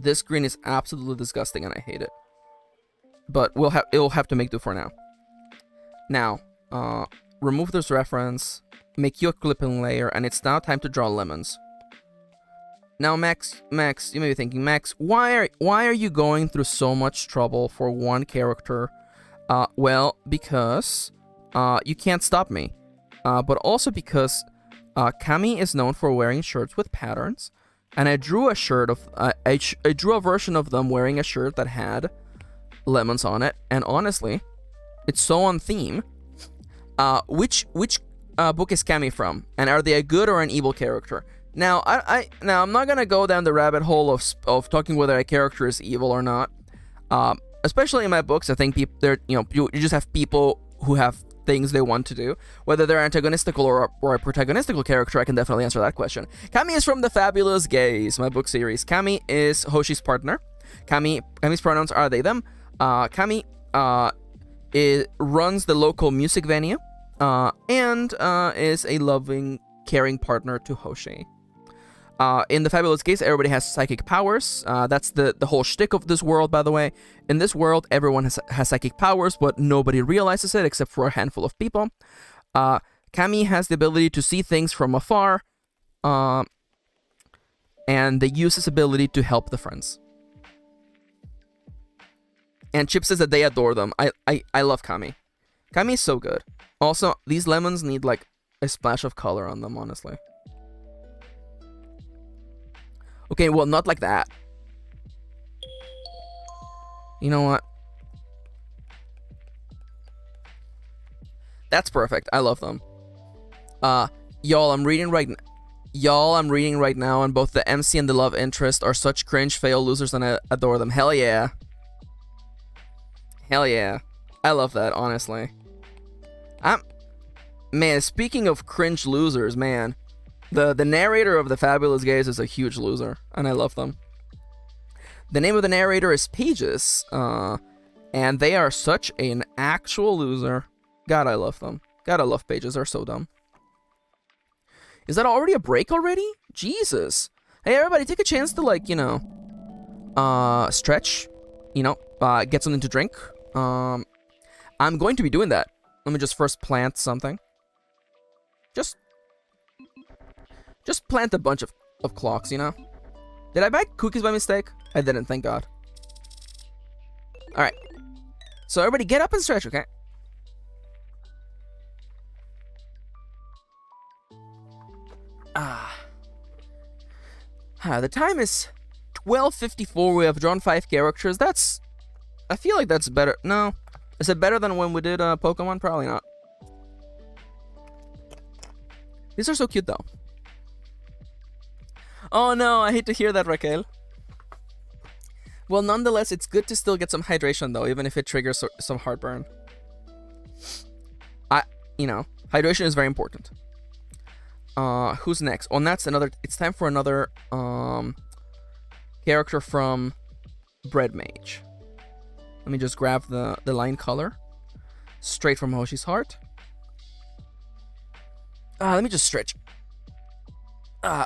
This green is absolutely disgusting and I hate it. But it'll have to make do for now. Now, remove this reference, make you a clipping layer, and it's now time to draw lemons. Now, Max, you may be thinking, Max, why are you going through so much trouble for one character? Well, because you can't stop me. But also because Kami is known for wearing shirts with patterns. And I drew a shirt of I drew a version of them wearing a shirt that had lemons on it, and honestly, it's so on theme. Which book is Kami from, and are they a good or an evil character? Now, I'm not gonna go down the rabbit hole of talking whether a character is evil or not. Especially in my books, I think you just have people who have things they want to do. Whether they're antagonistical or a protagonistical character, I can definitely answer that question. Kami is from the Fabulous Gays, my book series. Kami is Hoshi's partner. Kami's pronouns are they, them. Kami runs the local music venue and is a loving, caring partner to Hoshi. In the Fabulous Gays, everybody has psychic powers. That's the whole shtick of this world, by the way. In this world, everyone has psychic powers, but nobody realizes it except for a handful of people. Kami has the ability to see things from afar, and they use this ability to help the friends. And Chip says that they adore them. I love Kami. Kami is so good. Also, these lemons need, like, a splash of color on them, honestly. Okay, well, not like that. You know what? That's perfect. I love them. Y'all, I'm reading right now, and both the MC and the love interest are such cringe fail losers, and I adore them. Hell yeah. Hell yeah. I love that, honestly. Man, speaking of cringe losers, man. The narrator of the Fabulous Gays is a huge loser, and I love them. The name of the narrator is Pages, and they are such an actual loser. God, I love them. God, I love Pages. They're so dumb. Is that already a break already? Jesus. Hey, everybody, take a chance to, like, stretch, get something to drink. I'm going to be doing that. Let me just first plant something. Just plant a bunch of clocks, Did I buy cookies by mistake? I didn't, thank God. Alright. So everybody get up and stretch, okay? The time is 12:54. We have drawn 5 characters. That's... I feel like that's better. No. Is it better than when we did Pokemon? Probably not. These are so cute, though. Oh, no. I hate to hear that, Raquel. Well, nonetheless, it's good to still get some hydration, though, even if it triggers some heartburn. You know, hydration is very important. Who's next? Oh, and that's another... It's time for another character from Bread Mage. Let me just grab the line color. Straight from Hoshi's heart. Let me just stretch.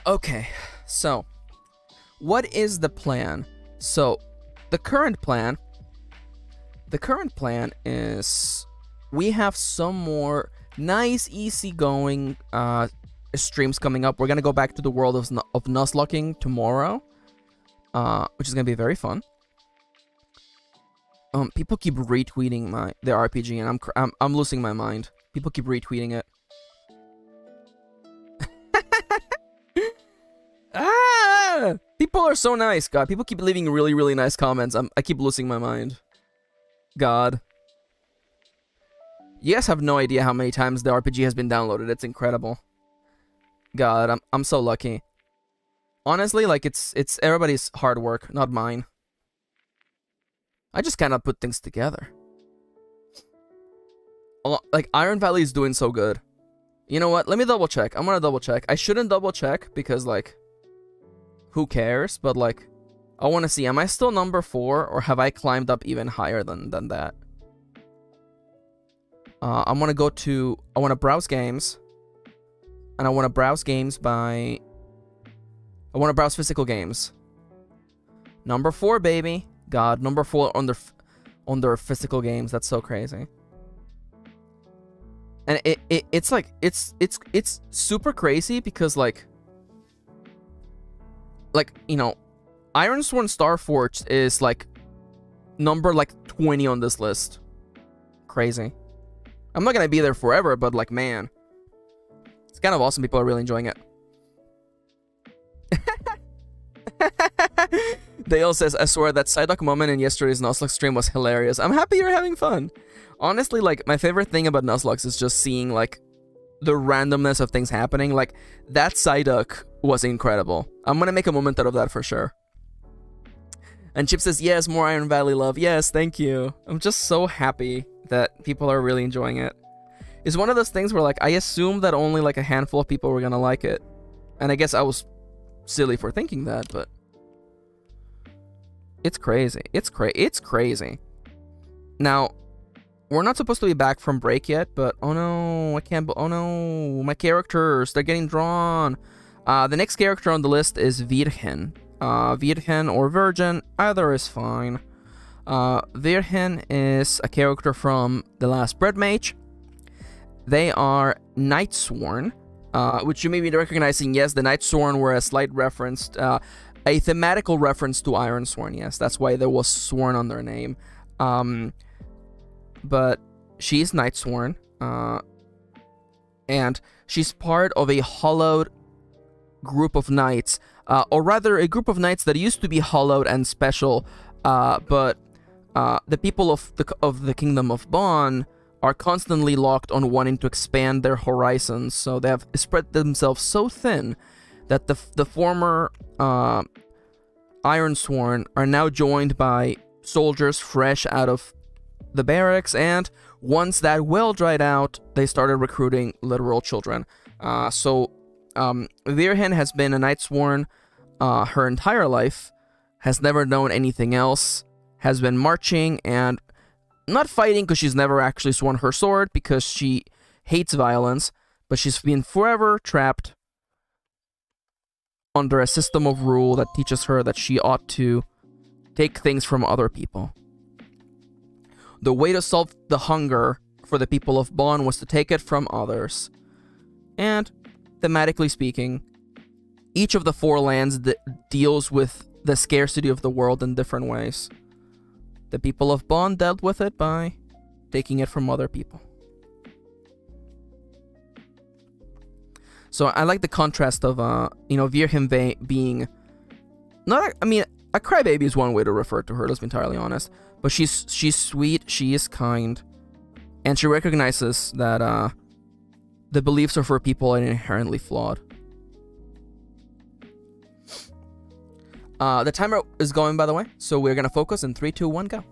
Okay. So, what is the plan? So, the current plan is we have some more nice, easygoing streams coming up. We're gonna go back to the world of Nuzlocking tomorrow, which is gonna be very fun. People keep retweeting the RPG, and I'm losing my mind. People keep retweeting it. People are so nice, God. People keep leaving really, really nice comments. I keep losing my mind. God. You guys have no idea how many times the RPG has been downloaded. It's incredible. God, I'm so lucky. Honestly, like it's everybody's hard work, not mine. I just cannot put things together. Like Iron Valley is doing so good. You know what? Let me double check. I'm gonna double check. I shouldn't double check because like, who cares? But like, I want to see. Am I still number 4 or have I climbed up even higher than that? I'm gonna go to. I want to browse games. And I want to browse games by... I want to browse physical games. Number 4, baby. God, number 4 under physical games. That's so crazy. And it's like... It's super crazy because, like, you know... Ironsworn Starforged is, like, number, like, 20 on this list. Crazy. I'm not gonna be there forever, but, like, man... It's kind of awesome. People are really enjoying it. Dale says, I swear that Psyduck moment in yesterday's Nuzlocke stream was hilarious. I'm happy you're having fun. Honestly, like, my favorite thing about Nuzlocke is just seeing, like, the randomness of things happening. Like, that Psyduck was incredible. I'm gonna make a moment out of that for sure. And Chip says, yes, more Iron Valley love. Yes, thank you. I'm just so happy that people are really enjoying it. It's one of those things where, like, I assumed that only, like, a handful of people were gonna like it. And I guess I was silly for thinking that, but... It's crazy. It's crazy. Now, we're not supposed to be back from break yet, but... Oh no, I can't... Oh no, my characters, they're getting drawn. The next character on the list is Virgen. Virgen or Virgin, either is fine. Virgen is a character from the last Bread Mage. They are Nightsworn, which you may be recognizing. Yes, the Nightsworn were a slight reference, a thematical reference to Ironsworn. Yes, that's why there was Sworn on their name. But she's Nightsworn, and she's part of a hollowed group of knights, or rather a group of knights that used to be hollowed and special, but the people of the Kingdom of Bon are constantly locked on wanting to expand their horizons, so they have spread themselves so thin that the former Ironsworn are now joined by soldiers fresh out of the barracks, and once that well dried out, they started recruiting literal children. So Virgen has been a Nightsworn her entire life, has never known anything else, has been marching and not fighting because she's never actually sworn her sword because she hates violence, but she's been forever trapped under a system of rule that teaches her that she ought to take things from other people. The way to solve the hunger for the people of Bon was to take it from others. And, thematically speaking, each of the 4 lands deals with the scarcity of the world in different ways. The people of Bonn dealt with it by taking it from other people. So I like the contrast of, Virgen being not. I mean, a crybaby is one way to refer to her. Let's be entirely honest. But she's sweet. She is kind, and she recognizes that the beliefs of her people are inherently flawed. The timer is going, by the way, so we're gonna focus in 3, 2, 1, go.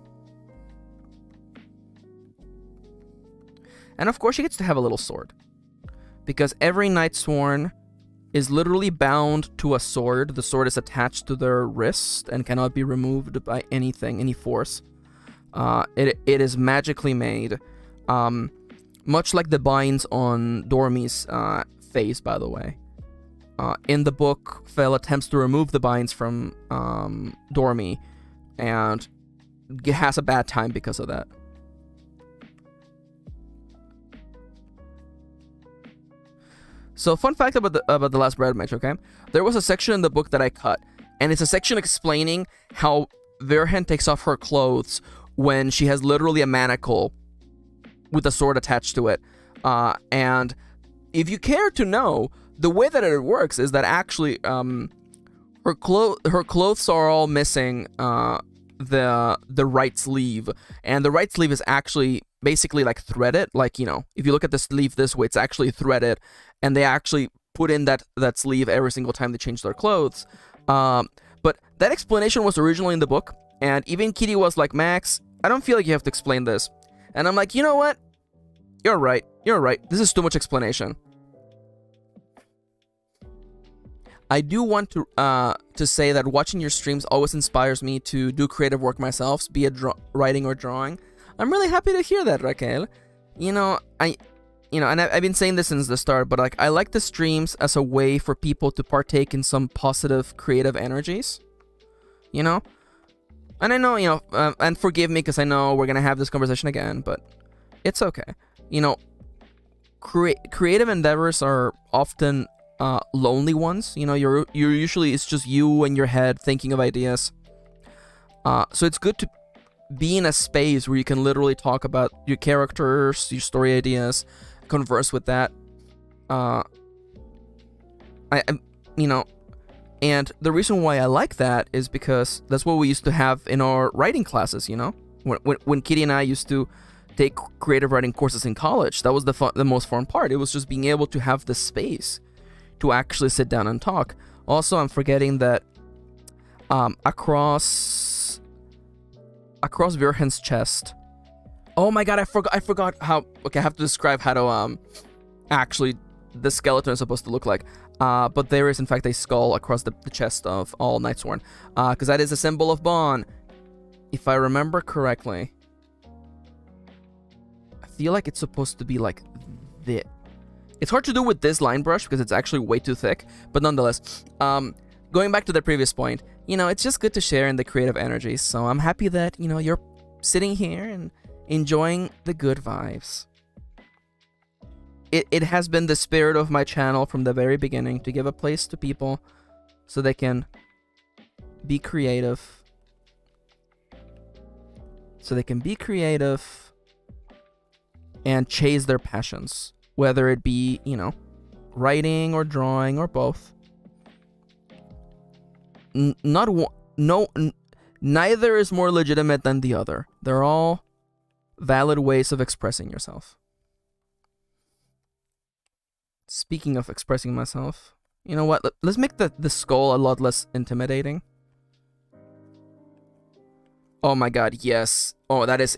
And of course, she gets to have a little sword, because every Knight Sworn is literally bound to a sword. The sword is attached to their wrist and cannot be removed by anything, any force. It is magically made, much like the binds on Dormy's face, by the way. In the book, Fel attempts to remove the binds from Dormy, and has a bad time because of that. So, fun fact about the last bread match, okay? There was a section in the book that I cut, and it's a section explaining how Virgen takes off her clothes when she has literally a manacle with a sword attached to it. And if you care to know, the way that it works is that actually her clothes are all missing the right sleeve, and the right sleeve is actually basically like threaded. Like, if you look at the sleeve this way, it's actually threaded, and they actually put in that sleeve every single time they change their clothes. But that explanation was originally in the book, and even Kitty was like, Max, I don't feel like you have to explain this. And I'm like, you know what? You're right. This is too much explanation. I do want to say that watching your streams always inspires me to do creative work myself, be it writing or drawing. I'm really happy to hear that, Raquel. And I've been saying this since the start, but like I like the streams as a way for people to partake in some positive creative energies. And I know, and forgive me because I know we're gonna have this conversation again, but it's okay. Creative endeavors are often lonely ones. You're usually, it's just you and your head thinking of ideas. So it's good to be in a space where you can literally talk about your characters, your story ideas, converse with that. And the reason why I like that is because that's what we used to have in our writing classes. When Kitty and I used to take creative writing courses in college, that was the most fun part. It was just being able to have the space to actually sit down and talk. Also, I'm forgetting that across Virgen's chest. Oh my god, I forgot how. Okay, I have to describe how to actually the skeleton is supposed to look like. But there is in fact a skull across the chest of all Knightsworn, because that is a symbol of Bonn, if I remember correctly. I feel like it's supposed to be like this. It's hard to do with this line brush because it's actually way too thick, but nonetheless, going back to the previous point, it's just good to share in the creative energy, so I'm happy that, you're sitting here and enjoying the good vibes. It has been the spirit of my channel from the very beginning to give a place to people so they can be creative. And chase their passions. Whether it be, writing or drawing or both. Neither is more legitimate than the other. They're all valid ways of expressing yourself. Speaking of expressing myself, you know what? Let's make the skull a lot less intimidating. Oh my god, yes. Oh, that is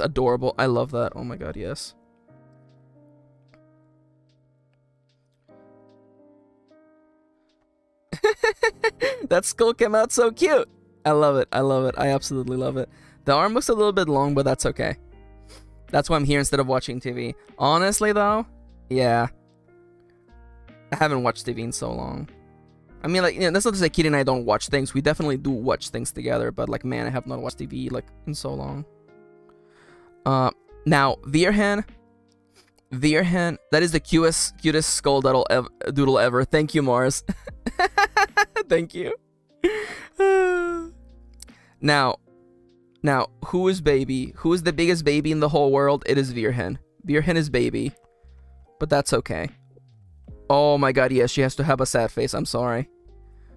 adorable. I love that. Oh my god, yes. That skull came out so cute. I love it. I absolutely love it. The arm looks a little bit long, but that's okay. That's why I'm here instead of watching TV. Honestly, though, yeah. I haven't watched TV in so long. I mean, that's not to say Kirin and I don't watch things. We definitely do watch things together, but, man, I have not watched TV, in so long. Now, Virgen, that is the cutest skull doodle ever. Thank you, Mars. Thank you. Now, who is baby? Who is the biggest baby in the whole world? It is Virhen. Virhen is baby. But that's okay. Oh my god, yes, she has to have a sad face. I'm sorry.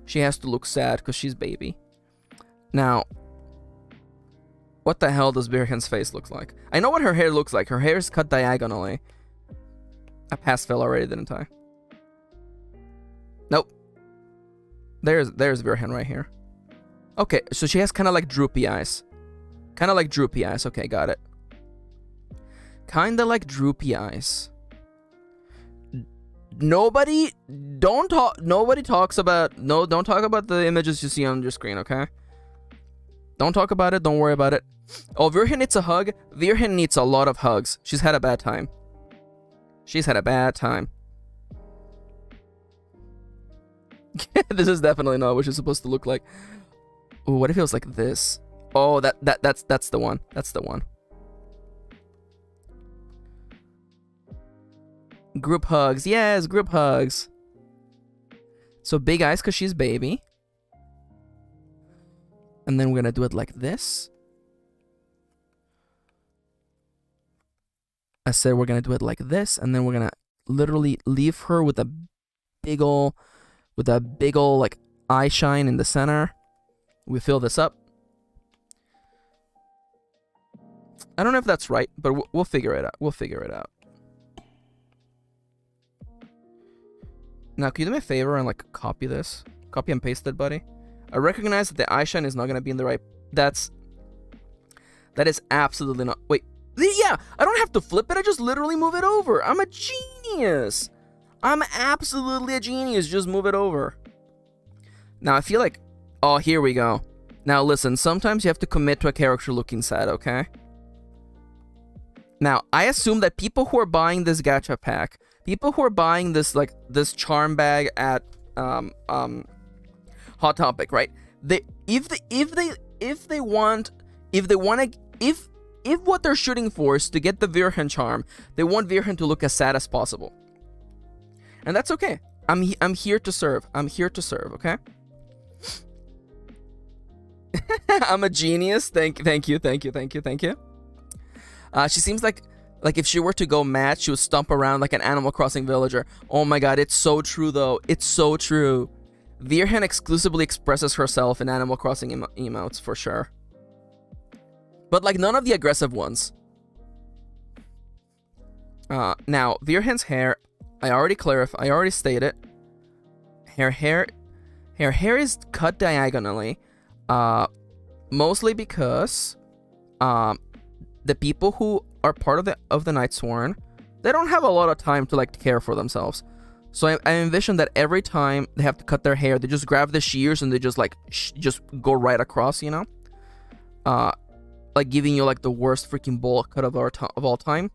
She has to look sad because she's baby. Now, what the hell does Virhen's face look like? I know what her hair looks like. Her hair is cut diagonally. I passed fail already, didn't I? Nope. There's Virhen right here. Okay, so she has kind of like droopy eyes. Kind of like droopy eyes. Okay, got it. Kind of like droopy eyes. Nobody talks about don't talk about the images you see on your screen, okay? Don't talk about it, don't worry about it. Oh, Virhen needs a hug. Virhen needs a lot of hugs. She's had a bad time. She's had a bad time. This is definitely not what she's supposed to look like. Ooh, what if it was like this? Oh, that's the one. That's the one. Group hugs. Yes, group hugs. So big eyes because she's baby. And then we're going to do it like this. I said we're going to do it like this. And then we're going to literally leave her with a big ol' like eye shine in the center. We fill this up. I don't know if that's right, but we'll figure it out. We'll figure it out. Now, can you do me a favor and like copy this? Copy and paste it, buddy. I recognize that the eye shine is not gonna be in the right. That is absolutely not. Wait, yeah, I don't have to flip it. I just literally move it over. I'm a genius. I'm absolutely a genius. Just move it over. Now I feel like, oh, here we go. Now listen, sometimes you have to commit to a character looking sad, okay? Now I assume that people who are buying this gacha pack, people who are buying this like this charm bag at Hot Topic, right? If what they're shooting for is to get the Virhen charm, they want Virhen to look as sad as possible, and that's okay. I'm here to serve. I'm here to serve. Okay. I'm a genius. Thank you. She seems like if she were to go mad, she would stomp around like an Animal Crossing villager. Oh my god, it's so true though. It's so true. Virhen exclusively expresses herself in Animal Crossing emotes for sure. But like none of the aggressive ones. Now, Virhen's hair, I already stated. Her hair is cut diagonally. Mostly because the people who are part of the Night Sworn, they don't have a lot of time to like care for themselves. So I envision that every time they have to cut their hair, they just grab the shears and they just like just go right across, you know, like giving you like the worst freaking bowl cut of all time.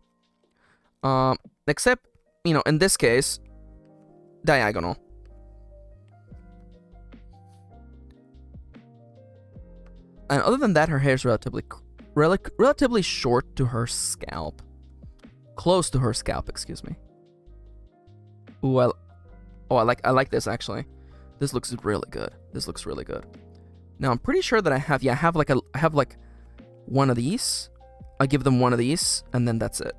Except, you know, in this case, diagonal. And other than that, her hair is relatively short to her scalp. Close to her scalp, excuse me. Ooh, I like this actually. This looks really good. Now I'm pretty sure that I have like one of these. I give them one of these, and then that's it.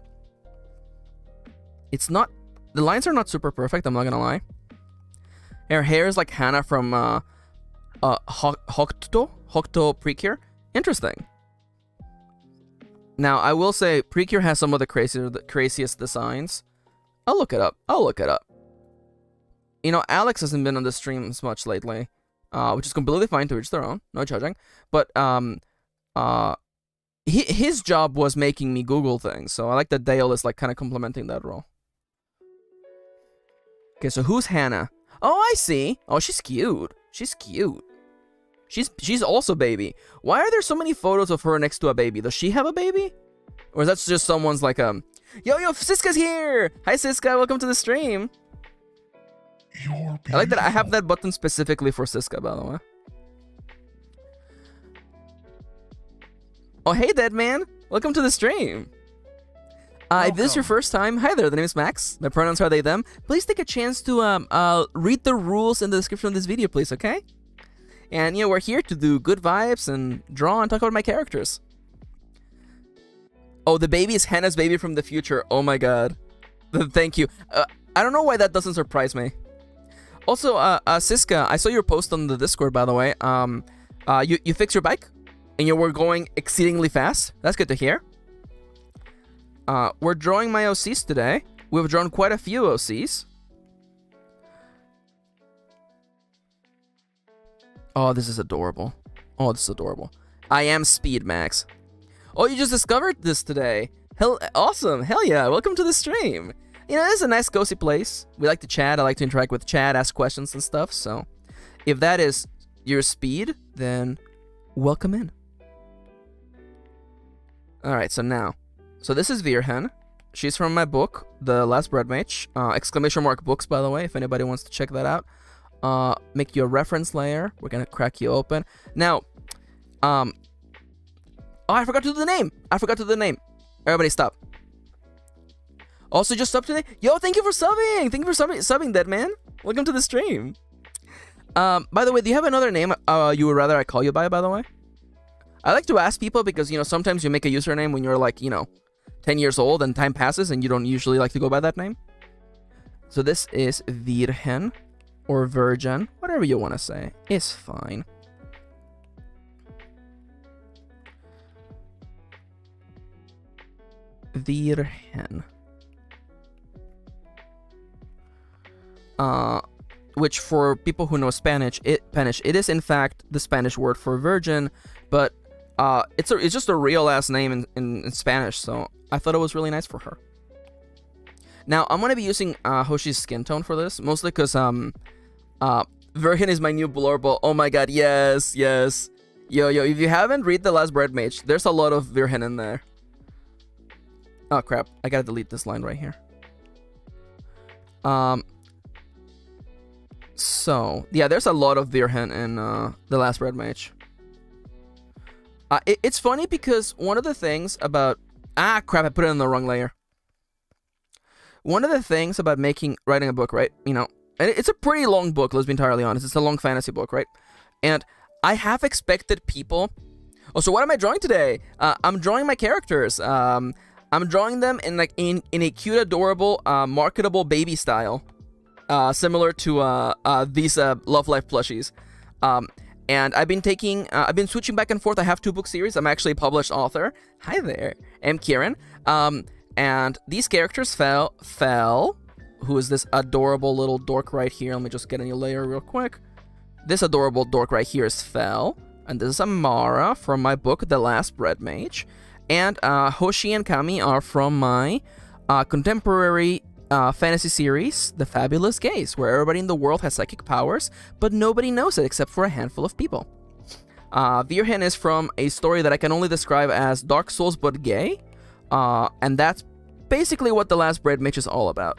It's not, the lines are not super perfect, I'm not gonna lie. Her hair is like Hannah from Hokuto Precure. Interesting. Now I will say Precure has some of the craziest designs. I'll look it up. You know, Alex hasn't been on the streams much lately, which is completely fine, to each their own, no judging. But his job was making me Google things, so I like that Dale is like kind of complementing that role. Okay, so who's Hannah? Oh, I see. Oh, she's cute. She's also baby. Why are there so many photos of her next to a baby? Does she have a baby? Or is that just someone's like yo, Siska's here! Hi Siska, welcome to the stream. I like that I have that button specifically for Siska, by the way. Oh, hey dead man, welcome to the stream. If this is your first time, hi there, the name is Max. My pronouns are they, them. Please take a chance to read the rules in the description of this video, please, okay? And, we're here to do good vibes and draw and talk about my characters. Oh, the baby is Hannah's baby from the future. Oh my god. Thank you. I don't know why that doesn't surprise me. Also, Siska, I saw your post on the Discord, by the way. You fixed your bike? And you were going exceedingly fast? That's good to hear. We're drawing my OCs today. We've drawn quite a few OCs. Oh, this is adorable. Oh, this is adorable. I am Speed Max. Oh, you just discovered this today. Awesome. Hell yeah. Welcome to the stream. This is a nice cozy place. We like to chat. I like to interact with chat, ask questions and stuff. So if that is your speed, then welcome in. Alright, so this is Virhen. She's from my book, The Last Bread Mage. Exclamation mark books, by the way, if anybody wants to check that out. Make you a reference layer. We're gonna crack you open. Now, oh, I forgot to do the name. Everybody stop. Also, just sub today. Yo, thank you for subbing. Thank you for subbing, Dead Man. Welcome to the stream. By the way, do you have another name you would rather I call you by the way? I like to ask people because, sometimes you make a username when you're like, 10 years old and time passes and you don't usually like to go by that name. So this is Virgen or Virgin, whatever you want to say. It's fine. Virgen. Which for people who know Spanish, it is in fact the Spanish word for virgin, but it's just a real last name in Spanish, so I thought it was really nice for her. Now I'm gonna be using Hoshi's skin tone for this, mostly because Virgin is my new blurble. Oh my god, yes. Yo, if you haven't read The Last Bread Mage, there's a lot of Virgin in there. Oh crap, I gotta delete this line right here. So, yeah, there's a lot of Virgen in The Last Bread Mage. It's funny because one of the things about... Ah, crap, I put it in the wrong layer. One of the things about writing a book, right? And it's a pretty long book, let's be entirely honest. It's a long fantasy book, right? And I have expected people... Oh, so what am I drawing today? I'm drawing my characters. I'm drawing them in a cute, adorable, marketable baby style. Similar to these Love Life plushies. And I've been switching back and forth. I have 2 book series. I'm actually a published author. Hi there, MKirin. And these characters Fell, who is this adorable little dork right here. Let me just get a new layer real quick. This adorable dork right here is Fell. And this is Amara from my book, The Last Bread Mage. And Hoshi and Kami are from my contemporary fantasy series, The Fabulous Gays, where everybody in the world has psychic powers, but nobody knows it except for a handful of people. Virgen is from a story that I can only describe as Dark Souls but gay, and that's basically what The Last Bread Mage is all about.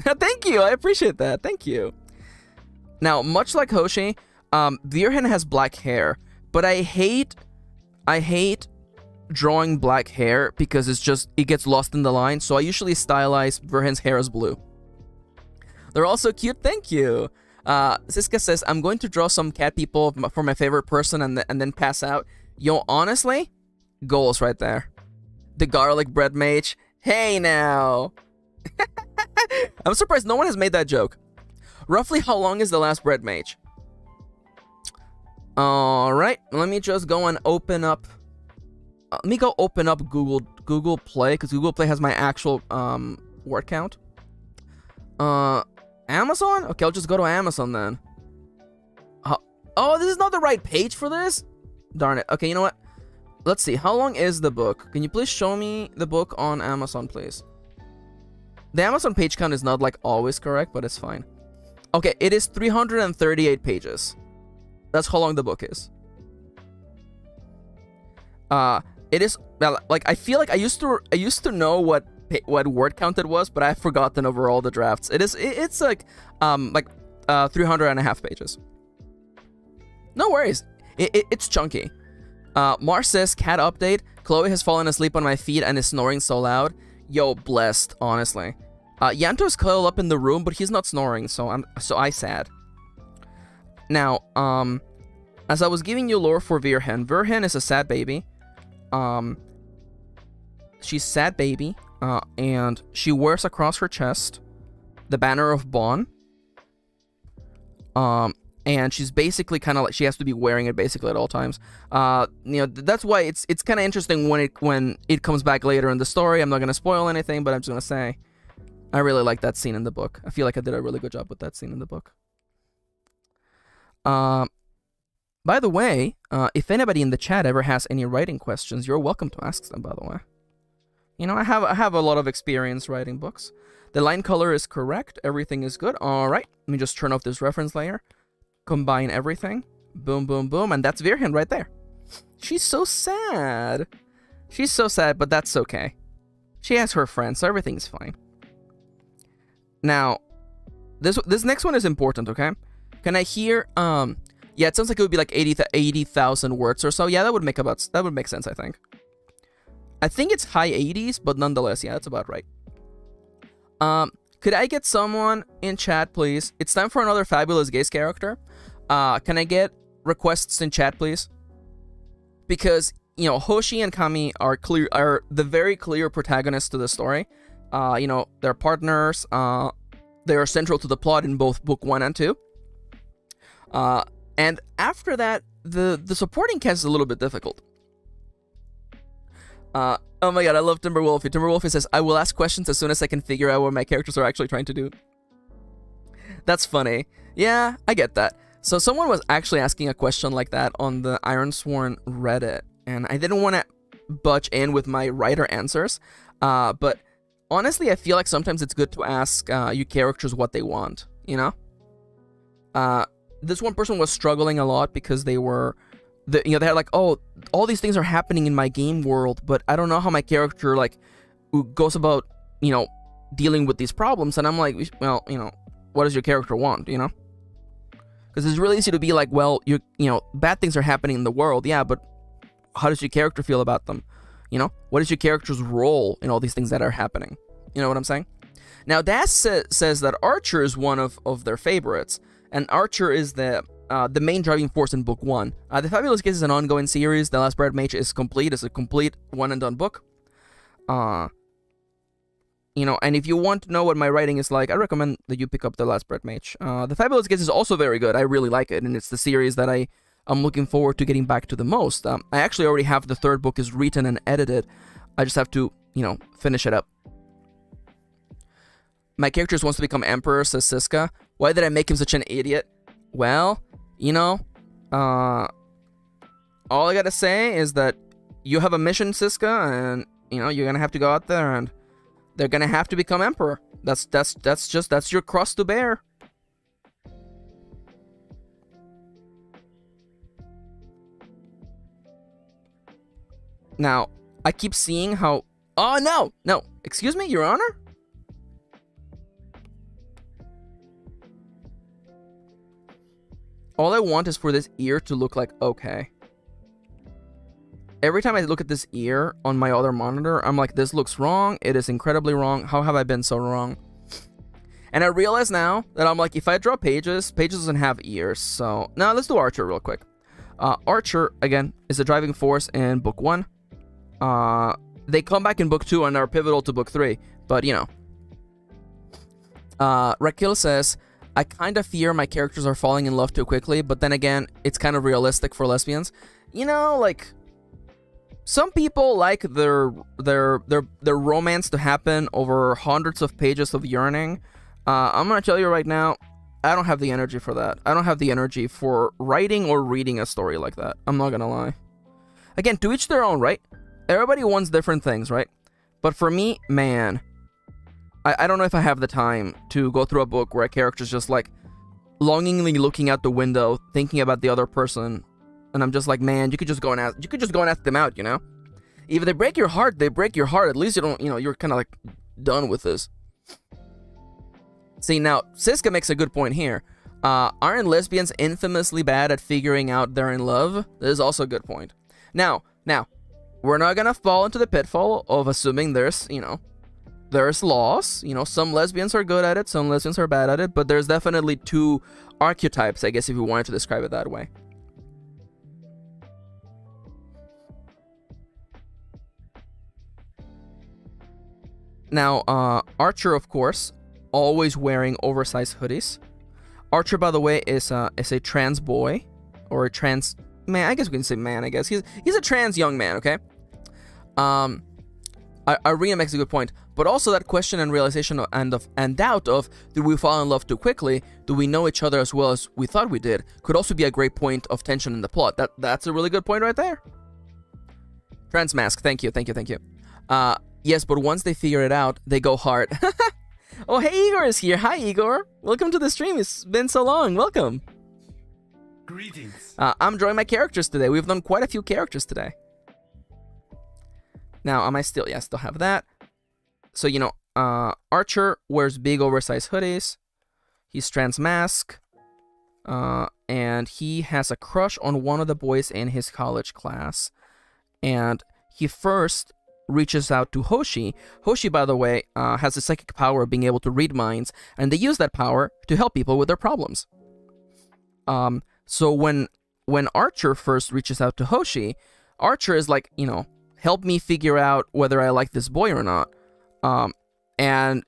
Thank you, I appreciate that, thank you. Now, much like Hoshi, Virgen has black hair, but I hate drawing black hair because it gets lost in the line, so I usually stylize Virgen's hair as blue. They're also cute, thank you. Siska says, I'm going to draw some cat people for my favorite person and then pass out. Yo, honestly, goals right there. The garlic bread mage. Hey now. I'm surprised no one has made that joke. Roughly how long is The Last Bread Mage? Alright, let me just go and open up... let me go open up Google Play, because Google Play has my actual word count. Amazon? Okay, I'll just go to Amazon then. Oh, this is not the right page for this? Darn it. Okay, you know what? Let's see. How long is the book? Can you please show me the book on Amazon, please? The Amazon page count is not like always correct, but it's fine. Okay, it is 338 pages. That's how long the book is. It is like I feel like I used to know what word count it was, but I've forgotten over all the drafts. It's like 300 and a half pages. No worries. It's chunky. Mars says cat update. Chloe has fallen asleep on my feet and is snoring so loud. Yo, blessed, honestly. Yanto's curled up in the room, but he's not snoring, so I sad. Now, as I was giving you lore for Virhin is a sad baby. She's sad baby, and she wears across her chest the banner of Bon. And she's basically kind of like, she has to be wearing it basically at all times. That's why it's kind of interesting when it comes back later in the story. I'm not gonna spoil anything, but I'm just gonna say I really like that scene in the book. I feel like I did a really good job with that scene in the book. By the way, if anybody in the chat ever has any writing questions, you're welcome to ask them, by the way. I have a lot of experience writing books. The line color is correct. Everything is good. All right. Let me just turn off this reference layer. Combine everything. Boom, boom, boom. And that's Virhin right there. She's so sad. She's so sad, but that's okay. She has her friends, so everything's fine. Now, this next one is important, okay? Can I hear, yeah, it sounds like it would be like 80,000 words or so. Yeah, that would make sense, I think. I think it's high 80s, but nonetheless, yeah, that's about right. Could I get someone in chat, please? It's time for another fabulous gaze character. Can I get requests in chat, please? Because, Hoshi and Kami are the very clear protagonists to the story. They're partners. They are central to the plot in both book 1 and 2. And after that, the supporting cast is a little bit difficult. Oh my god, I love Timberwolfie. Timberwolfie says, I will ask questions as soon as I can figure out what my characters are actually trying to do. That's funny. Yeah, I get that. So someone was actually asking a question like that on the Ironsworn Reddit, and I didn't want to butch in with my writer answers, but honestly, I feel like sometimes it's good to ask you characters what they want, This one person was struggling a lot because they were... they had like, oh, all these things are happening in my game world, but I don't know how my character like goes about, dealing with these problems. And I'm like, well, what does your character want, Because it's really easy to be like, well, bad things are happening in the world, yeah, but how does your character feel about them? What is your character's role in all these things that are happening? You know what I'm saying? Now, Das says that Archer is one of their favorites, and Archer is the main driving force in book 1. The Fabulous Case is an ongoing series. The Last Bread Mage is complete. It's a complete one and done book. And if you want to know what my writing is like, I recommend that you pick up The Last Bread Mage. The Fabulous Case is also very good. I really like it, and it's the series that I'm looking forward to getting back to the most. I actually already have the 3rd book is written and edited. I just have to, finish it up. My character wants to become Emperor, says Siska. Why did I make him such an idiot? Well... all I gotta say is that you have a mission, Siska, and, you're gonna have to go out there and they're gonna have to become Emperor. That's your cross to bear. Now, I keep seeing how... Oh, no! Excuse me, Your Honor? All I want is for this ear to look like okay. Every time I look at this ear on my other monitor, I'm like, this looks wrong. It is incredibly wrong. How have I been so wrong? And I realize now that I'm like, if I draw Pages doesn't have ears. So, now let's do Archer real quick. Archer, again, is the driving force in book 1. They come back in book 2 and are pivotal to book 3. But, Raquel says... I kind of fear my characters are falling in love too quickly, but then again, it's kind of realistic for lesbians. Like, some people like their romance to happen over hundreds of pages of yearning. I'm gonna tell you right now, I don't have the energy for that. I don't have the energy for writing or reading a story like that. I'm not gonna lie. Again, to each their own, right? Everybody wants different things, right? But for me, man... I don't know if I have the time to go through a book where a character's just like longingly looking out the window, thinking about the other person, and I'm just like, man, you could just go and ask them out, If they break your heart, they break your heart. At least you don't, you're kind of like done with this. See, now Siska makes a good point here. Aren't lesbians infamously bad at figuring out they're in love? This is also a good point. Now, we're not gonna fall into the pitfall of assuming there's there's laws. You know, some lesbians are good at it, some lesbians are bad at it, but there's definitely two archetypes, I guess, if you wanted to describe it that way. Now, Archer, of course, always wearing oversized hoodies. Archer, by the way, is a trans boy, or a trans man. I guess we can say man. I guess he's a trans young man. Okay. Irina makes a good point, but also that question and realization and doubt of, did we fall in love too quickly? Do we know each other as well as we thought we did? Could also be a great point of tension in the plot. That's a really good point right there. Trans mask. Thank you. Yes, but once they figure it out, they go hard. Oh, hey, Igor is here. Hi, Igor. Welcome to the stream. It's been so long. Welcome. Greetings. I'm enjoying my characters today. We've done quite a few characters today. Now, am I still... Yeah, I still have that. So, you know, Archer wears big oversized hoodies. He's trans mask. And he has a crush on one of the boys in his college class. And he first reaches out to Hoshi. Hoshi, by the way, has the psychic power of being able to read minds, and they use that power to help people with their problems. So when Archer first reaches out to Hoshi, Archer is like, you know, help me figure out whether I like this boy or not. And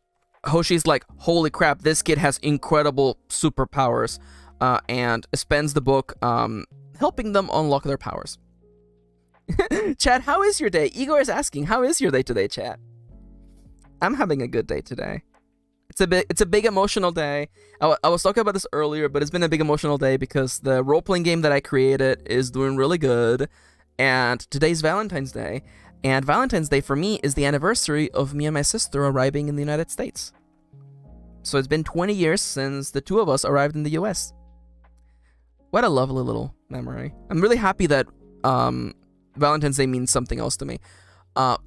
Hoshi's like, holy crap, this kid has incredible superpowers, and spends the book helping them unlock their powers. Chat, how is your day? Igor is asking, how is your day today, chat? I'm having a good day today. It's a big emotional day. I was talking about this earlier, but it's been a big emotional day because the role-playing game that I created is doing really good, and today's Valentine's Day, and Valentine's Day for me is the anniversary of me and my sister arriving in the United States. So it's been 20 years since the two of us arrived in the US. What a lovely little memory. I'm really happy that Valentine's Day means something else to me. No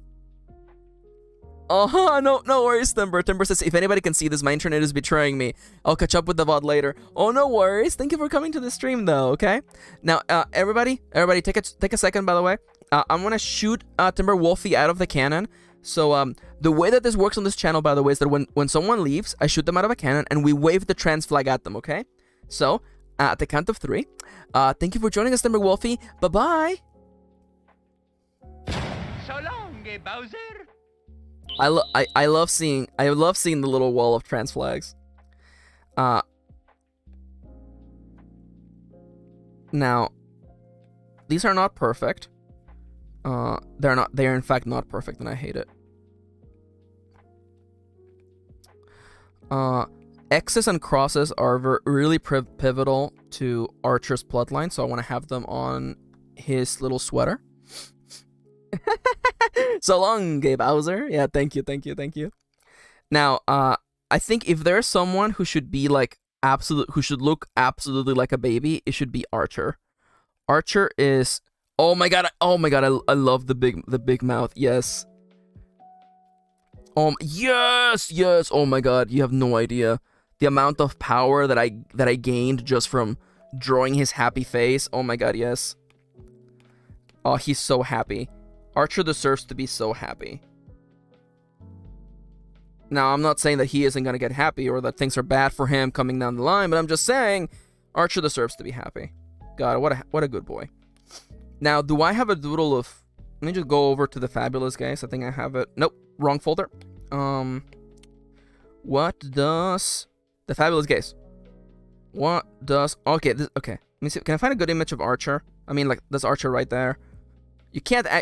worries, Timber. Timber says, if anybody can see this, my internet is betraying me. I'll catch up with the VOD later. Oh, no worries. Thank you for coming to the stream, though, okay? Now, everybody, take a second, by the way. I'm gonna shoot Timber Wolfie out of the cannon. So, the way that this works on this channel, by the way, is that when someone leaves, I shoot them out of a cannon, and we wave the trans flag at them, okay? So, at the count of 3, thank you for joining us, Timber Wolfie. Bye-bye. So long, Bowser. I love seeing the little wall of trans flags. Now, these are not perfect. They're in fact not perfect, and I hate it. X's and crosses are really pivotal to Archer's plotline, so I want to have them on his little sweater. So long, Bowser. Yeah, thank you. Now, I think if there's someone who should be like who should look absolutely like a baby, it should be Archer. Archer is, oh my god, I love the big mouth. Yes. Yes. Oh my god, you have no idea the amount of power that I gained just from drawing his happy face. Oh my god, yes. Oh, he's so happy. Archer deserves to be so happy. Now, I'm not saying that he isn't going to get happy or that things are bad for him coming down the line, but I'm just saying Archer deserves to be happy. God, what a good boy. Now, do I have a doodle of... Let me just go over to the Fabulous Guys. I think I have it. Nope, wrong folder. What does... The Fabulous Guys. What does... Okay, okay. Let me see. Can I find a good image of Archer? I mean, like, there's Archer right there. You can't... Yeah,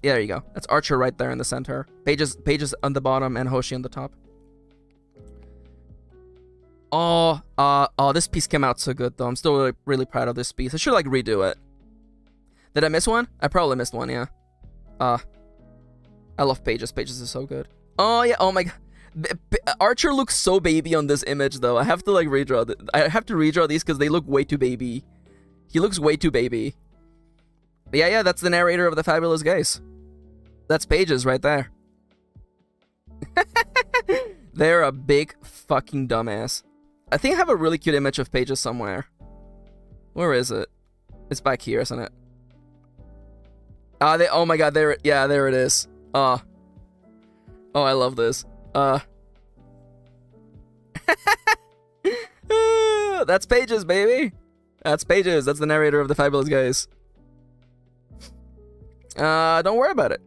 there you go. That's Archer right there in the center. Pages on the bottom and Hoshi on the top. Oh, this piece came out so good, though. I'm still really proud of this piece. I should, like, redo it. Did I miss one? I probably missed one, yeah. I love Pages. Pages is so good. Oh, yeah. Oh, my God. Archer looks so baby on this image, though. I have to, like, redraw. I have to redraw these because they look way too baby. He looks way too baby. But yeah, that's the narrator of the Fabulous Guys. That's Pages right there. They're a big fucking dumbass. I think I have a really cute image of Pages somewhere. Where is it? It's back here, isn't it? Oh my god, there it is. Oh, I love this. That's Pages, baby. That's Pages. That's the narrator of the Fabulous Guys. Don't worry about it.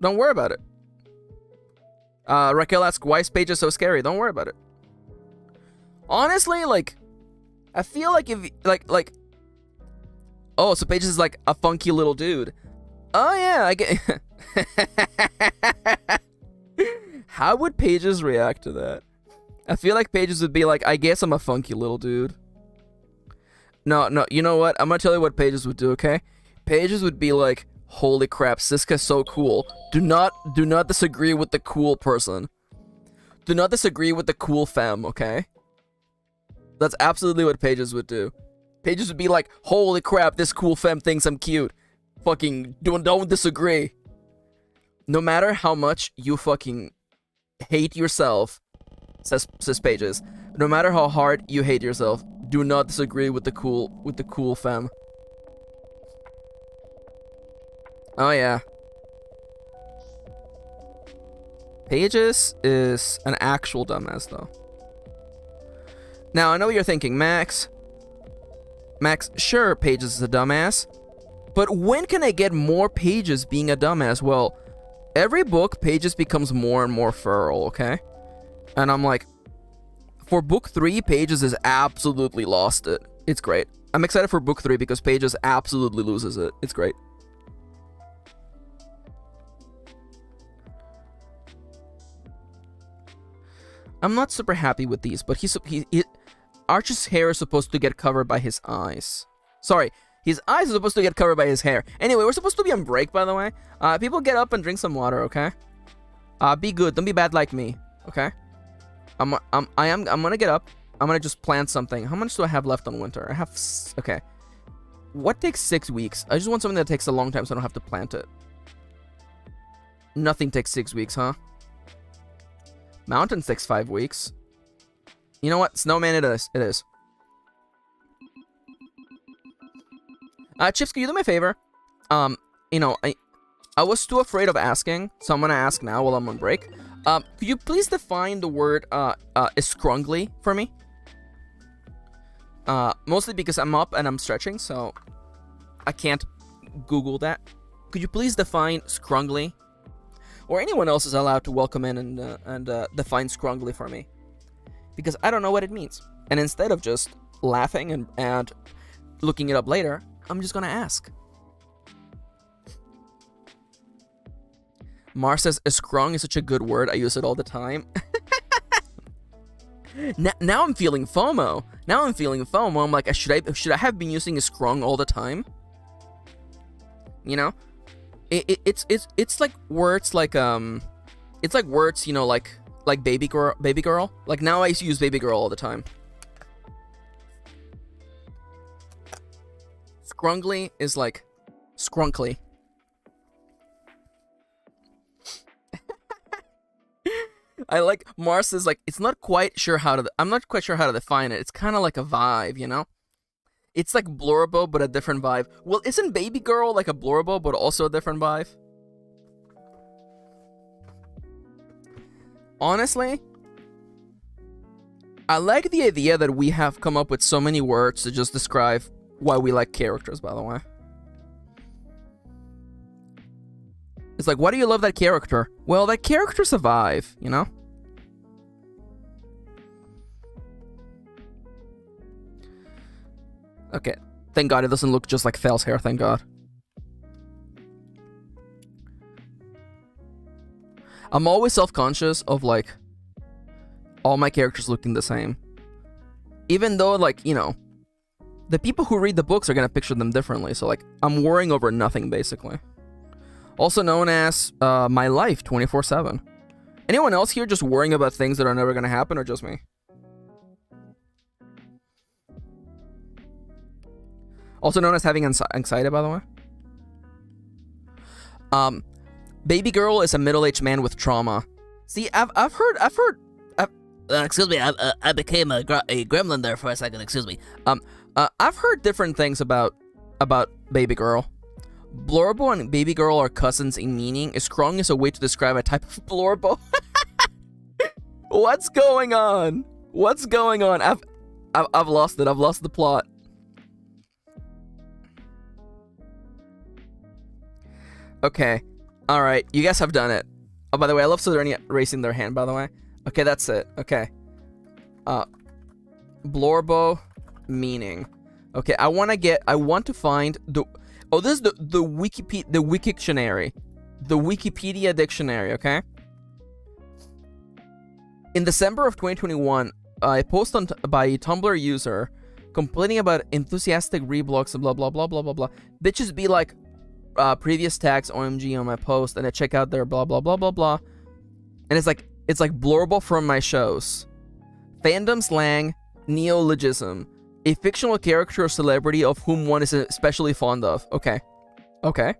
Don't worry about it. Raquel asks, why is Pages so scary? Don't worry about it. Honestly, like, I feel like if, like, oh, so Pages is like a funky little dude. Oh, yeah, I get. How would Pages react to that? I feel like Pages would be like, I guess I'm a funky little dude. No, you know what? I'm gonna tell you what Pages would do, okay? Pages would be like, holy crap, Siska's so cool. Do not disagree with the cool person. Do not disagree with the cool femme, okay? That's absolutely what Pages would do. Pages would be like, holy crap, this cool femme thinks I'm cute. Fucking don't disagree. No matter how much you fucking hate yourself, says Pages, no matter how hard you hate yourself, do not disagree with the cool femme. Oh yeah. Pages is an actual dumbass though. Now I know what you're thinking, Max, sure, Pages is a dumbass, but when can I get more Pages being a dumbass? Well, every book, Pages becomes more and more feral, okay? And I'm like, for book 3, Pages has absolutely lost it. It's great. I'm excited for book 3 because Pages absolutely loses it. It's great. I'm not super happy with these, but Arch's hair is supposed to get covered by his eyes. Sorry, his eyes are supposed to get covered by his hair. Anyway, we're supposed to be on break, by the way. People get up and drink some water, okay? Be good. Don't be bad like me, okay? I'm gonna get up. I'm gonna just plant something. How much do I have left on winter? I have okay. What takes 6 weeks? I just want something that takes a long time so I don't have to plant it. Nothing takes 6 weeks, huh? Mountains takes 5 weeks. You know what? Snowman it is. It is. Chips, can you do me a favor? You know, I was too afraid of asking, so I'm gonna ask now while I'm on break. Could you please define the word scrungly for me? Mostly because I'm up and I'm stretching, so I can't Google that. Could you please define scrungly? Or anyone else is allowed to welcome in and define scrungly for me, because I don't know what it means. And instead of just laughing and looking it up later, I'm just gonna ask. Mars says, "Scrung is such a good word. I use it all the time." Now I'm feeling FOMO. I'm like, should I have been using scrung all the time? You know, it's like words like it's like words, you know, like baby girl. Like now I use baby girl all the time. Scrungly is like scrunkly. I like Mars is like, I'm not quite sure how to define it. It's kind of like a vibe, you know? It's like blurbo, but a different vibe. Well, isn't baby girl like a blurbo, but also a different vibe? Honestly, I like the idea that we have come up with so many words to just describe why we like characters, by the way. It's like, why do you love that character? Well, that character's a vibe, you know? Okay. Thank God it doesn't look just like Thal's hair, thank God. I'm always self-conscious of, like, all my characters looking the same. Even though, like, you know, the people who read the books are gonna picture them differently, so, like, I'm worrying over nothing, basically. Also known as my life 24/7. Anyone else here just worrying about things that are never gonna happen, or just me? Also known as having anxiety, by the way. Baby girl is a middle-aged man with trauma. See, I've heard. Excuse me, I became a gremlin there for a second. Excuse me. I've heard different things about baby girl. Blorbo and baby girl are cousins in meaning. Scrung is a way to describe a type of blorbo. What's going on? What's going on? I've lost it. I've lost the plot. Okay. All right. You guys have done it. Oh, by the way, I love Sodernia raising their hand, by the way. Okay, that's it. Okay. Blorbo meaning. Okay, I want to find the... Oh, this is the Wikidictionary. The Wikipedia dictionary, okay? In December of 2021, a post by a Tumblr user complaining about enthusiastic reblogs and blah, blah, blah, blah, blah, blah. Bitches be like, previous tags OMG on my post, and I check out their blah, blah, blah, blah, blah. And it's like blurbo from my shows. Fandom slang, neologism. A fictional character or celebrity of whom one is especially fond of. Okay. Okay.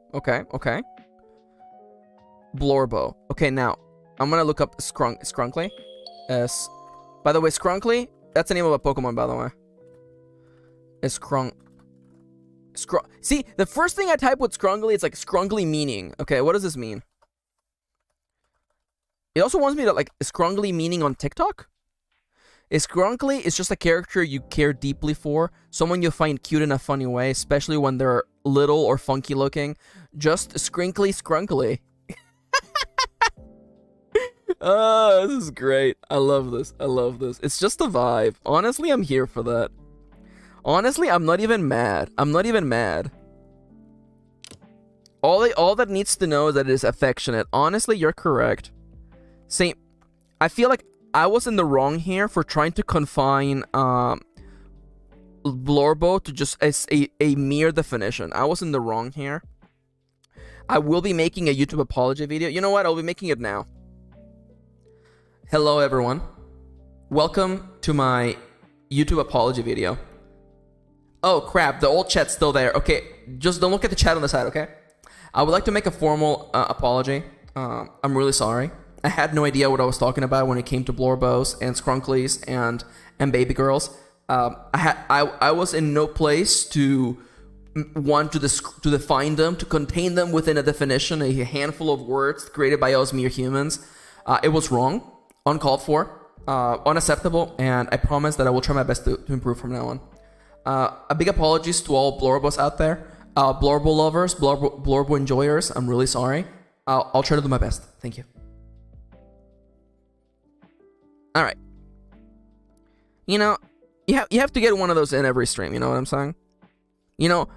Blorbo. Okay, now, I'm gonna look up Skrunkly. By the way, Skrunkly, that's the name of a Pokemon, by the way. It's See, the first thing I type with Skrunkly, it's like Skrunkly meaning. Okay, what does this mean? It also wants me to, like, Skrunkly meaning on TikTok? Skrunkly is just a character you care deeply for, someone you find cute in a funny way, especially when they're little or funky looking. Just skrunkly. Oh, this is great. I love this. It's just a vibe. Honestly, I'm here for that. Honestly, I'm not even mad. All that needs to know is that it is affectionate. Honestly, you're correct. See, I feel like I was in the wrong here for trying to confine Blorbo to just a mere definition. I was in the wrong here. I will be making a YouTube apology video. You know what? I'll be making it now. Hello, everyone. Welcome to my YouTube apology video. Oh, crap. The old chat's still there. Okay, just don't look at the chat on the side, okay? I would like to make a formal apology. I'm really sorry. I had no idea what I was talking about when it came to Blorbos and Skrunklies and baby girls. I was in no place to want to define them, to contain them within a definition, a handful of words created by us mere humans. It was wrong, uncalled for, unacceptable, and I promise that I will try my best to improve from now on. A big apologies to all Blorbos out there, Blorbo lovers, Blorbo enjoyers. I'm really sorry. I'll try to do my best. Thank you. All right. You know, you have to get one of those in every stream. You know what I'm saying? You know,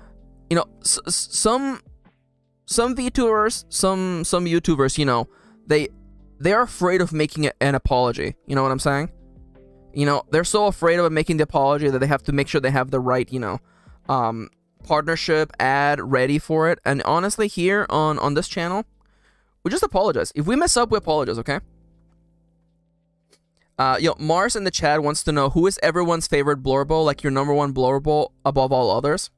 some VTubers, some YouTubers, you know, they are afraid of making an apology. You know what I'm saying? You know, they're so afraid of making the apology that they have to make sure they have the right, you know, partnership ad ready for it. And honestly, here on this channel, we just apologize. If we mess up, we apologize, okay? Mars in the chat wants to know who is everyone's favorite Blorbo, like your number one Blorbo above all others.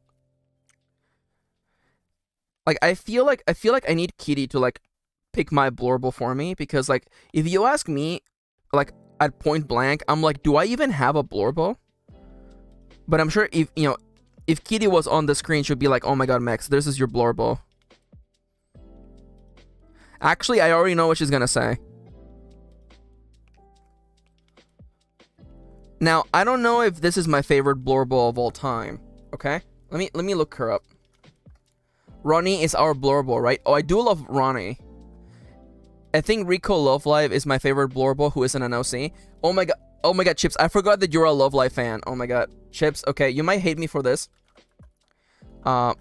Like I feel like I need Kitty to like pick my Blorbo for me, because like if you ask me, like at point blank, I'm like, do I even have a Blorbo? But I'm sure if Kitty was on the screen, she'd be like, oh my god, Max, this is your Blorbo. Actually, I already know what she's gonna say. Now, I don't know if this is my favorite Blorbo of all time. Okay? Let me look her up. Ronnie is our Blorbo, right? Oh, I do love Ronnie. I think Rico Love Live is my favorite Blorbo who isn't an OC. Oh my god, Chips, I forgot that you're a Love Live fan. Oh my god. Chips, okay, you might hate me for this. Yo,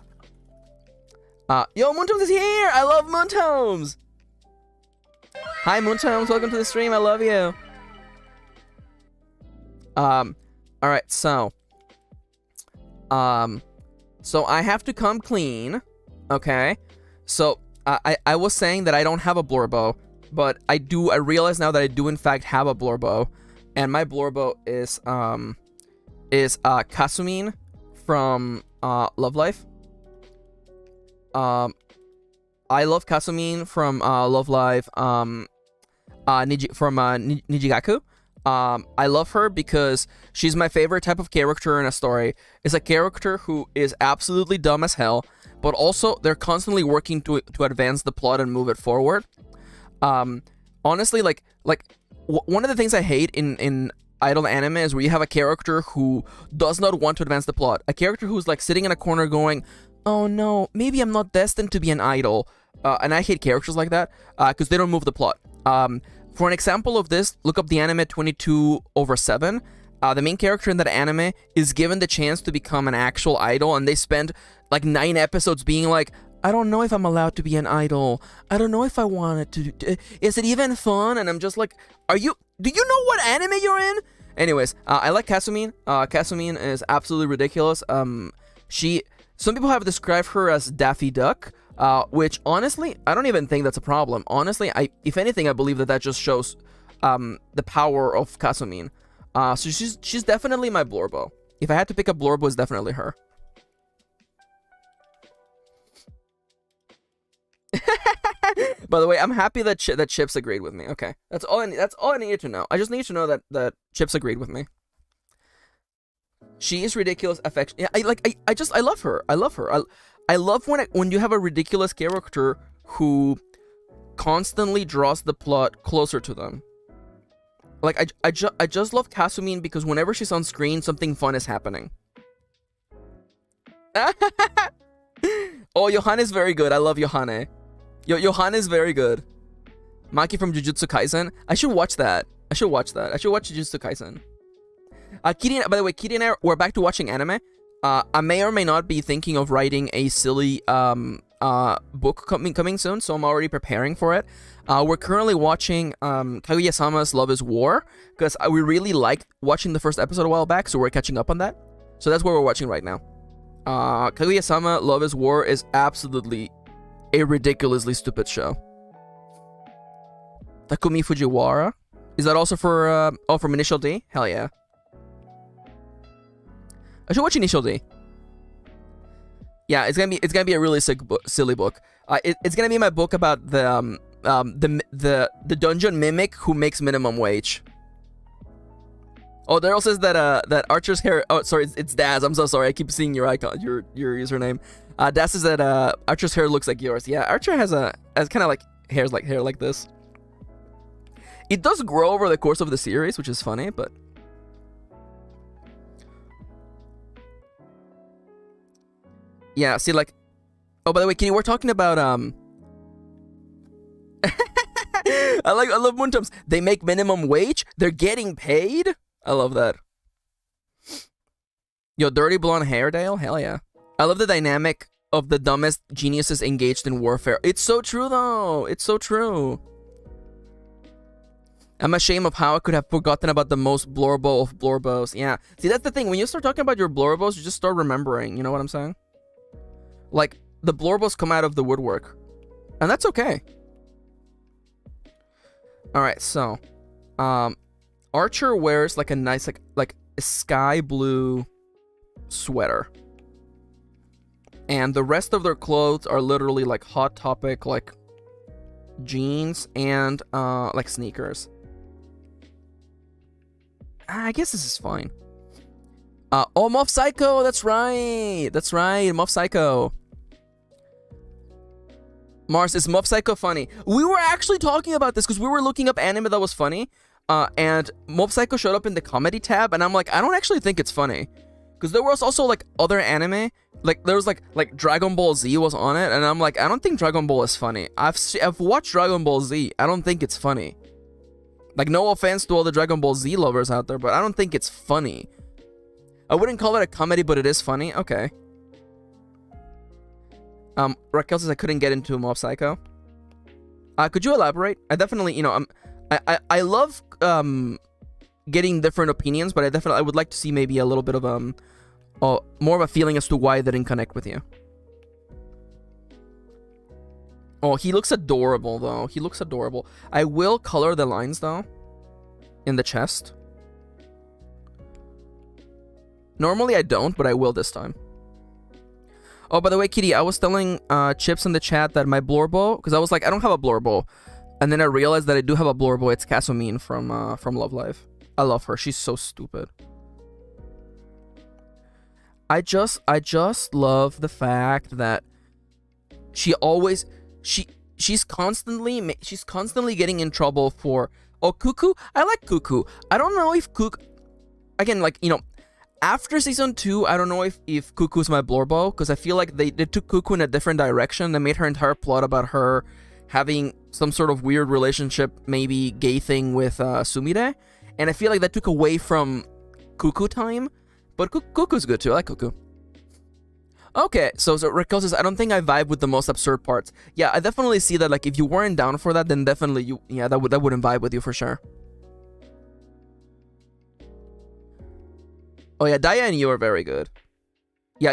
Moontomes is here! I love Moontomes! Hi, Moontomes, welcome to the stream, I love you. Alright, so I have to come clean, okay? So, I was saying that I don't have a Blorbo, but I realize now that I do in fact have a Blorbo, and my Blorbo is Kasumine from, Love Life. I love Kasumine from, Love Life, Nijigaku. I love her because she's my favorite type of character in a story. It's a character who is absolutely dumb as hell, but also they're constantly working to advance the plot and move it forward. Honestly, like one of the things I hate in idol anime is where you have a character who does not want to advance the plot. A character who's like sitting in a corner going, "Oh no, maybe I'm not destined to be an idol." And I hate characters like that because they don't move the plot. For an example of this, look up the anime 22/7. The main character in that anime is given the chance to become an actual idol, and they spend like 9 episodes being like, I don't know if I'm allowed to be an idol. I don't know if I wanted to. Is it even fun? And I'm just like, do you know what anime you're in? Anyways, I like Kasumi. Kasumi is absolutely ridiculous. Some people have described her as Daffy Duck, which honestly, I don't even think that's a problem. Honestly, if anything, I believe that just shows the power of Kasumi. So she's definitely my Blorbo. If I had to pick a Blorbo, it's definitely her. By the way, I'm happy that Chips agreed with me. Okay, that's all I needed to know. I just need to know that Chips agreed with me. She is ridiculous. Affection. Yeah, I love her. I love her. I love when you have a ridiculous character who constantly draws the plot closer to them. Like I just love Kasumi because whenever she's on screen, something fun is happening. Oh, Yohane is very good. I love Yohane. Yohane is very good. Maki from Jujutsu Kaisen. I should watch that. I should watch Jujutsu Kaisen. Kirin, by the way, Kirin, we're back to watching anime. I may or may not be thinking of writing a silly book coming soon, so I'm already preparing for it. We're currently watching Kaguya-sama's Love is War, because we really liked watching the first episode a while back, so we're catching up on that. So that's what we're watching right now. Kaguya-sama Love is War is absolutely a ridiculously stupid show. Takumi Fujiwara. Is that also for from Initial D? Hell yeah. I should watch Initial D. Yeah, it's gonna be a really silly book. It's gonna be my book about the dungeon mimic who makes minimum wage. Oh, Daryl says that Archer's hair. Oh, sorry, it's Daz. I'm so sorry. I keep seeing your icon, your username. Daz says that Archer's hair looks like yours. Yeah, Archer has kind of like hair like this. It does grow over the course of the series, which is funny, but. Yeah, see, like, oh, by the way, Kitty, we're talking about I love Moontoms. They make minimum wage. They're getting paid. I love that. Yo, dirty blonde hair, Dale. Hell yeah. I love the dynamic of the dumbest geniuses engaged in warfare. It's so true, though. It's so true. I'm ashamed of how I could have forgotten about the most blorbo of blorbos. Yeah. See, that's the thing. When you start talking about your blorbos, you just start remembering. You know what I'm saying? Like, the blorbos come out of the woodwork. And that's okay. Alright, so. Archer wears, like, a nice, like a sky blue sweater. And the rest of their clothes are literally, like, Hot Topic, like, jeans and, like, sneakers. I guess this is fine. Oh, Mob Psycho, that's right. That's right, Mob Psycho. Mars, is Mob Psycho funny? We were actually talking about this because we were looking up anime that was funny. And Mob Psycho showed up in the comedy tab, and I'm like, I don't actually think it's funny. Because there was also, like, other anime. Like, there was, like Dragon Ball Z was on it, and I'm like, I don't think Dragon Ball is funny. I've watched Dragon Ball Z. I don't think it's funny. Like, no offense to all the Dragon Ball Z lovers out there, but I don't think it's funny. I wouldn't call it a comedy, but it is funny. Okay. Raquel says I couldn't get into Mob Psycho. Could you elaborate? I definitely, you know, I love getting different opinions, but I would like to see maybe a little bit of more of a feeling as to why they didn't connect with you. Oh, he looks adorable though. He looks adorable. I will color the lines though in the chest. Normally I don't, but I will this time. Oh, by the way, Kitty, I was telling Chips in the chat that my Blorbo, because I was like, I don't have a Blorbo. And then I realized that I do have a Blorbo. It's Kasumi from Love Live. I love her. She's so stupid. I just love the fact that she's constantly getting in trouble for Oh, Cuckoo? I like Cuckoo. I don't know if Cuckoo... Again, like, you know, after season 2, I don't know if Cuckoo's my Blorbo, because I feel like they took Cuckoo in a different direction. They made her entire plot about her having some sort of weird relationship, maybe gay thing with Sumire. And I feel like that took away from Cuckoo time. But Cuckoo's good too. I like Cuckoo. Okay, so Raquel says, I don't think I vibe with the most absurd parts. Yeah, I definitely see that. Like, if you weren't down for that, then definitely that wouldn't vibe with you for sure. Oh yeah, Daya and Yo are very good. Yeah,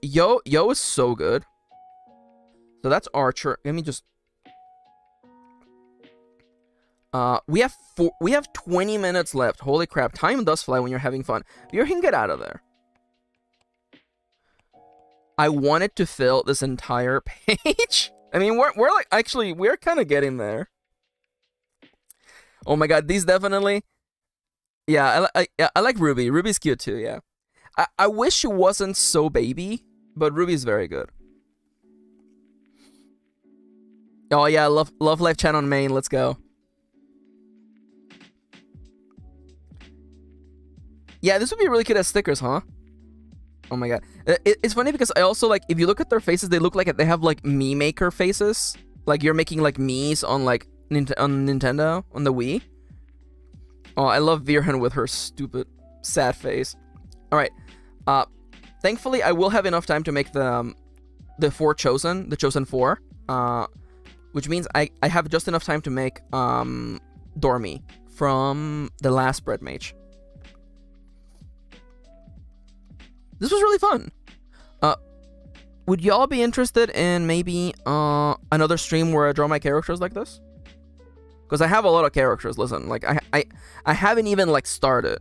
Yo is so good. So that's Archer. Let me just. We have 20 minutes left. Holy crap! Time does fly when you're having fun. You can get out of there. I wanted to fill this entire page. I mean, we're like, actually, we're kind of getting there. Oh my god, these definitely. Yeah, I like Ruby. Ruby's cute too, yeah. I wish she wasn't so baby, but Ruby's very good. Oh yeah, Love Life Chan on main, let's go. Yeah, this would be really cute as stickers, huh? Oh my god. It's funny because I also, like, if you look at their faces, they look like they have, like, Mii Maker faces. Like, you're making, like, Mii's on, like, on Nintendo, on the Wii. Oh, I love Virhan with her stupid, sad face. Alright. Thankfully, I will have enough time to make the Chosen 4. Which means I have just enough time to make, Dormy from the last Bread Mage. This was really fun. Would y'all be interested in maybe another stream where I draw my characters like this? Because I have a lot of characters. Listen, like I haven't even like started.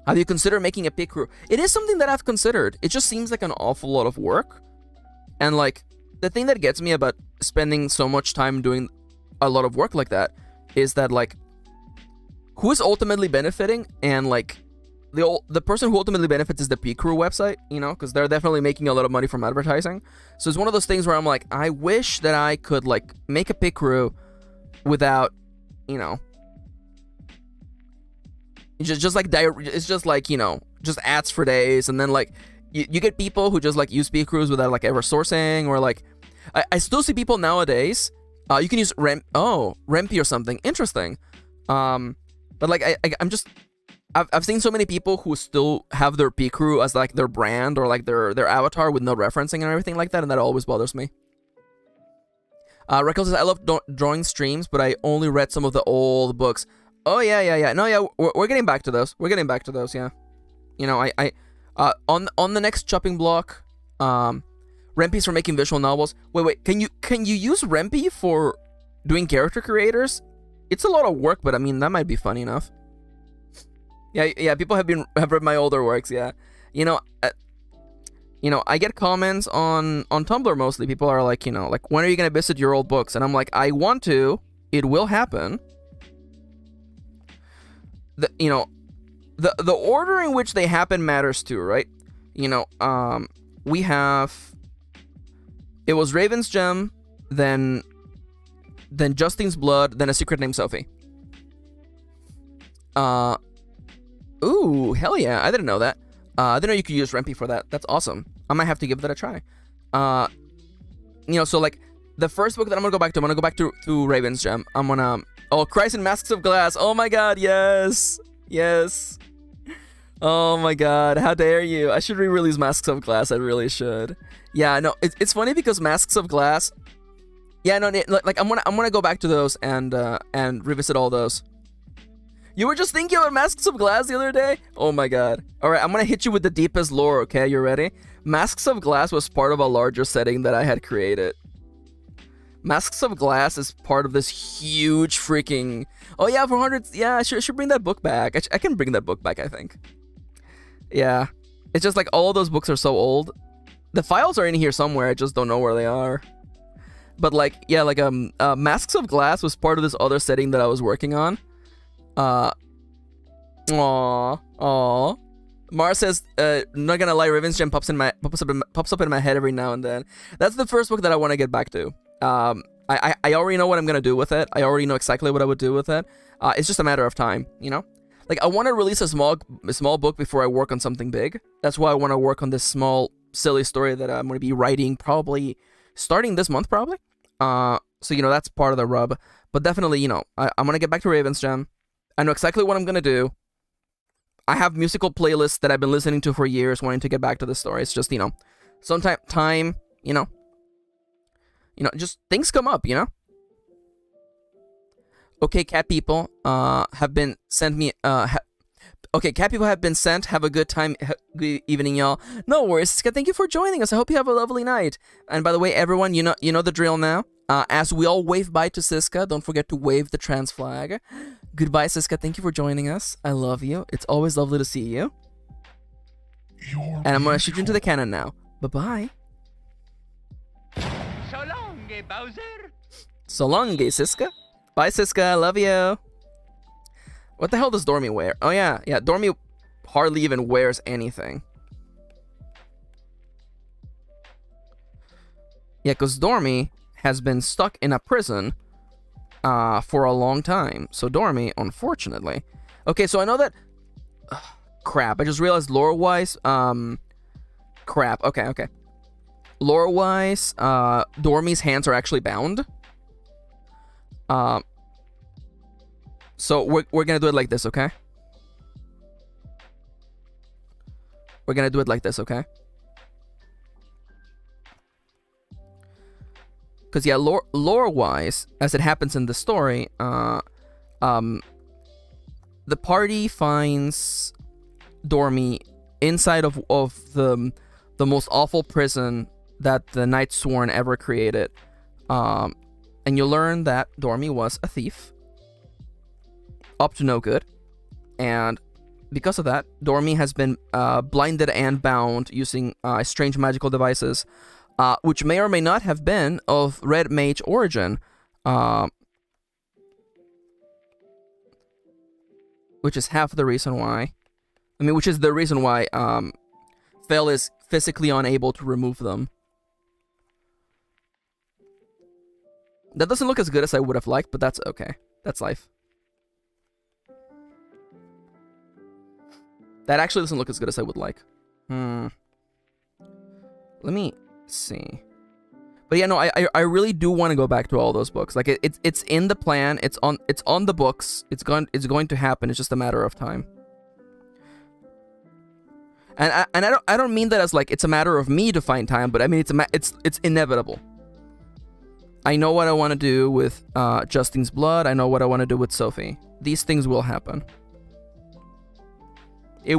Have you considered making a pick crew? It is something that I've considered. It just seems like an awful lot of work. And like the thing that gets me about spending so much time doing a lot of work like that is that like who is ultimately benefiting, and like the person who ultimately benefits is the P-Crew website, you know, because they're definitely making a lot of money from advertising. So it's one of those things where I'm like, I wish that I could like make a P-Crew without, you know, just like it's just like, you know, just ads for days, and then like you get people who just like use P-Crews without like ever sourcing, or like I still see people nowadays. You can use Rempi or something interesting, but like I've seen so many people who still have their P-Crew as like their brand or like their avatar with no referencing and everything like that, and that always bothers me. Raquel says, I love drawing streams, but I only read some of the old books. Oh yeah. No, yeah, we're getting back to those. We're getting back to those, yeah. You know, on the next chopping block, Rempi's for making visual novels. Wait, can you use Rempi for doing character creators? It's a lot of work, but I mean that might be fun enough. Yeah. People have read my older works. Yeah, you know, I get comments on Tumblr mostly. People are like, you know, like, when are you gonna visit your old books? And I'm like, I want to. It will happen. The order in which they happen matters too, right? You know, we have. It was Raven's Gem, then Justine's Blood, then A Secret Named Sophie. Ooh, hell yeah! I didn't know that. I didn't know you could use Rempi for that. That's awesome. I might have to give that a try. You know, so like the first book that I'm gonna go back to Raven's Gem. I'm gonna Christ in Masks of Glass. Oh my god, yes. Oh my god, how dare you! I should re-release Masks of Glass. I really should. Yeah, no, it's funny because Masks of Glass. Yeah, no, like I'm gonna go back to those and revisit all those. You were just thinking about Masks of Glass the other day? Oh my god. Alright, I'm gonna hit you with the deepest lore, okay? You ready? Masks of Glass was part of a larger setting that I had created. Masks of Glass is part of this huge freaking... Oh yeah, 400... Yeah, I should bring that book back. I can bring that book back, I think. Yeah. It's just like all those books are so old. The files are in here somewhere, I just don't know where they are. But like, yeah, like Masks of Glass was part of this other setting that I was working on. Aww. Mara says, not gonna lie, Raven's Gem pops up in my head every now and then. That's the first book that I want to get back to. I already know what I'm gonna do with it. I already know exactly what I would do with it. It's just a matter of time, you know? Like, I want to release a small book before I work on something big. That's why I want to work on this small, silly story that I'm going to be writing probably starting this month, probably. So, you know, that's part of the rub. But definitely, you know, I'm going to get back to Raven's Gem. I know exactly what I'm going to do. I have musical playlists that I've been listening to for years, wanting to get back to the story. It's just, you know, time, you know, just things come up, you know? Okay, cat people have been sent me, okay, cat people have been sent. Have a good time. Good evening, y'all. No worries, Siska. Thank you for joining us. I hope you have a lovely night. And by the way, everyone, you know the drill now. As we all wave bye to Siska, don't forget to wave the trans flag. Goodbye, Siska. Thank you for joining us. I love you. It's always lovely to see you. And I'm gonna shoot you into the cannon now. Bye-bye. So long, Bowser. So long, Siska. Bye, Siska. I love you. What the hell does Dormy wear? Oh, yeah. Yeah, Dormy hardly even wears anything. Yeah, because Dormy has been stuck in a prison for a long time. So Dormy, unfortunately... Okay, so I know that... crap, I just realized lore-wise... crap, okay. Lore-wise, Dormy's hands are actually bound. So we're gonna do it like this, okay? We're gonna do it like this, okay? Because, yeah, lore-wise, as it happens in the story, the party finds Dormy inside of the most awful prison that the Night Sworn ever created. And you learn that Dormy was a thief. Up to no good. And because of that, Dormy has been blinded and bound using strange magical devices, which may or may not have been of red mage origin. Which is half the reason why... which is the reason why Fel is physically unable to remove them. That doesn't look as good as I would have liked, but that's okay. That's life. That actually doesn't look as good as I would like. Let me see. But yeah, no, I really do want to go back to all those books. Like it's in the plan. It's on the books. It's going to happen. It's just a matter of time. And I don't mean that as like it's a matter of me to find time, but I mean it's inevitable. I know what I want to do with Justine's blood. I know what I want to do with Sophie. These things will happen. It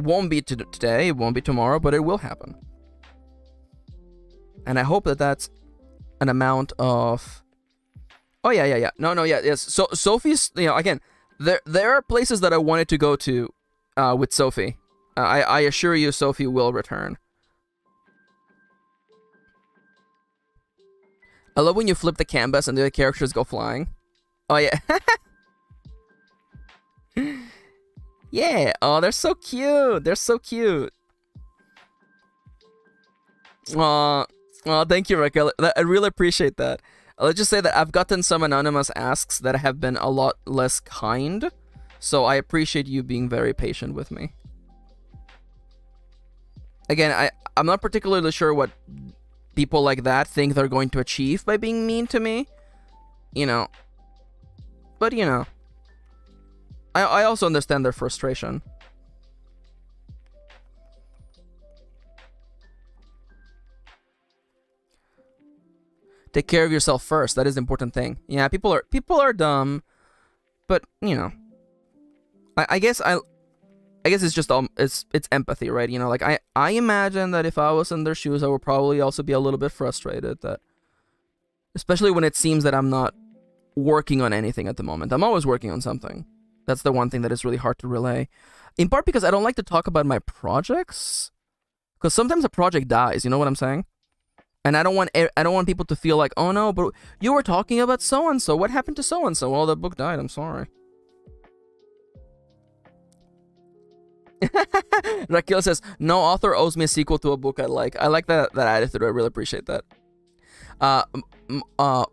won't be today. It won't be tomorrow, but it will happen. And I hope that that's an amount of... Oh, yeah. No, yes. So, Sophie's, again, there are places that I wanted to go to with Sophie. I assure you Sophie will return. I love when you flip the canvas and the other characters go flying. Oh, yeah. Yeah. Oh, they're so cute. They're so cute. Aw. Well, thank you, Raquel. I really appreciate that. Let's just say that I've gotten some anonymous asks that have been a lot less kind, so I appreciate you being very patient with me. Again, I'm not particularly sure what people like that think they're going to achieve by being mean to me, but I also understand their frustration. Take care of yourself first. That is the important thing. Yeah, people are dumb, but I guess it's just it's empathy, right? Like I imagine that if I was in their shoes, I would probably also be a little bit frustrated, that especially when it seems that I'm not working on anything at the moment. I'm always working on something. That's the one thing that is really hard to relay. In part because I don't like to talk about my projects, because sometimes a project dies. You know what I'm saying? And I don't want people to feel like, oh no, but you were talking about so and so. What happened to so and so? Well, the book died. I'm sorry. Raquel says, no author owes me a sequel to a book I like. I like that attitude. I really appreciate that.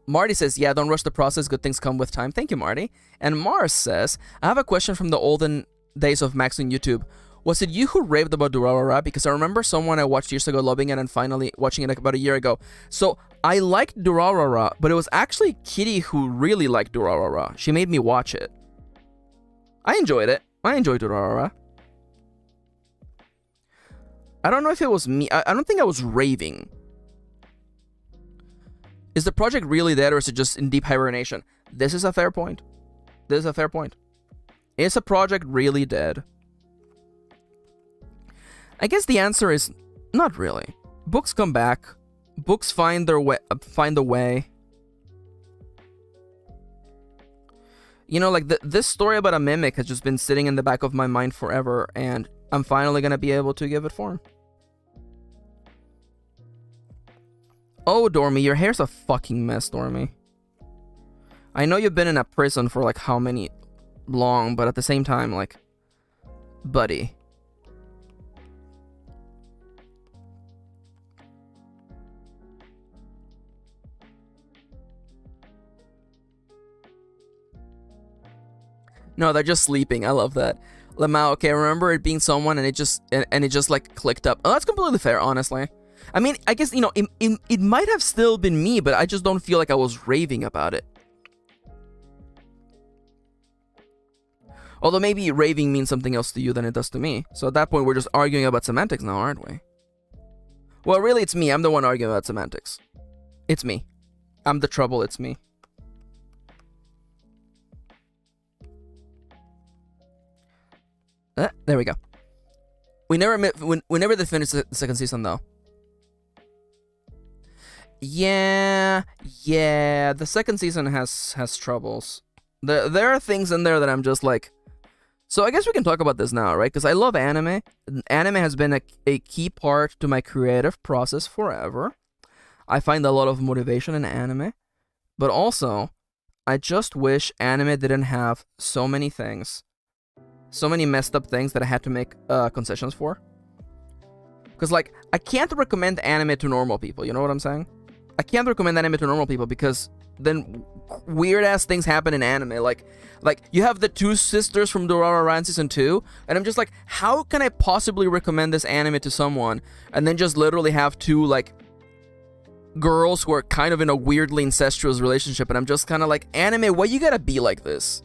Marty says, yeah, don't rush the process. Good things come with time. Thank you, Marty. And Mars says, I have a question from the olden days of Max on YouTube. Was it you who raved about Durarara? Because I remember someone I watched years ago loving it and finally watching it like about a year ago. So I liked Durarara, but it was actually Kitty who really liked Durarara. She made me watch it. I enjoyed it. I enjoyed Durarara. I don't know if it was me. I don't think I was raving. Is the project really dead or is it just in deep hibernation? This is a fair point. This is a fair point. Is a project really dead? I guess the answer is not really. Books come back. Books find their way. Find a way. You know, like this story about a mimic has just been sitting in the back of my mind forever, and I'm finally gonna be able to give it form. Oh, Dormy, your hair's a fucking mess, Dormy. I know you've been in a prison for like how many long, but at the same time, like, buddy. No, they're just sleeping. I love that. Lamau, okay, I remember it being someone and it just like clicked up. Oh, that's completely fair, honestly. I mean, I guess, you know, it might have still been me, but I just don't feel like I was raving about it. Although maybe raving means something else to you than it does to me. So at that point, we're just arguing about semantics now, aren't we? Well, really, it's me. I'm the one arguing about semantics. It's me. I'm the trouble. It's me. There we go. We never did finish the second season, though. Yeah, the second season has troubles. There are things in there that I'm just like... So I guess we can talk about this now, right? Because I love anime. Anime has been a key part to my creative process forever. I find a lot of motivation in anime. But also, I just wish anime didn't have so many things. So many messed up things that I had to make concessions for. Because, like, I can't recommend anime to normal people, you know what I'm saying? I can't recommend anime to normal people because then weird-ass things happen in anime. Like, you have the two sisters from Durarara in Season 2, and I'm just like, how can I possibly recommend this anime to someone and then just literally have two, like, girls who are kind of in a weirdly incestuous relationship, and I'm just kind of like, anime, why you gotta be like this?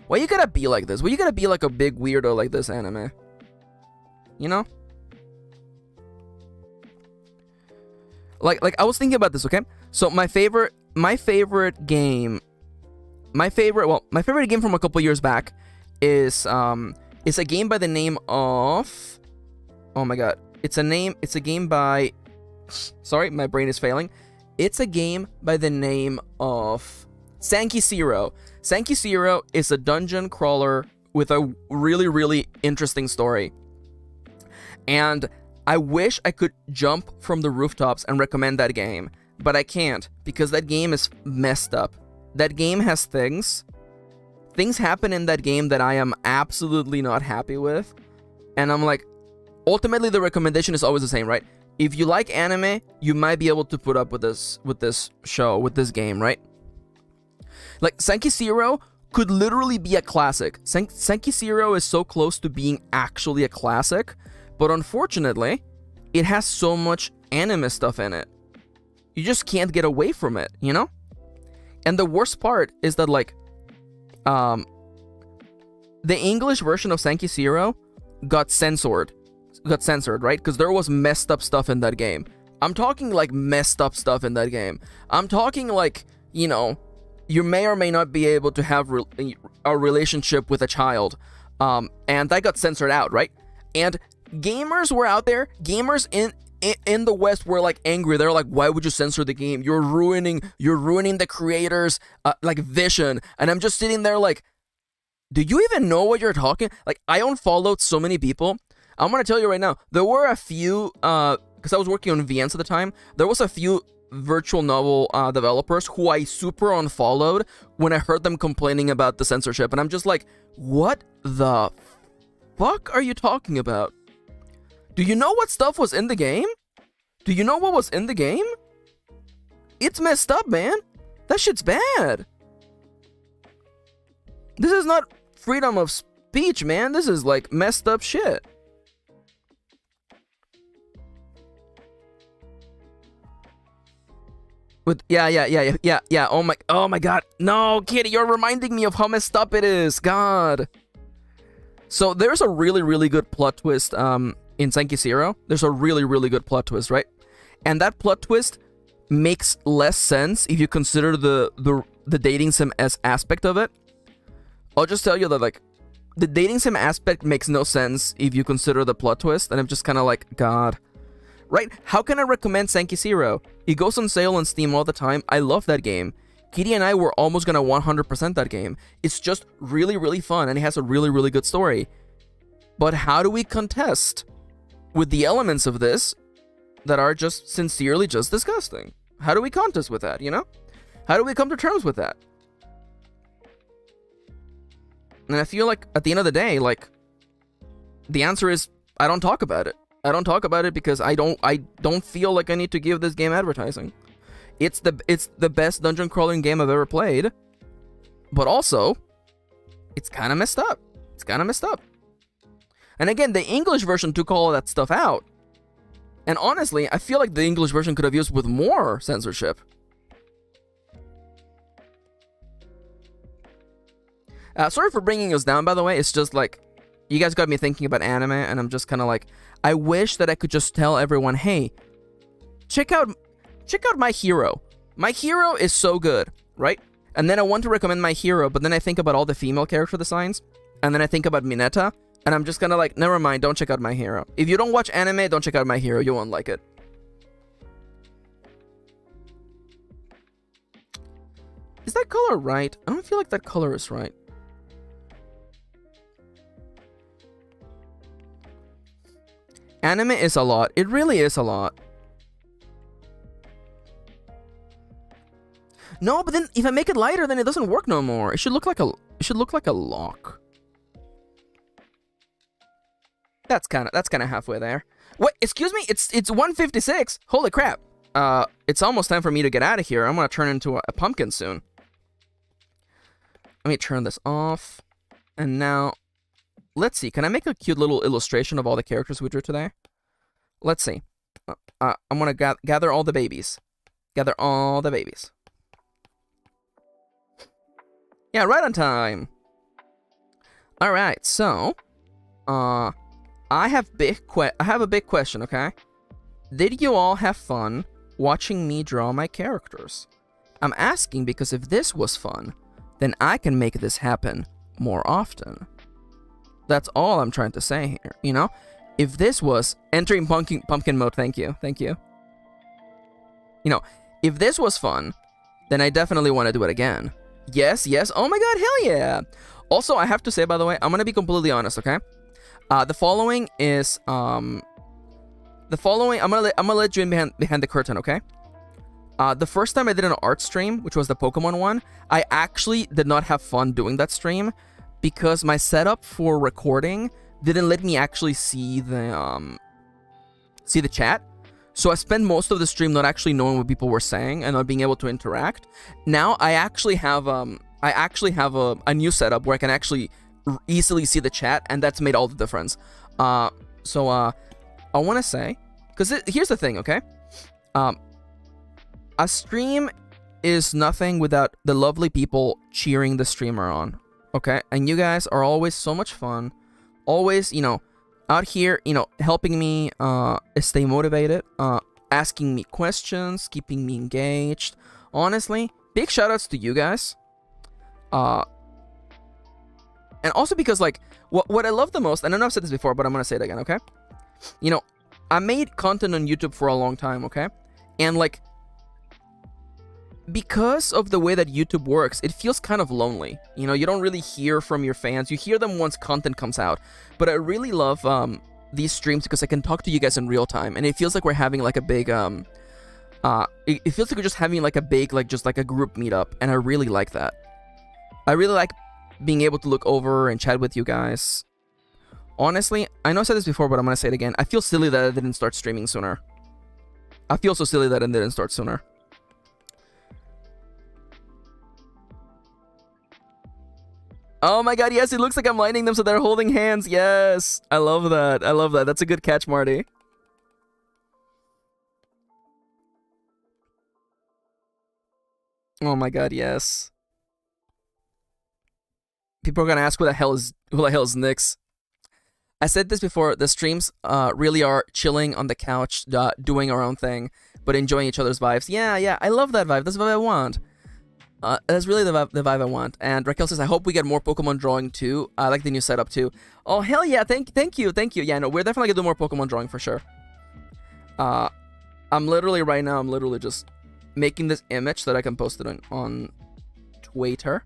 Why you gotta be like this? Why you gotta be like a big weirdo like this, anime? You know? Like I was thinking about this, okay? So my favorite game from a couple years back is a game by the name of, oh my god. It's a game by, sorry, my brain is failing. It's a game by the name of Sankey Zero. Sankey Zero is a dungeon crawler with a really, really interesting story. And I wish I could jump from the rooftops and recommend that game, but I can't because that game is messed up. That game has things happen in that game that I am absolutely not happy with. And I'm like, ultimately the recommendation is always the same, right? If you like anime, you might be able to put up with this game, right? Like, Sankey Zero could literally be a classic. Sankey Zero is so close to being actually a classic, but unfortunately, it has so much anime stuff in it. You just can't get away from it, you know? And the worst part is that, like, the English version of Sankey Zero got censored, right? Because there was messed up stuff in that game. I'm talking, like, messed up stuff in that game. I'm talking, like, you know, you may or may not be able to have a relationship with a child. And that got censored out, right? And gamers were out there, gamers in the West were like angry. They're like, why would you censor the game? You're ruining the creator's like vision. And I'm just sitting there like, do you even know what you're talking? Like, I unfollowed so many people. I'm gonna tell you right now, there were a few because I was working on VNs at the time. There was a few virtual novel developers who I super unfollowed when I heard them complaining about the censorship, and I'm just like, what the fuck are you talking about? Do you know what stuff was in the game? Do you know what was in the game? It's messed up, man. That shit's bad. This is not freedom of speech, man. This is like messed up shit. With yeah. Oh my god. No, Kitty, you're reminding me of how messed up it is. God. So there's a really good plot twist in Senki Zero. There's a really good plot twist, right? And that plot twist makes less sense if you consider the dating sim as aspect of it. I'll just tell you that like the dating sim aspect makes no sense if you consider the plot twist, and I'm just kind of like, God. Right? How can I recommend Senki Zero? It goes on sale on Steam all the time. I love that game. Kitty and I were almost gonna 100% that game. It's just really fun, and it has a really good story. But how do we contest with the elements of this that are just sincerely just disgusting? How do we contest with that, you know? How do we come to terms with that? And I feel like at the end of the day, like, the answer is I don't talk about it. I don't talk about it because I don't feel like I need to give this game advertising. It's the best dungeon crawling game I've ever played. But also, it's kind of messed up. It's kind of messed up. And again, the English version took all of that stuff out. And honestly, I feel like the English version could have used with more censorship. Sorry for bringing us down, by the way. It's just like, you guys got me thinking about anime, and I'm just kind of like, I wish that I could just tell everyone, hey, check out My Hero. My Hero is so good, right? And then I want to recommend My Hero, but then I think about all the female character designs, and then I think about Mineta, and I'm just kind of like, never mind, don't check out My Hero. If you don't watch anime, don't check out My Hero. You won't like it. Is that color right? I don't feel like that color is right. Anime is a lot. It really is a lot. No, but then if I make it lighter, then it doesn't work no more. It should look like a lock. That's kind of halfway there. What? Excuse me? It's 1:56. Holy crap. It's almost time for me to get out of here. I'm gonna turn into a pumpkin soon. Let me turn this off. And now, let's see. Can I make a cute little illustration of all the characters we drew today? Let's see. I'm gonna gather all the babies. Gather all the babies. Yeah, right on time. All right, so, I have a big question. Okay, did you all have fun watching me draw my characters? I'm asking because if this was fun, then I can make this happen more often. That's all I'm trying to say here, you know? If this was entering pumpkin mode, thank you. You know, if this was fun, then I definitely want to do it again. Yes, oh my god, hell yeah! Also, I have to say, by the way, I'm gonna be completely honest, okay? The following is, I'm gonna let you in behind the curtain, okay? The first time I did an art stream, which was the Pokemon one, I actually did not have fun doing that stream because my setup for recording didn't let me actually see the chat. So I spent most of the stream not actually knowing what people were saying and not being able to interact. Now I actually have a new setup where I can actually easily see the chat, and that's made all the difference. I want to say, because here's the thing, okay? A stream is nothing without the lovely people cheering the streamer on, okay? And you guys are always so much fun, always, you know, out here, you know, helping me stay motivated, asking me questions, keeping me engaged. Honestly, big shout outs to you guys. And also because, like, what I love the most, and I know I've said this before, but I'm gonna say it again, okay? You know, I made content on YouTube for a long time, okay? And, like, because of the way that YouTube works, it feels kind of lonely. You know, you don't really hear from your fans. You hear them once content comes out. But I really love these streams because I can talk to you guys in real time, and it feels like we're having like a big it feels like we're just having like a big, like, just like a group meetup, and I really like that. I really like being able to look over and chat with you guys. Honestly, I know I said this before, but I'm gonna say it again. I feel silly that I didn't start streaming sooner. I feel so silly that I didn't start sooner. Oh my god, yes, it looks like I'm lining them so they're holding hands. Yes. I love that. I love that. That's a good catch, Marty. Oh my god, yes. People are gonna ask who the hell is Nyx. I said this before, the streams really are chilling on the couch, doing our own thing, but enjoying each other's vibes. Yeah, I love that vibe. That's the vibe I want. That's really the vibe I want. And Raquel says, I hope we get more Pokemon drawing too. I like the new setup too. Oh, hell yeah. Thank you. Yeah, no, we're definitely gonna do more Pokemon drawing for sure. I'm literally just making this image so that I can post it on Twitter.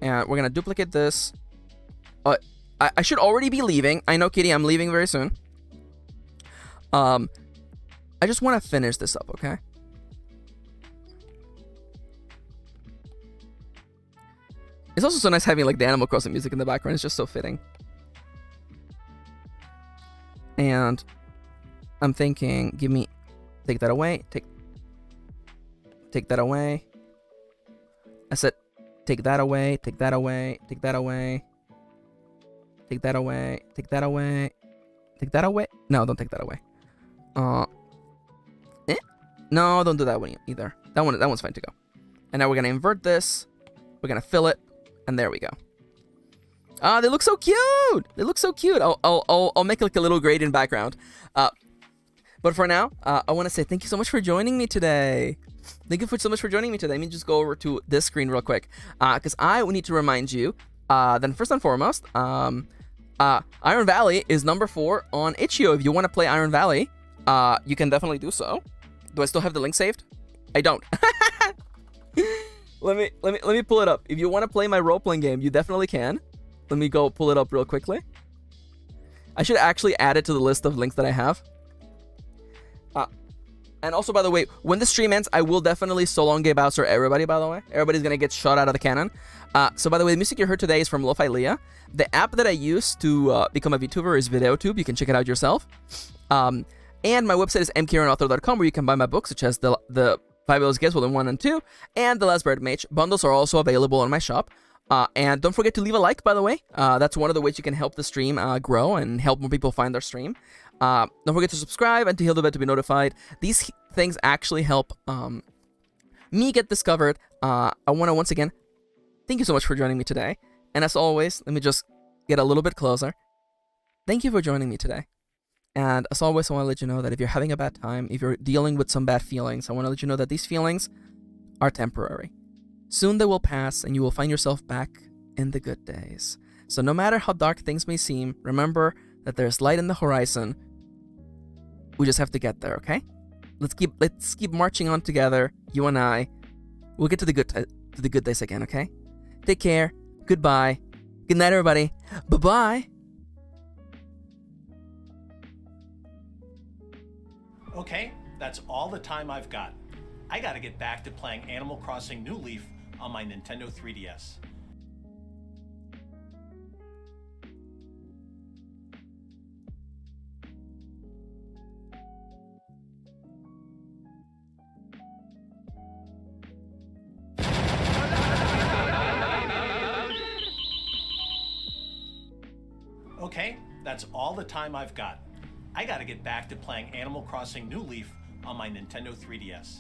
And we're gonna duplicate this. I should already be leaving. I know, Kitty, I'm leaving very soon. I just want to finish this up, okay? It's also so nice having like the Animal Crossing music in the background. It's just so fitting. And I'm thinking, take that away. Take that away. I said, take that away. Take that away. Take that away. Take that away. Take that away. Take that away. No, don't take that away. No, don't do that one either. That one's fine to go. And now we're gonna invert this. We're gonna fill it, and there we go. They look so cute. They look so cute. I'll make like a little gradient background. But for now, I want to say thank you so much for joining me today. Thank you so much for joining me today. Let me just go over to this screen real quick, because I need to remind you. Then first and foremost, Iron Valley is number 4 on itch.io. If you want to play Iron Valley, you can definitely do so. Do I still have the link saved? I don't. Let me pull it up. If you want to play my role-playing game, you definitely can. Let me go pull it up real quickly. I should actually add it to the list of links that I have. And also, by the way, when the stream ends, I will definitely so long Gay Bowser everybody, by the way. Everybody's going to get shot out of the cannon. So, by the way, the music you heard today is from Lo-Fi Leah. The app that I use to become a VTuber is Vtube. You can check it out yourself. And my website is MKirinauthor.com, where you can buy my books, such as the Fabulous Gifts Volume 1 and 2, and The Last Bird Mage. Bundles are also available on my shop. And don't forget to leave a like, by the way. That's one of the ways you can help the stream grow and help more people find our stream. Don't forget to subscribe and to hit the bell to be notified. These things actually help me get discovered. I want to once again thank you so much for joining me today. And as always, let me just get a little bit closer. Thank you for joining me today. And as always, I want to let you know that if you're having a bad time, if you're dealing with some bad feelings, I want to let you know that these feelings are temporary. Soon they will pass and you will find yourself back in the good days. So no matter how dark things may seem, remember that there's light in the horizon. We just have to get there, okay? Let's keep marching on together, you and I. We'll get to the good days again, okay? Take care. Goodbye. Good night, everybody. Bye-bye. Okay, that's all the time I've got. I gotta get back to playing Animal Crossing New Leaf on my Nintendo 3DS. Okay, that's all the time I've got. I gotta get back to playing Animal Crossing New Leaf on my Nintendo 3DS.